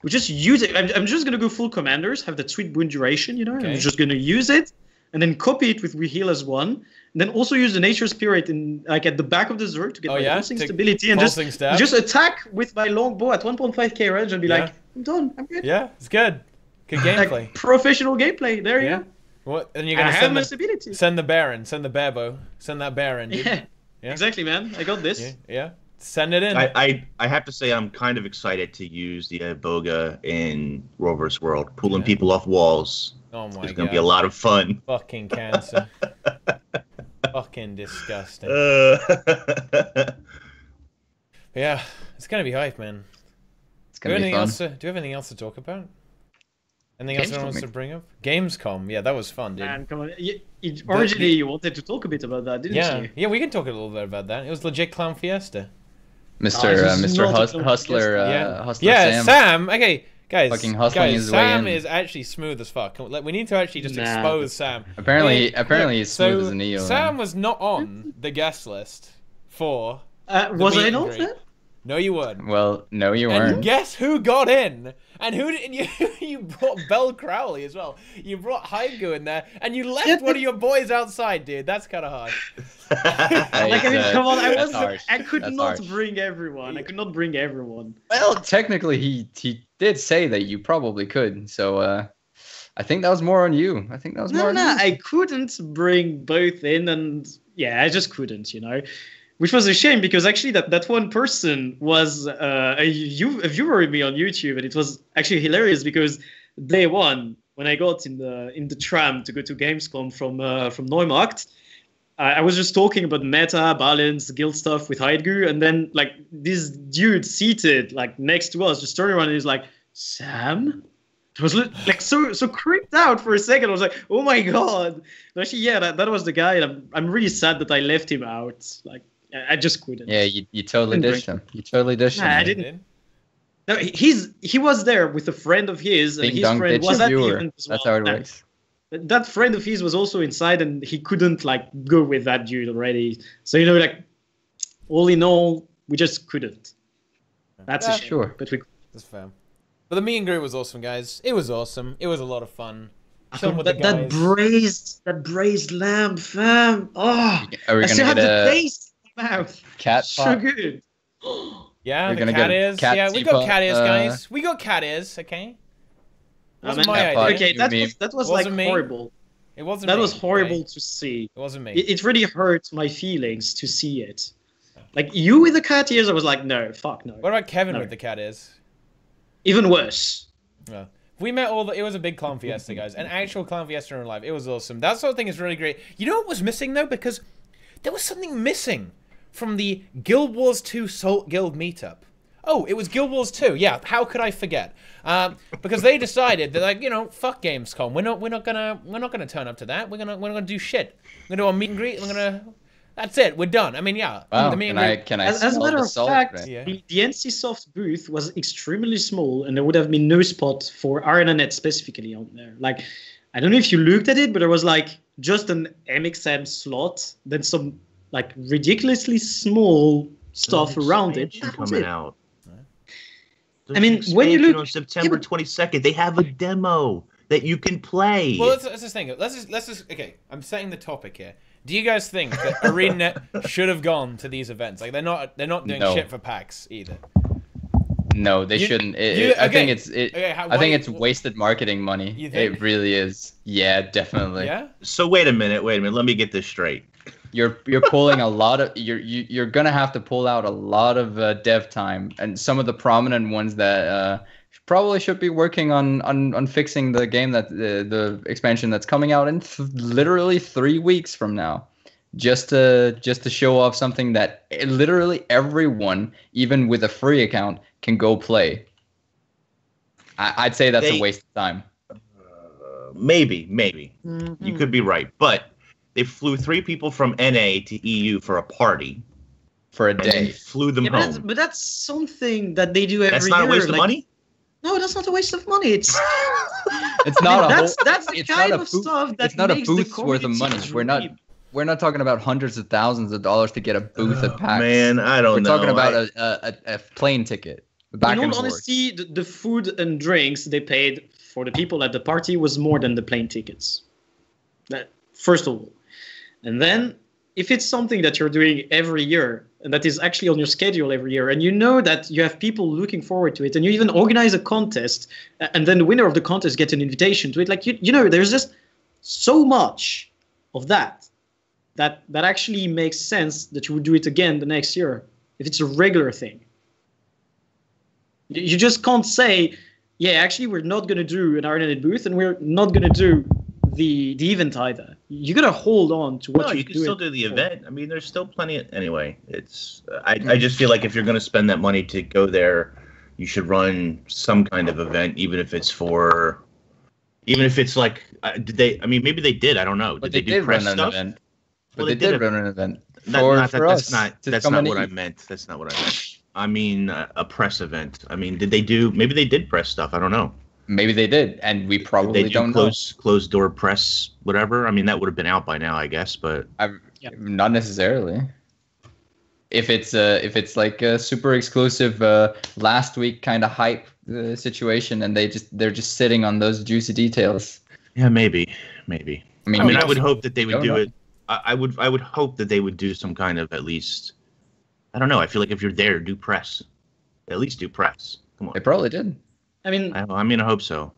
We just use it. I'm just gonna go full commanders, have that sweet boon duration, Okay. I'm just gonna use it, and then copy it with we heal as one, and then also use the nature spirit in at the back of the Zerg to get my pulsing stability and pulsing stab? just attack with my longbow at 1.5k range and be Yeah. like, I'm done, I'm good. Yeah, it's good. Good Like, gameplay. professional gameplay. There you Yeah. go. What? And you're And I gonna have my send stability. the Baron, send the Bearbo, send that Baron. Dude. Yeah. Yeah. Exactly, man. I got this. Yeah, yeah. Send it in. I have to say I'm kind of excited to use the Boga in Rover's World, pulling people off walls. Oh my It's god. gonna be a lot of fun. Fucking cancer. Fucking disgusting. Yeah, it's gonna be hype, man. It's gonna be fun. Do you have anything else to talk about? Anything else anyone wants Gamescom. to bring up? Gamescom, yeah, that was fun, dude. Man, come on. Originally, you wanted to talk a bit about that, didn't Yeah, you? yeah, we can talk a little bit about that. It was legit clown fiesta. Mr. this is not a Mr. film Hustler. Yeah. Hustler Yeah, Sam. Sam. Okay, guys. Fucking hustling guys, his way Sam in. is actually smooth as fuck. We need to actually just Nah. expose Sam. Apparently Look, he's smooth as a Neo. Sam was not on the guest list for. Was meet I and not greet. there? No, you weren't. Well, no, you And weren't. guess who got in? And who did you brought Bell Crowley as well. You brought Haigu in there, and you left one of your boys outside, dude. That's kind of harsh. Like, I mean, come on, that's harsh. I could That's not harsh. bring everyone. I could not bring everyone. Well, technically, he did say that you probably could. So I think that was more on you. I think that was more No, on no, you. I couldn't bring both in, and yeah, I just couldn't, Which was a shame because actually that one person was a viewer of me on YouTube, and it was actually hilarious because day one when I got in the tram to go to Gamescom from Neumarkt, I was just talking about meta, balance, guild stuff with Heidgu, and then like this dude seated like next to us just turned around and he's like, Sam? It was like so creeped out for a second. I was like, oh my god. But actually, yeah, that was the guy, and I'm really sad that I left him out. Like, I just couldn't. Yeah, you totally Couldn't dished him. You totally dished Nah, him. I man. didn't. No, he was there with a friend of his, and Ding his dong friend bitch was at the viewer. event as well. That's how it Nah, works. that friend of his was also inside, and he couldn't like go with that dude already. So like all in all, we just couldn't. That's Yeah, a shame. sure. But we. That's fair. But the meet and greet was awesome, guys. It was awesome. It was a lot of fun. Chilling with the That guys. braised lamb, fam. Oh, Are we I still gonna have get the a taste in my mouth. cat So pot? good. Yeah, We're the gonna cat get a ears. cat Yeah, we got teapot, cat ears, guys. We got cat ears, okay? Wasn't man, my cat pot. idea. Okay, You that mean- was like Wasn't me. horrible. It wasn't That me, was horrible okay? to see. It wasn't me. It really hurt my feelings to see it. Like you with the cat ears, I was like, no, fuck no. What about Kevin No. with the cat ears? Even worse. Yeah. We met it was a big clown fiesta, guys. An actual clown fiesta in real life. It was awesome. That sort of thing is really great. You know what was missing, though? Because there was something missing from the Guild Wars 2 Salt Guild meetup. Oh, it was Guild Wars 2. Yeah, how could I forget? Because they decided they're like, fuck Gamescom. We're not gonna turn up to that. We're gonna do shit. We're gonna do a meet and greet. That's it. We're done. I mean, yeah. Wow. The meet and greet. Can I As a matter of fact, right? the NCSoft booth was extremely small, and there would have been no spot for ArenaNet specifically on there. Like, I don't know if you looked at it, but there was like just an MXM slot, then some like ridiculously small stuff around it. That was coming it. out. I mean, when you look on September 22nd, they have a demo that you can play. Well, let's just think. Let's just. Okay, I'm setting the topic here. Do you guys think that ArenaNet should have gone to these events? Like, they're not doing shit for PAX either. No, they shouldn't. I think it's wasted marketing money. It really is. Yeah, definitely. Yeah. So wait a minute. Let me get this straight. You're pulling a lot of you're gonna have to pull out a lot of dev time, and some of the prominent ones that probably should be working on fixing the game that the expansion that's coming out in literally 3 weeks from now, just to show off something that literally everyone, even with a free account, can go play. I'd say that's a waste of time. Maybe Mm-hmm. you could be right, but they flew 3 people from NA to EU for a party for a and day. then flew them home. But that's something that they do every year. That's not a waste of money? No, that's not a waste of money. It's It's not that's the kind of stuff that it's not a makes the booth's worth of money. community We're not talking about hundreds of thousands of dollars to get a booth at PAX. Man, I don't know. We're talking about a plane ticket. Back in and all forth. honesty, the food and drinks they paid for the people at the party was more than the plane tickets. That first of all. And then, if it's something that you're doing every year, and that is actually on your schedule every year, and you know that you have people looking forward to it, and you even organize a contest, and then the winner of the contest gets an invitation to it, like, there's just so much of that actually makes sense that you would do it again the next year, if it's a regular thing. You just can't say, yeah, actually, we're not going to do an ArenaNet booth, and we're not going to do the event either. You gotta hold on to what you can still do the event. I mean, there's still plenty anyway. It's I just feel like if you're going to spend that money to go there, you should run some kind of event, even if it's like maybe they did. I don't know. But did they do press stuff? Event. Well, they did run an event That's not what I meant. That's not what I meant. I mean, a press event. I mean, maybe they did press stuff. I don't know. Maybe they did, and we probably don't know. Closed door press, whatever. I mean, that would have been out by now, I guess, but not necessarily. If it's like a super exclusive last week kind of hype situation, and they're just sitting on those juicy details. Yeah, maybe. I mean, I would hope that they would do it. I would hope that they would do some kind of, at least, I don't know. I feel like if you're there, do press. At least do press. Come on. They probably did. I mean, I hope so.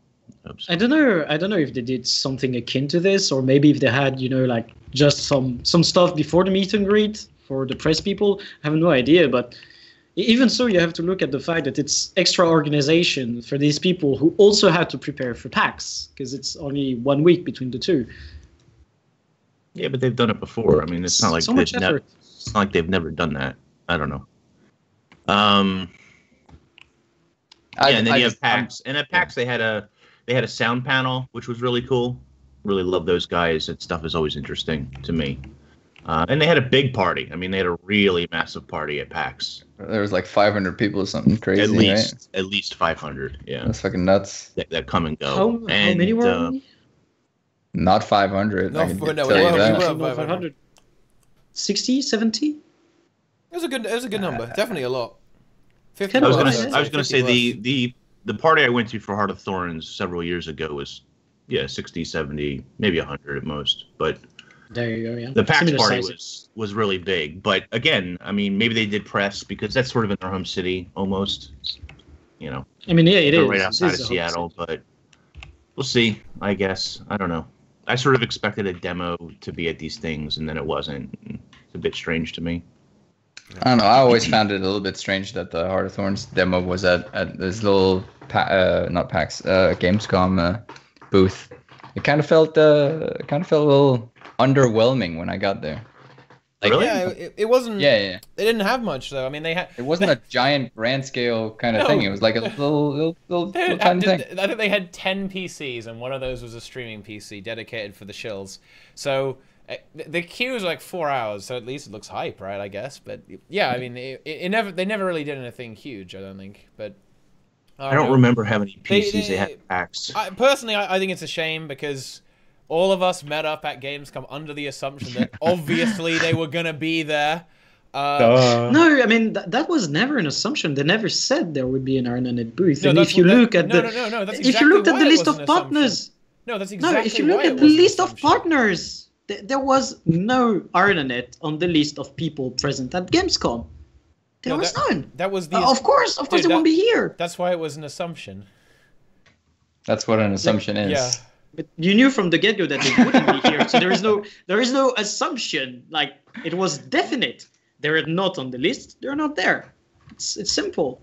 I don't know if they did something akin to this, or maybe if they had, like just some stuff before the meet and greet for the press people. I have no idea, but even so, you have to look at the fact that it's extra organization for these people who also had to prepare for PAX, because it's only 1 week between the two. Yeah, but they've done it before. I mean, it's not like so much effort. It's not like they've never done that. I don't know. And then you have PAX. And at PAX, they had a sound panel, which was really cool. Really love those guys. That stuff is always interesting to me. And they had a big party. I mean, they had a really massive party at PAX. There was like 500 people or something crazy. At least 500. Yeah, that's fucking nuts. That come and go. How many were? Not 500. No, I can no, tell you that. 500. 60, 70? It was a good number. Definitely a lot. 50 I was gonna say the party I went to for Heart of Thorns several years ago was 60, 70, maybe 100 at most. But there you go. Yeah. The PAX party was really big. But again, I mean, maybe they did press because that's sort of in their home city almost. I mean, yeah, it is right outside of Seattle, but we'll see. I guess I don't know. I sort of expected a demo to be at these things, and then it wasn't. It's a bit strange to me. I don't know. I always found it a little bit strange that the Heart of Thorns demo was at this little not PAX Gamescom booth. It kind of felt a little underwhelming when I got there. Like, Really? Yeah, it wasn't. Yeah. They didn't have much though. I mean, they had. It wasn't a giant grand scale kind of No. thing. It was like a little They tiny thing. I think they had 10 PCs, and one of those was a streaming PC dedicated for the shills. So the queue was like 4 hours, so at least it looks hype, right? I guess. But yeah, I mean, they never really did anything huge, I don't think. But I don't remember how many PCs they had at PAX. Personally, I think it's a shame because all of us met up at Gamescom under the assumption that obviously they were gonna be there. No, I mean that was never an assumption. They never said there would be an ArenaNet booth. No, and if you look at no, that's exactly if you looked at why the it list was of an partners, assumption. No, that's exactly no, if you look why at it the was an list of assumption. partners, there was no ArenaNet on the list of people present at Gamescom. There was none. That was the. Of course, Dude, they won't be here. That's why it was an assumption. That's what an assumption is. Yeah. But you knew from the get-go that they wouldn't be here, so there is no assumption. Like it was definite. They're not on the list. They're not there. It's simple.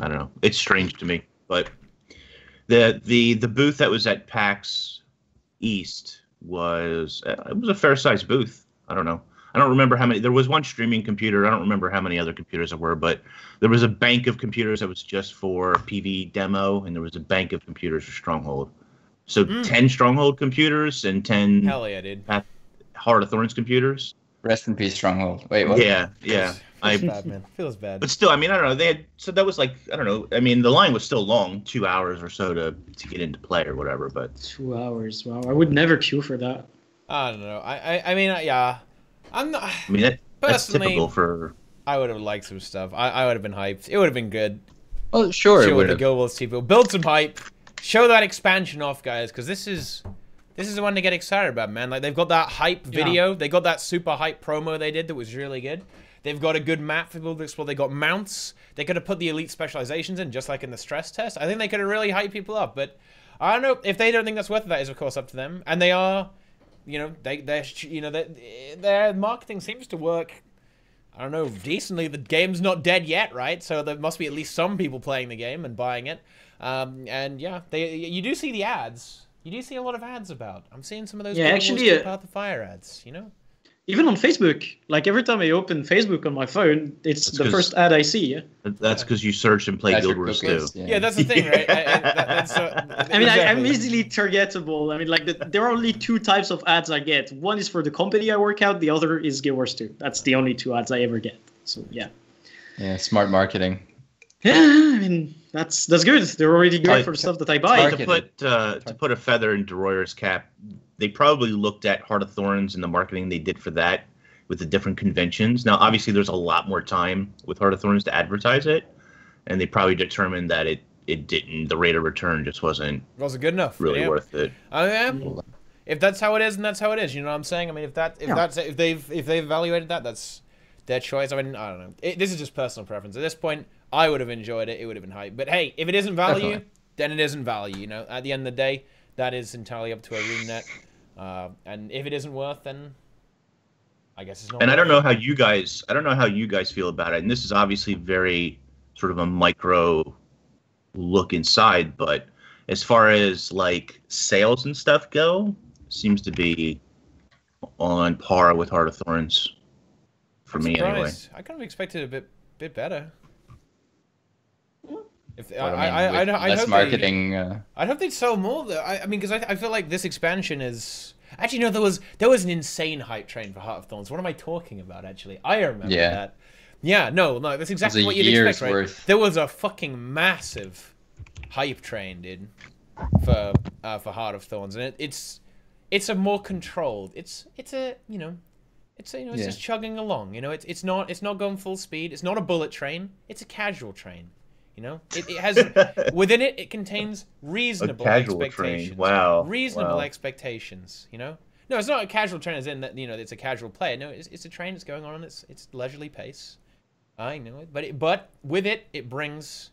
I don't know. It's strange to me, but the booth that was at PAX East was it was a fair sized booth. I don't know. I don't remember how many. There was one streaming computer. I don't remember how many other computers there were, but there was a bank of computers that was just for PV demo, and there was a bank of computers for Stronghold. So 10 Stronghold computers and 10 Hell yeah, dude. Heart of Thorns computers. Rest in peace, Stronghold. Wait, what? Yeah. Feels bad, man. Feels bad. But still, I mean, I don't know. They had, so that was like, I don't know. I mean, the line was still long, 2 hours or so to get into play or whatever. But 2 hours. Wow, I would never queue for that. I don't know. I mean, yeah. I'm not. I mean, that's Personally, typical for. I would have liked some stuff. I would have been hyped. It would have been good. Oh, sure, it Show would the have. Guild Wars people. Build some hype. Show that expansion off, guys, because this is the one to get excited about, man. Like they've got that hype video. They got that super hype promo they did that was really good. They've got a good map for people to explore. They got mounts. They could have put the elite specializations in, just like in the stress test. I think they could have really hyped people up. But I don't know if they don't think that's worth it. That is, of course, up to them. And they are, you know, their marketing seems to work. I don't know, decently. The game's not dead yet, right? So there must be at least some people playing the game and buying it. And yeah, you do see the ads. You do see a lot of ads about. I'm seeing some of those. Yeah, actually, Path of Fire ads. You know. Even on Facebook, like every time I open Facebook on my phone, it's the first ad I see. Yeah. That's because you searched and played Guild Wars 2. Yeah, that's the thing, right? I mean, I'm easily targetable. I mean, like there are only 2 types of ads I get. One is for the company I work out. The other is Guild Wars 2. That's the only 2 ads I ever get. So yeah. Yeah, smart marketing. Yeah, I mean that's good. They're already good for the stuff that I buy. To put a feather in Deroir's cap, they probably looked at Heart of Thorns and the marketing they did for that with the different conventions. Now, obviously, there's a lot more time with Heart of Thorns to advertise it, and they probably determined that it didn't. The rate of return just wasn't good enough. Really worth it. If that's how it is, then that's how it is. You know what I'm saying? I mean, if they've evaluated that, that's their choice. I mean, I don't know. This is just personal preference. At this point, I would have enjoyed it. It would have been hype. But hey, if it isn't value, then it isn't value. You know, at the end of the day, that is entirely up to ArenaNet. And if it isn't worth, then I guess it's not. And I don't know how you guys feel about it. And this is obviously very sort of a micro look inside, but as far as like sales and stuff go, seems to be on par with Heart of Thorns for me anyway. I kind of expected a bit better. If less marketing. I hope they'd sell more. Though. I mean, because I feel like this expansion is actually no. There was an insane hype train for Heart of Thorns. What am I talking about? Actually, I remember that. Yeah, no, that's exactly what you'd expect, right? Worth. There was a fucking massive hype train, dude, for Heart of Thorns, and it's a more controlled. It's just chugging along. You know, it's not going full speed. It's not a bullet train. It's a casual train. You know, it has within it. It contains reasonable expectations. Train. Wow, reasonable expectations. You know, no, it's not a casual train as in that. You know, it's a casual player. No, it's a train that's going on its leisurely pace. I know it, but with it, it brings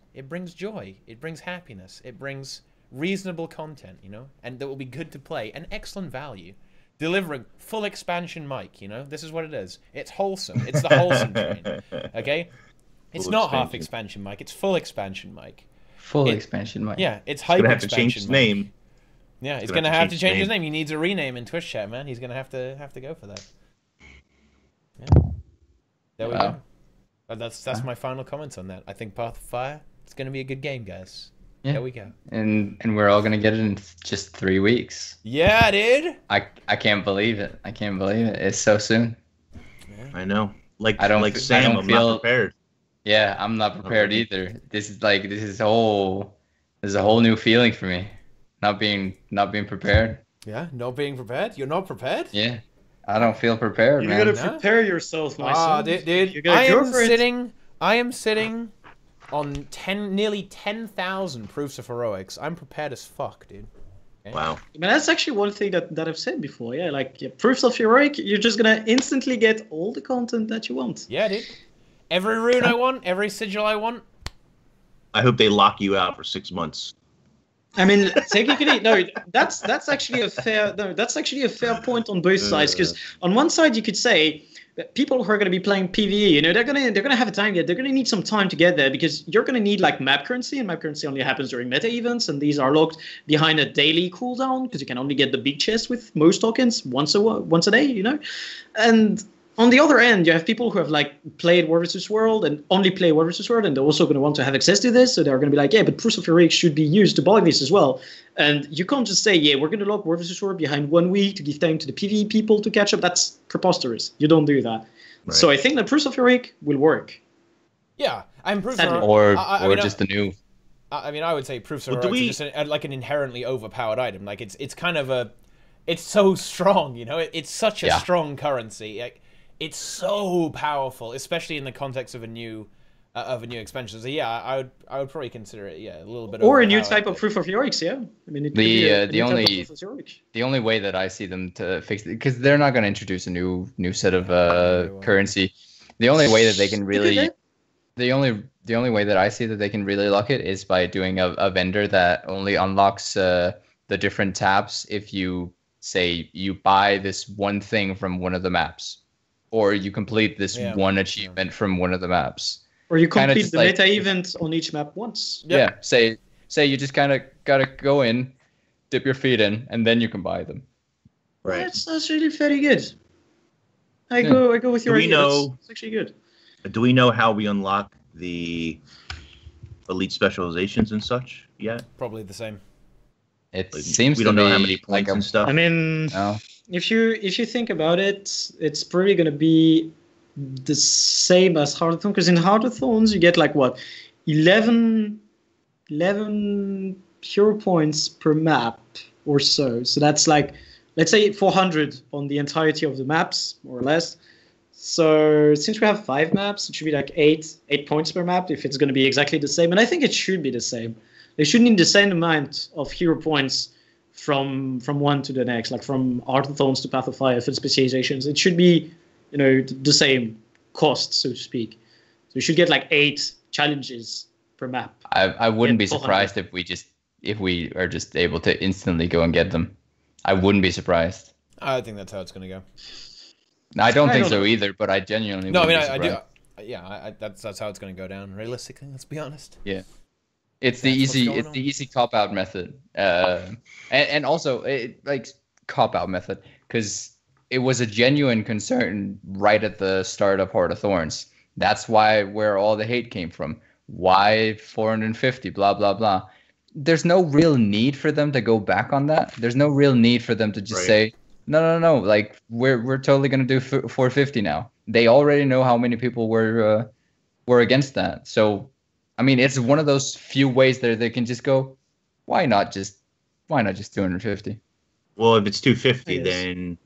joy. It brings happiness. It brings reasonable content. You know, and that will be good to play and excellent value. Delivering full expansion mic. You know, this is what it is. It's wholesome. It's the wholesome train. Okay. It's not half expansion mic. It's full expansion mic. Full expansion mic. Yeah, it's hyper expansion. He's gonna have to change his name. Yeah, he's gonna have to change his name. He needs a rename in Twitch chat, man. He's gonna have to go for that. There we Wow. go. But that's my final comments on that. I think Path of Fire, it's going to be a good game, guys. Yeah. There we go. And we're all gonna get it in just 3 weeks. Yeah, dude. I can't believe it. I can't believe it. It's so soon. I know. Like I don't Sam, I'm feel- not prepared. Yeah, I'm not prepared Okay. either. This is a whole new feeling for me. Not being prepared. Yeah, not being prepared. You're not prepared. Yeah. I don't feel prepared, You man. gotta prepare yourself, my son. Dude, You gotta go for it. I am sitting on nearly 10,000 proofs of heroics. I'm prepared as fuck, dude. Okay? Wow. I mean, that's actually one thing that I've said before. Yeah, like proofs of heroic, you're just gonna instantly get all the content that you want. Yeah, dude. Every rune I want, every sigil I want. I hope they lock you out for 6 months. I mean, technically, no. That's actually a fair point on both sides. Because on one side, you could say that people who are going to be playing PvE, they're gonna have a time yet. They're gonna need some time to get there because you're gonna need like map currency, and map currency only happens during meta events, and these are locked behind a daily cooldown because you can only get the big chest with most tokens once a day, And on the other end, you have people who have like played War vs. World and only play War vs. World, and they're also going to want to have access to this. So they're going to be like, yeah, but Proofs of Heroic should be used to buy this as well. And you can't just say, yeah, we're going to lock War vs. World behind 1 week to give time to the PvE people to catch up. That's preposterous. You don't do that. Right. So I think that Proofs of Heroic will work. Yeah, I'm proofs Sadly. are. Or just the new. I mean, I would say proofs are Well, do just like an inherently overpowered item. Like it's kind of it's so strong, It's such a strong currency. Like, it's so powerful, especially in the context of a new expansion. So yeah, I would probably consider it a little bit. Or a new overpowered, type of but- Proof of Heroics, yeah. I mean, it could be a new type of Proof of Heroic. The only way that I see them to fix it, because they're not going to introduce a new set of currency. The only way that they can really, the only way that I see that they can really lock it is by doing a vendor that only unlocks the different tabs if you say you buy this one thing from one of the maps, or you complete this one achievement from one of the maps. Or you complete just the like- meta event on each map once. Yeah, say you just kind of gotta go in, dip your feet in, and then you can buy them. Right. That's really very good. I go with your Do we idea. know- That's actually good. Do we know how we unlock the elite specializations and such yet? Probably the same. It Like, seems we to don't know be how many points like and stuff. I mean, no. if you think about it, it's probably going to be the same as Heartathon, because in Heartathons you get like what 11 hero points per map or so. So that's like, let's say 400 on the entirety of the maps, more or less. So since we have 5 maps, it should be like 8 points per map if it's going to be exactly the same. And I think it should be the same. They should need the same amount of hero points from one to the next, like from Artathons to Path of Fire for specializations. It should be, the same cost, so to speak. So you should get like 8 challenges per map. I wouldn't be 400. surprised if we are just able to instantly go and get them. I wouldn't be surprised. I think that's how it's gonna go. I don't think don't so know. either, but I genuinely No, I mean, wouldn't be I do. surprised. Yeah, that's how it's gonna go down. Realistically, let's be honest. Yeah. It's the That's what's easy going on. easy cop out method. And also like cop out method, because it was a genuine concern right at the start of Heart of Thorns. That's where all the hate came from. Why 450, blah blah blah. There's no real need for them to go back on that. There's no real need for them to just say, no, like we're totally gonna do 450 now. They already know how many people were against that. So I mean, it's one of those few ways that they can just go, why not just 250? Well, if it's 250, Yes. then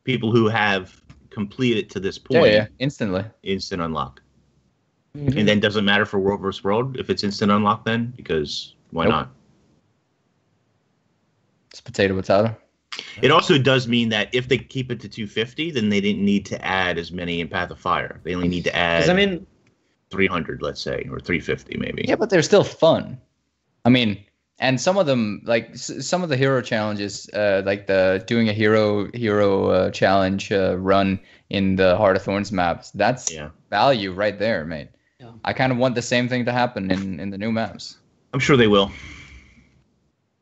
people who have completed to this point, Yeah, instantly. instant unlock. Mhm. And then doesn't matter for World vs. World if it's instant unlock then, because why Nope. not? It's potato. It also does mean that if they keep it to 250, then they didn't need to add as many in Path of Fire. They only need to add 'Cause I mean, 300, let's say, or 350 maybe. Yeah, but they're still fun. I mean, and some of them, like some of the hero challenges, like the doing a hero challenge run in the Heart of Thorns maps, that's value right there, mate. Yeah. I kind of want the same thing to happen in the new maps. I'm sure they will.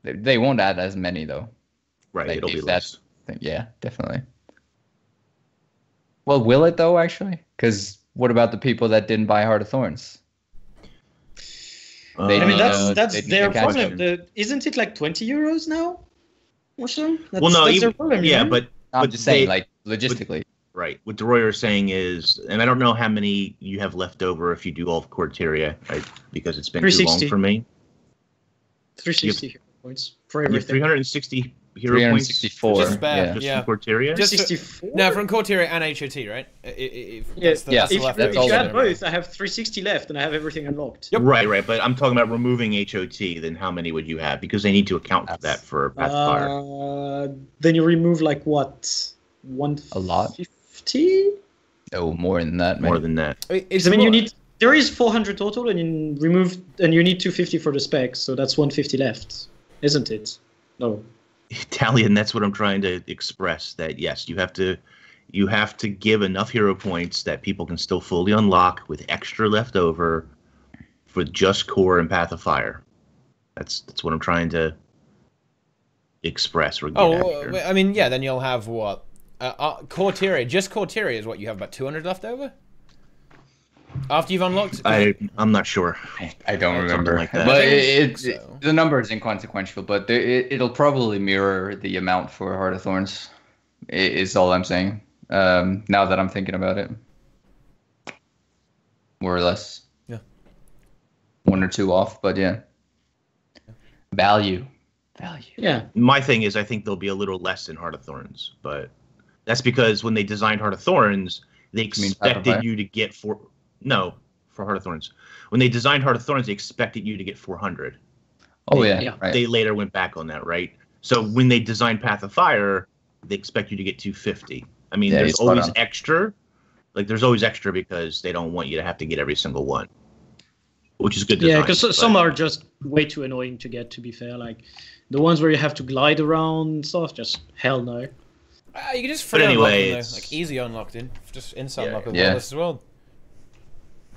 They won't add as many though. Right, Like, it'll be if less. Yeah, definitely. Well, will it though? Actually, because what about the people that didn't buy Heart of Thorns? I mean, that's they their need to catch problem. them. Isn't it like 20 euros now, or so? Well, no, that's their even, problem. yeah, right? but I'm just saying, like logistically. Right. What Deroir is saying is, and I don't know how many you have left over if you do all of Corteria, right? Because it's been too long 360. for me. 360 hero points for You have everything. 360 hero points 364. Just bad, just yeah. from Corteria? Just 64? No, from Corteria and HOT, right? Yeah, That's the if you leftovers. add both, I have 360 left, and I have everything unlocked. Yep. Right. But I'm talking about removing HOT. Then how many would you have? Because they need to account for that for Path of Fire. Then you remove like what? A lot. 150? Oh, more than that. More Maybe. than that. Because I mean, you need there is 400 total, and you need 250 for the specs, so that's 150 left, isn't it? No. Italian, that's what I'm trying to express. That yes, you have to give enough hero points that people can still fully unlock with extra left over for just core and Path of Fire. That's what I'm trying to express or get at here. I mean, yeah, then you'll have what? Corteria, just Corteria is what you have about 200 left over? After you've unlocked? I'm not sure. I don't remember. like that. But So. the number is inconsequential, but it'll probably mirror the amount for Heart of Thorns, is all I'm saying. Now that I'm thinking about it. More or less. Yeah. 1 or 2 off, but yeah. Value. Yeah. My thing is, I think there'll be a little less in Heart of Thorns, but that's because when they designed Heart of Thorns, they expected you to get for Heart of Thorns. When they designed Heart of Thorns, they expected you to get 400. Oh yeah. Right. They later went back on that, right? So when they designed Path of Fire, they expect you to get 250. I mean, there's always extra. Like there's always extra because they don't want you to have to get every single one, which is good design. Yeah, because some are just way too annoying to get. To be fair, like the ones where you have to glide around and stuff, just hell no. You can just free unlock them, though. Like easy unlocked in, just inside unlock as well.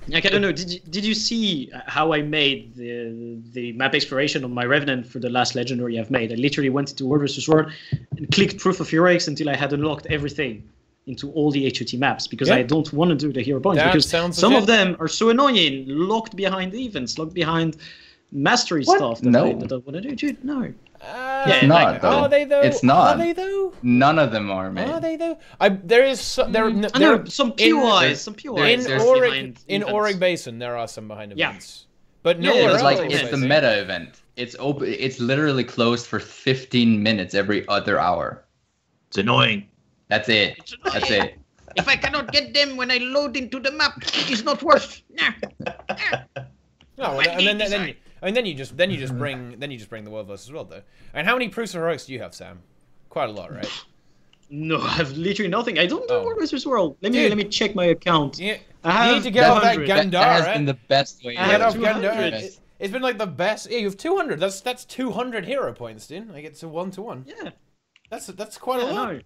Like I don't know, did you see how I made the map exploration on my Revenant for the last legendary I've made? I literally went into World vs. World and clicked Proof of Heroics until I had unlocked everything into all the HOT maps because I don't want to do the hero points because some of them are so annoying, locked behind events, locked behind mastery stuff that I don't want to do. Dude, no. It's not, though. Are they though? It's not. Are they though? None of them are, man. Are they though? There is some some POIs, in Auric Basin there are some behind events. But nowhere else. else. It's the meta event. It's open. It's literally closed for 15 minutes every other hour. It's annoying. That's it. That's it. If I cannot get them when I load into the map, it is not worth. No, and then you just bring the World vs. World though. And how many proofs of heroics do you have, Sam? Quite a lot, right? No, I have literally nothing. I don't do World vs. World. Let me check my account. You need to get off that Gandara. That has been the best way. Get off Gandara. It's been like the best. Yeah, you have 200. That's 200 hero points, dude. Like it's a 1-to-1. Yeah. That's quite a lot. No.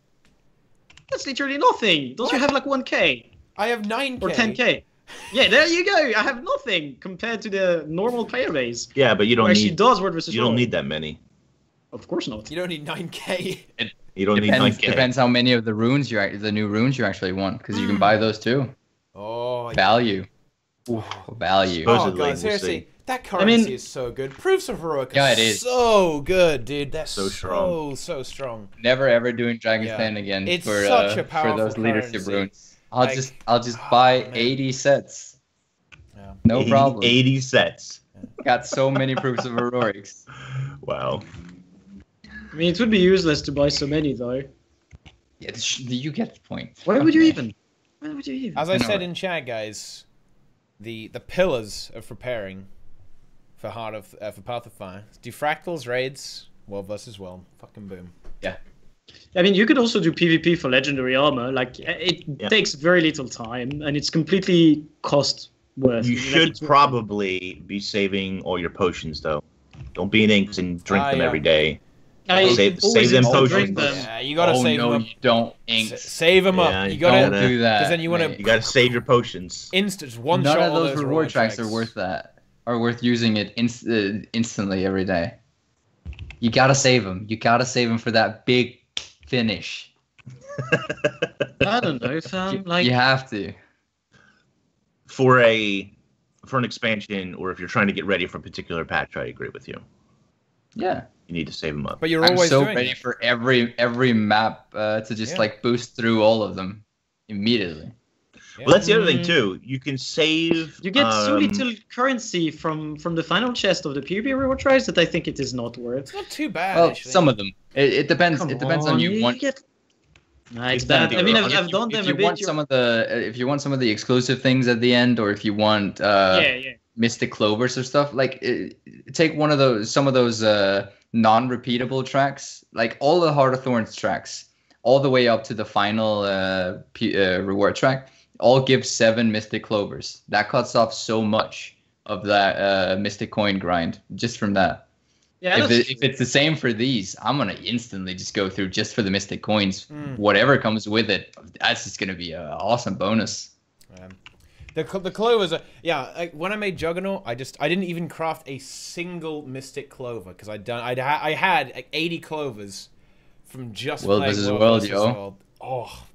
That's literally nothing. Don't you have like 1k? I have 9k. Or 10k. Yeah, there you go. I have nothing compared to the normal player base. Yeah, but you don't need. You don't need that many. Of course not. You don't need 9k. You don't need 9k. Depends how many of the new runes you actually want, because you can buy those too. Oh. Value. Ooh, value. Oh god, seriously, that currency is so good. Proofs of heroic. Yeah, it is so good, dude. That's so strong. So strong. Never ever doing Dragon's Den again it's for such a powerful those leadership currency. runes. I'll just buy 80 sets. Yeah. No problem. 80 sets. Got so many proofs of heroics. Wow. I mean, it would be useless to buy so many, though. Yeah, you get the point. Why would you even? As I said in chat, guys, the pillars of preparing for for Path of Fire: do fractals, raids, World vs. World. Fucking boom. Yeah. I mean, you could also do PvP for legendary armor. Like, it takes very little time, and it's completely cost worth. You should probably be saving all your potions, though. Don't be an inks and drink them every day. Save them potions. Yeah, you gotta save them up. You don't inks. Save them up. You gotta do that. Because then you wanna. You gotta save your potions. Instant one None shot. of those reward tracks are worth that. Are worth using it instantly every day. You gotta save them. You gotta save them for that big finish. I don't know, fam. Like, You have to. For an expansion, or if you're trying to get ready for a particular patch, I agree with you. Yeah. You need to save them up. But you're I'm always so doing ready it. for every map to just like boost through all of them immediately. Yeah. Well, that's the other thing too. You can save. you get so little currency from the final chest of the PvP reward tries that I think it is not worth. It's not too bad. Well, actually. some of them. It depends. Come It depends on you. you Want get. Nah, it's It's bad. I mean, if I've done them if a you bit. want some of the if you want some of the exclusive things at the end, or if you want yeah. Mystic Clovers or stuff, like take some of those non-repeatable tracks, like all the Heart of Thorns tracks, all the way up to the final reward track, all give 7 Mystic Clovers. That cuts off so much of that Mystic Coin grind just from that. Yeah, If it's the same for these, I'm gonna instantly just go through just for the Mystic Coins. Whatever comes with it, that's just gonna be an awesome bonus. The clovers are when I made Juggernaut, I didn't even craft a single Mystic Clover because I had like 80 clovers from just World playing versus World World, versus yo. World. Oh,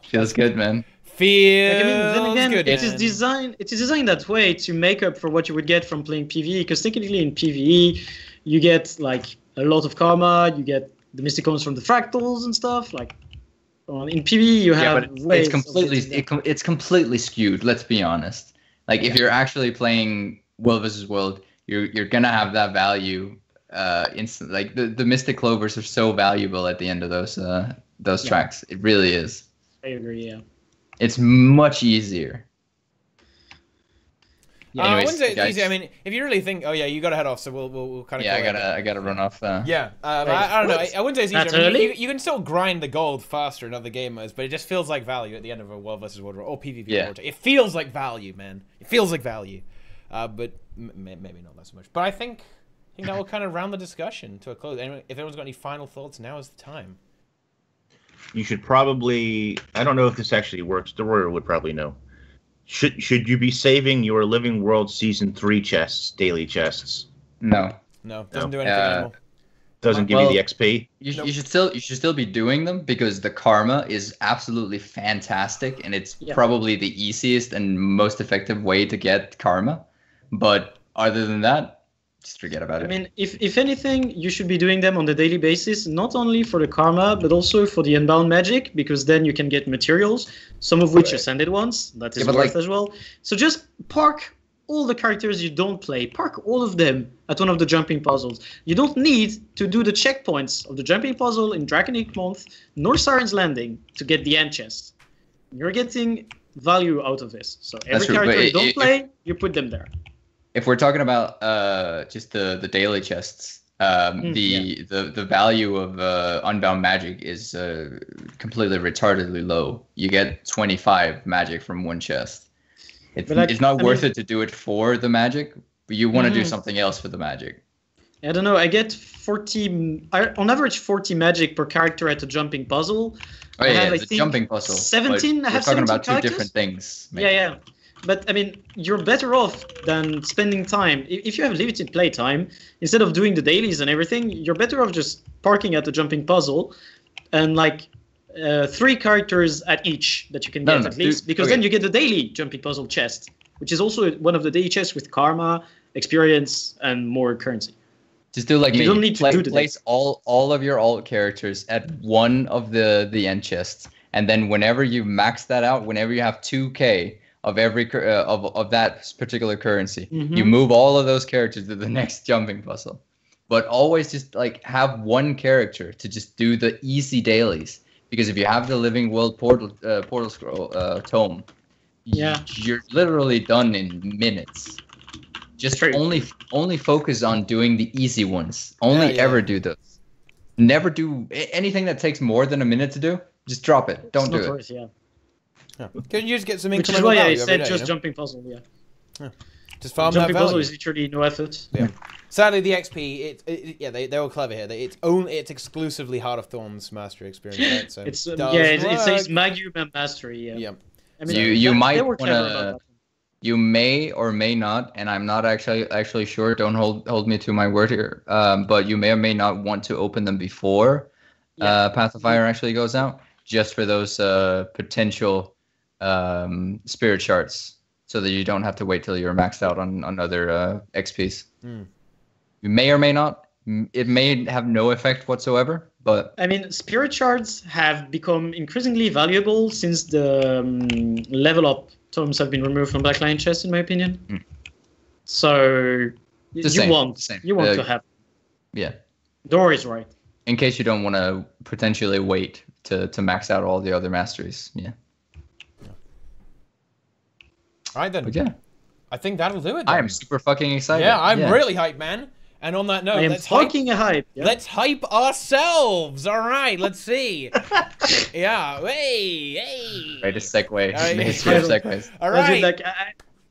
Feels good, man. feels Like, I mean, then again, good. it is designed that way to make up for what you would get from playing PvE. Because technically in PvE, you get like a lot of karma. You get the Mystic Coins from the fractals and stuff. Like in PvE, you have it's completely skewed. Let's be honest. Like if you're actually playing World versus World, you're gonna have that value instant. Like the Mystic Clovers are so valuable at the end of those tracks. It really is. I agree. Yeah. It's much easier. I Anyways, wouldn't say it's guys. easy. I mean, if you really think, you got to head off, so we'll kind of. Yeah, I gotta run off. Yeah, I don't know. I wouldn't say it's That's easy. I mean, early? you can still grind the gold faster in other game modes, but it just feels like value at the end of a World versus World or PvP. Yeah. World. It feels like value, man. It feels like value, but maybe not that so much. But I think that will kind of round the discussion to a close. Anyway, if anyone's got any final thoughts, now is the time. You should probably. I don't know if this actually works. Deroir would probably know. Should you be saving your Living World Season 3 chests, daily chests? No. No, doesn't do anything anymore. Doesn't give you the XP? You should still be doing them because the karma is absolutely fantastic and it's probably the easiest and most effective way to get karma. But other than that, just forget about it. I mean, if anything, you should be doing them on a daily basis, not only for the karma, but also for the Unbound magic, because then you can get materials, some of which ascended ones. That is worth as well. So just park all the characters you don't play. Park all of them at one of the jumping puzzles. You don't need to do the checkpoints of the jumping puzzle in Draconic Month, nor Siren's Landing to get the end chest. You're getting value out of this. So every character you don't play, you put them there. If we're talking about just the daily chests, the value of Unbound magic is completely retardedly low. You get 25 magic from one chest. It's not worth it to do it for the magic, but you want to do something else for the magic. I don't know. I get 40, on average 40 magic per character at a jumping puzzle. Oh yeah, the jumping puzzle. 17. I have 17 we're talking about characters? 2 different things. Maybe. Yeah. But I mean, you're better off than spending time. If you have limited play time, instead of doing the dailies and everything, you're better off just parking at the jumping puzzle and like 3 characters at each that you can get at least, because then you get the daily jumping puzzle chest, which is also one of the daily chests with karma, experience, and more currency. Just do like you me. Don't need to do place all of your alt characters at one of the end chests, and then whenever you max that out, whenever you have 2k of every of that particular currency, you move all of those characters to the next jumping puzzle. But always just like have one character to just do the easy dailies, because if you have the Living World portal scroll tome, you're literally done in minutes. Just only focus on doing the easy ones. Only ever do those. Never do anything that takes more than a minute to do. Just drop it. Don't do it. Can you just get some incremental Which is why I value said every day, just jumping puzzle. Just farm jumping that puzzle value. is literally no effort. Yeah. Sadly, the XP, they were clever here. It's exclusively Heart of Thorns mastery experience. Right? So it says Magium and Mastery. Yeah. I mean, you might want to. You may or may not, and I'm not actually sure. Don't hold me to my word here. But you may or may not want to open them before Path of Fire actually goes out. just for those potential spirit shards, so that you don't have to wait till you're maxed out on other XPs. You may or may not. It may have no effect whatsoever, but I mean, spirit shards have become increasingly valuable since the level up tomes have been removed from Black Lion chests, in my opinion. So you want to have. Yeah. Deroir is right. In case you don't want to potentially wait to max out all the other masteries. Yeah. All right then. But yeah. I think that'll do it. I am super fucking excited. Yeah, I'm really hyped, man. And on that note, let's hype. Yeah. Let's hype ourselves. All right, let's see. Yeah, hey. Greatest segue. Right. History of segues. All right. Like,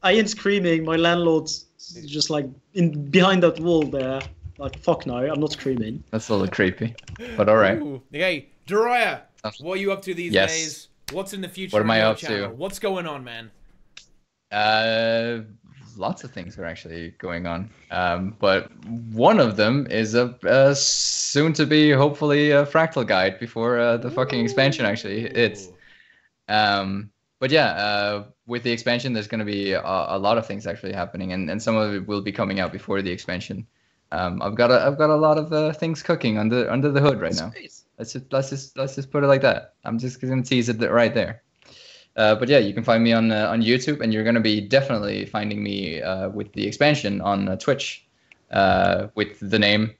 I ain't screaming. My landlord's just like behind that wall there. Like, fuck no, I'm not screaming. That's a little creepy, but all right. Ooh. Okay, Deroir, what are you up to these days? What's in the future? What am I up channel? to? What's going on, man? Lots of things are actually going on, but one of them is a soon-to-be, hopefully, a Fractal guide before the fucking expansion actually hits. But yeah, with the expansion, there's going to be a lot of things actually happening, and some of it will be coming out before the expansion. I've got a lot of things cooking under the hood right now. Let's just put it like that. I'm just gonna tease it right there. But yeah, you can find me on YouTube, and you're gonna be definitely finding me with the expansion on Twitch with the name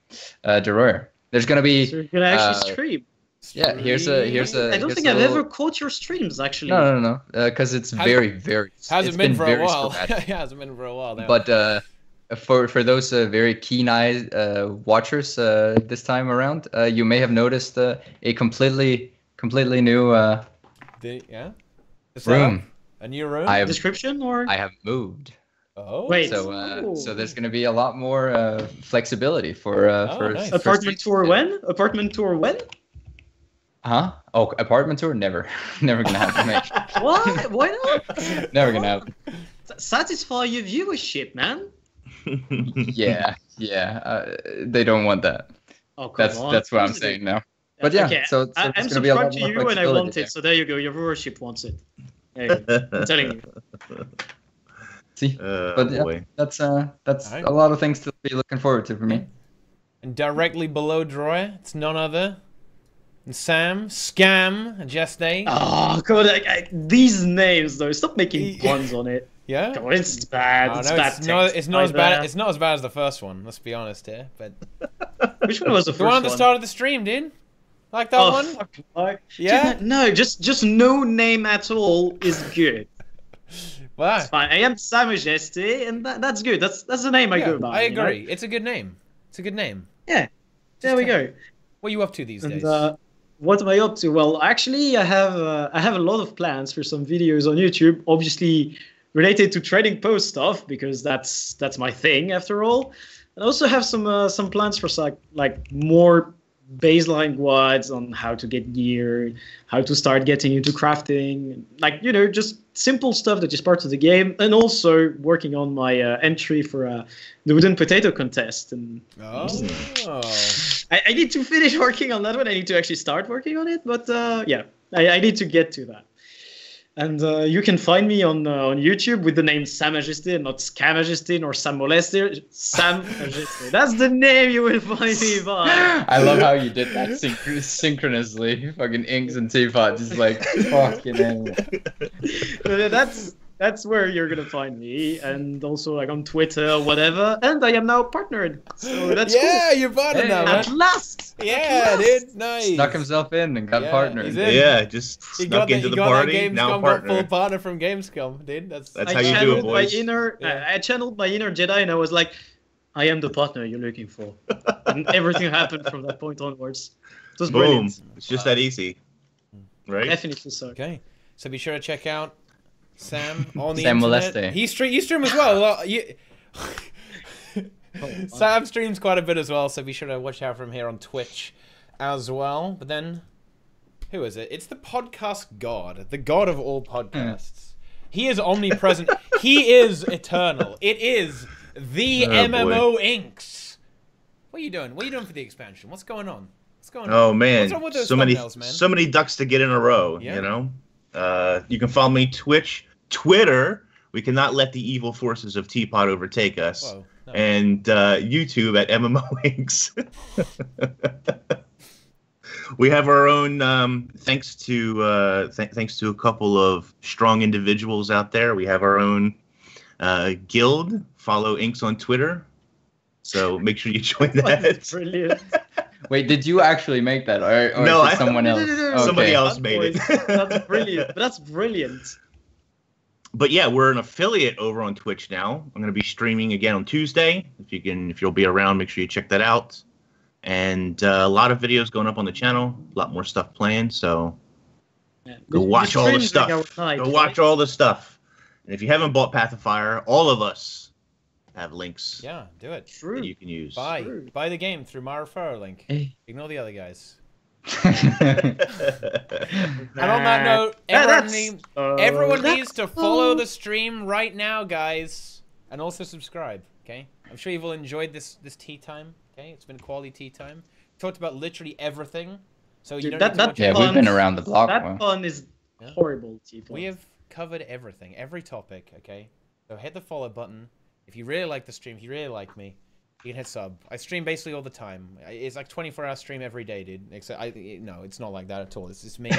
Deroir. There's gonna be. So you're gonna actually stream. Yeah, here's a. I don't think I've ever caught your streams actually. No. Because it's very. Hasn't been for a while. Yeah, hasn't been for a while now. But for those very keen-eyed watchers this time around, you may have noticed a completely new room. A new room. Description or I have moved. Oh, wait. So there's going to be a lot more flexibility for nice. Apartment tour when? Apartment tour when? Huh? Oh, apartment tour? Never gonna happen, mate. What? Why not? Never gonna happen. Satisfy your viewership, man. Yeah. They don't want that. Oh, come on. That's what I'm saying now. But yeah, okay. so I'm it's gonna be a lot subscribed more to you and I want flexibility it. So there you go. Your viewership wants it. Hey, I'm telling you. See, but yeah, that's right. a lot of things to be looking forward to for me. And directly below Deroir, it's none other than Sam, Scam, and Jeste. Oh, come on. These names, though. Stop making puns on it. Yeah? Come on, it's bad. It's bad. It's not as bad. It's not as bad as the first one. Let's be honest here. But which one was the first one? The one at the start of the stream, dude. Like that one? Fuck. Yeah. No, just no name at all is good. Wow. It's fine. I am Sam Majesty, and that's good. That's the name I go by. I agree. You know? It's a good name. It's a good name. Yeah. There we go. What are you up to these days? What am I up to? Well, actually, I have a lot of plans for some videos on YouTube. Obviously, related to trading post stuff because that's my thing after all. And I also have some plans for like more baseline guides on how to get gear, how to start getting into crafting, like just simple stuff that is part of the game, and also working on my entry for the wooden potato contest. And I need to finish working on that one. I need to actually start working on it, but yeah, I need to get to that. And you can find me on YouTube with the name Sam Majesty, not Scam Majesty or Sam Molester. Sam Majesty. That's the name you will find me by. I love how you did that synchronously. Fucking Inks and Teapot, just like fucking hell. That's where you're gonna find me, and also like on Twitter or whatever. And I am now partnered, so that's cool. Yeah, you're partnered now, man. At last. Yeah, dude, nice. Snuck himself in and got partnered. Yeah, just snuck into the party. Now partner. Full partner from Gamescom, dude. That's how you do it, boys. I channeled my inner Jedi, and I was like, I am the partner you're looking for, and everything happened from that point onwards. It was brilliant. It's just that easy, right? Definitely so. Okay, so be sure to check out Sam on the Sam internet. Moleste. You stream as well. Sam streams quite a bit as well, so be sure to watch out from here on Twitch as well. But then, who is it? It's the podcast god, the god of all podcasts. He is omnipresent. He is eternal. It is the MMO Inks. What are you doing? What are you doing for the expansion? What's going on? What's going on? Oh man, What's wrong with those so many, thumbnails, man? so many ducks to get in a row. Yeah. You know, you can follow me Twitch, Twitter. We cannot let the evil forces of Teapot overtake us. Whoa, no. And YouTube at MMO Inks. We have our own. Thanks to a couple of strong individuals out there. We have our own guild. Follow Inks on Twitter. So make sure you join that. Brilliant. Wait, did you actually make that, or No, is it someone else? No. Somebody Okay. else made it. That's brilliant. That's brilliant. But yeah, we're an affiliate over on Twitch now. I'm going to be streaming again on Tuesday. If you'll be around, make sure you check that out. And a lot of videos going up on the channel. A lot more stuff planned. So Yeah. go watch all the stuff. Night, Go watch all the stuff. And if you haven't bought Path of Fire, all of us have links Yeah, do it. True. that you can use. Buy. True. Buy the game through my referral link. Hey. Ignore the other guys. Hey. And on that note, everyone that's- needs to follow the stream right now, guys, and also subscribe. Okay, I'm sure you've all enjoyed this tea time. Okay, it's been quality tea time. Talked about literally everything, so you Dude, don't need to watch Yeah, it. we've been around the block. That Wow. pun is Yeah. horrible, Teapot. We have covered everything, every topic. Okay, so hit the follow button if you really like the stream. If you really like me, you can hit sub. I stream basically all the time. It's like 24-hour stream every day, dude. Except no, it's not like that at all. It's just me.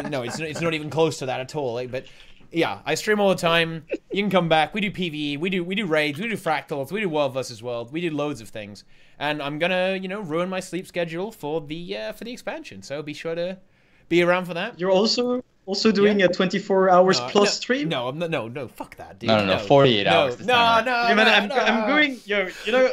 No, it's not even close to that at all. Like, but yeah, I stream all the time. You can come back. We do PvE. We do raids. We do fractals. We do world versus world. We do loads of things. And I'm gonna ruin my sleep schedule for the expansion. So be sure to be around for that. You're also doing a 24 hours No, plus no, stream? No, I'm not, no, fuck that, dude. No, 48 hours this No, time no, Yeah, man, no, I'm going,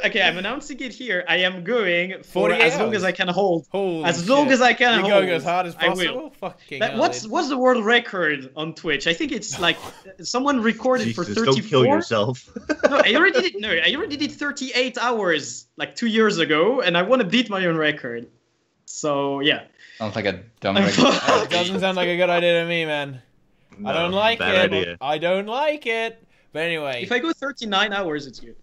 okay, I'm announcing it here. I am going for 48 as long hours. as I can hold. Holy As long shit. as I can You're hold. going as hard as I will. possible? Fucking That, hell, what's dude. the world record on Twitch? I think it's like someone recorded for Jesus, 34. don't kill yourself. No, I already did 38 hours like 2 years ago, and I want to beat my own record. So yeah. Sounds like a dumb I'm record. That doesn't sound like a good idea to me, man. I don't like bad it. idea. I don't like it. But anyway. If I go 39 hours, it's good.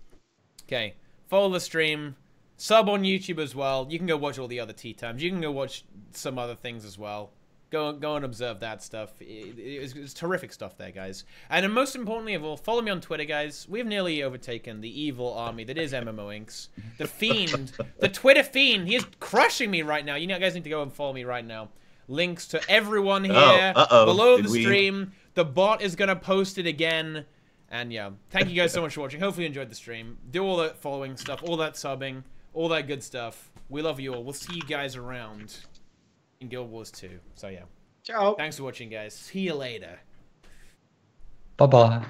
Okay. Follow the stream. Sub on YouTube as well. You can go watch all the other tea times. You can go watch some other things as well. Go and observe that stuff. It's terrific stuff there, guys. And then most importantly of all, follow me on Twitter, guys. We've nearly overtaken the evil army that is MMO Inks. The Fiend, the Twitter Fiend, he is crushing me right now. You guys need to go and follow me right now. Links to everyone here below the stream. The bot is going to post it again. And yeah, thank you guys so much for watching. Hopefully you enjoyed the stream. Do all that following stuff, all that subbing, all that good stuff. We love you all. We'll see you guys around in Guild Wars 2. So yeah. Ciao. Thanks for watching, guys. See you later. Bye-bye.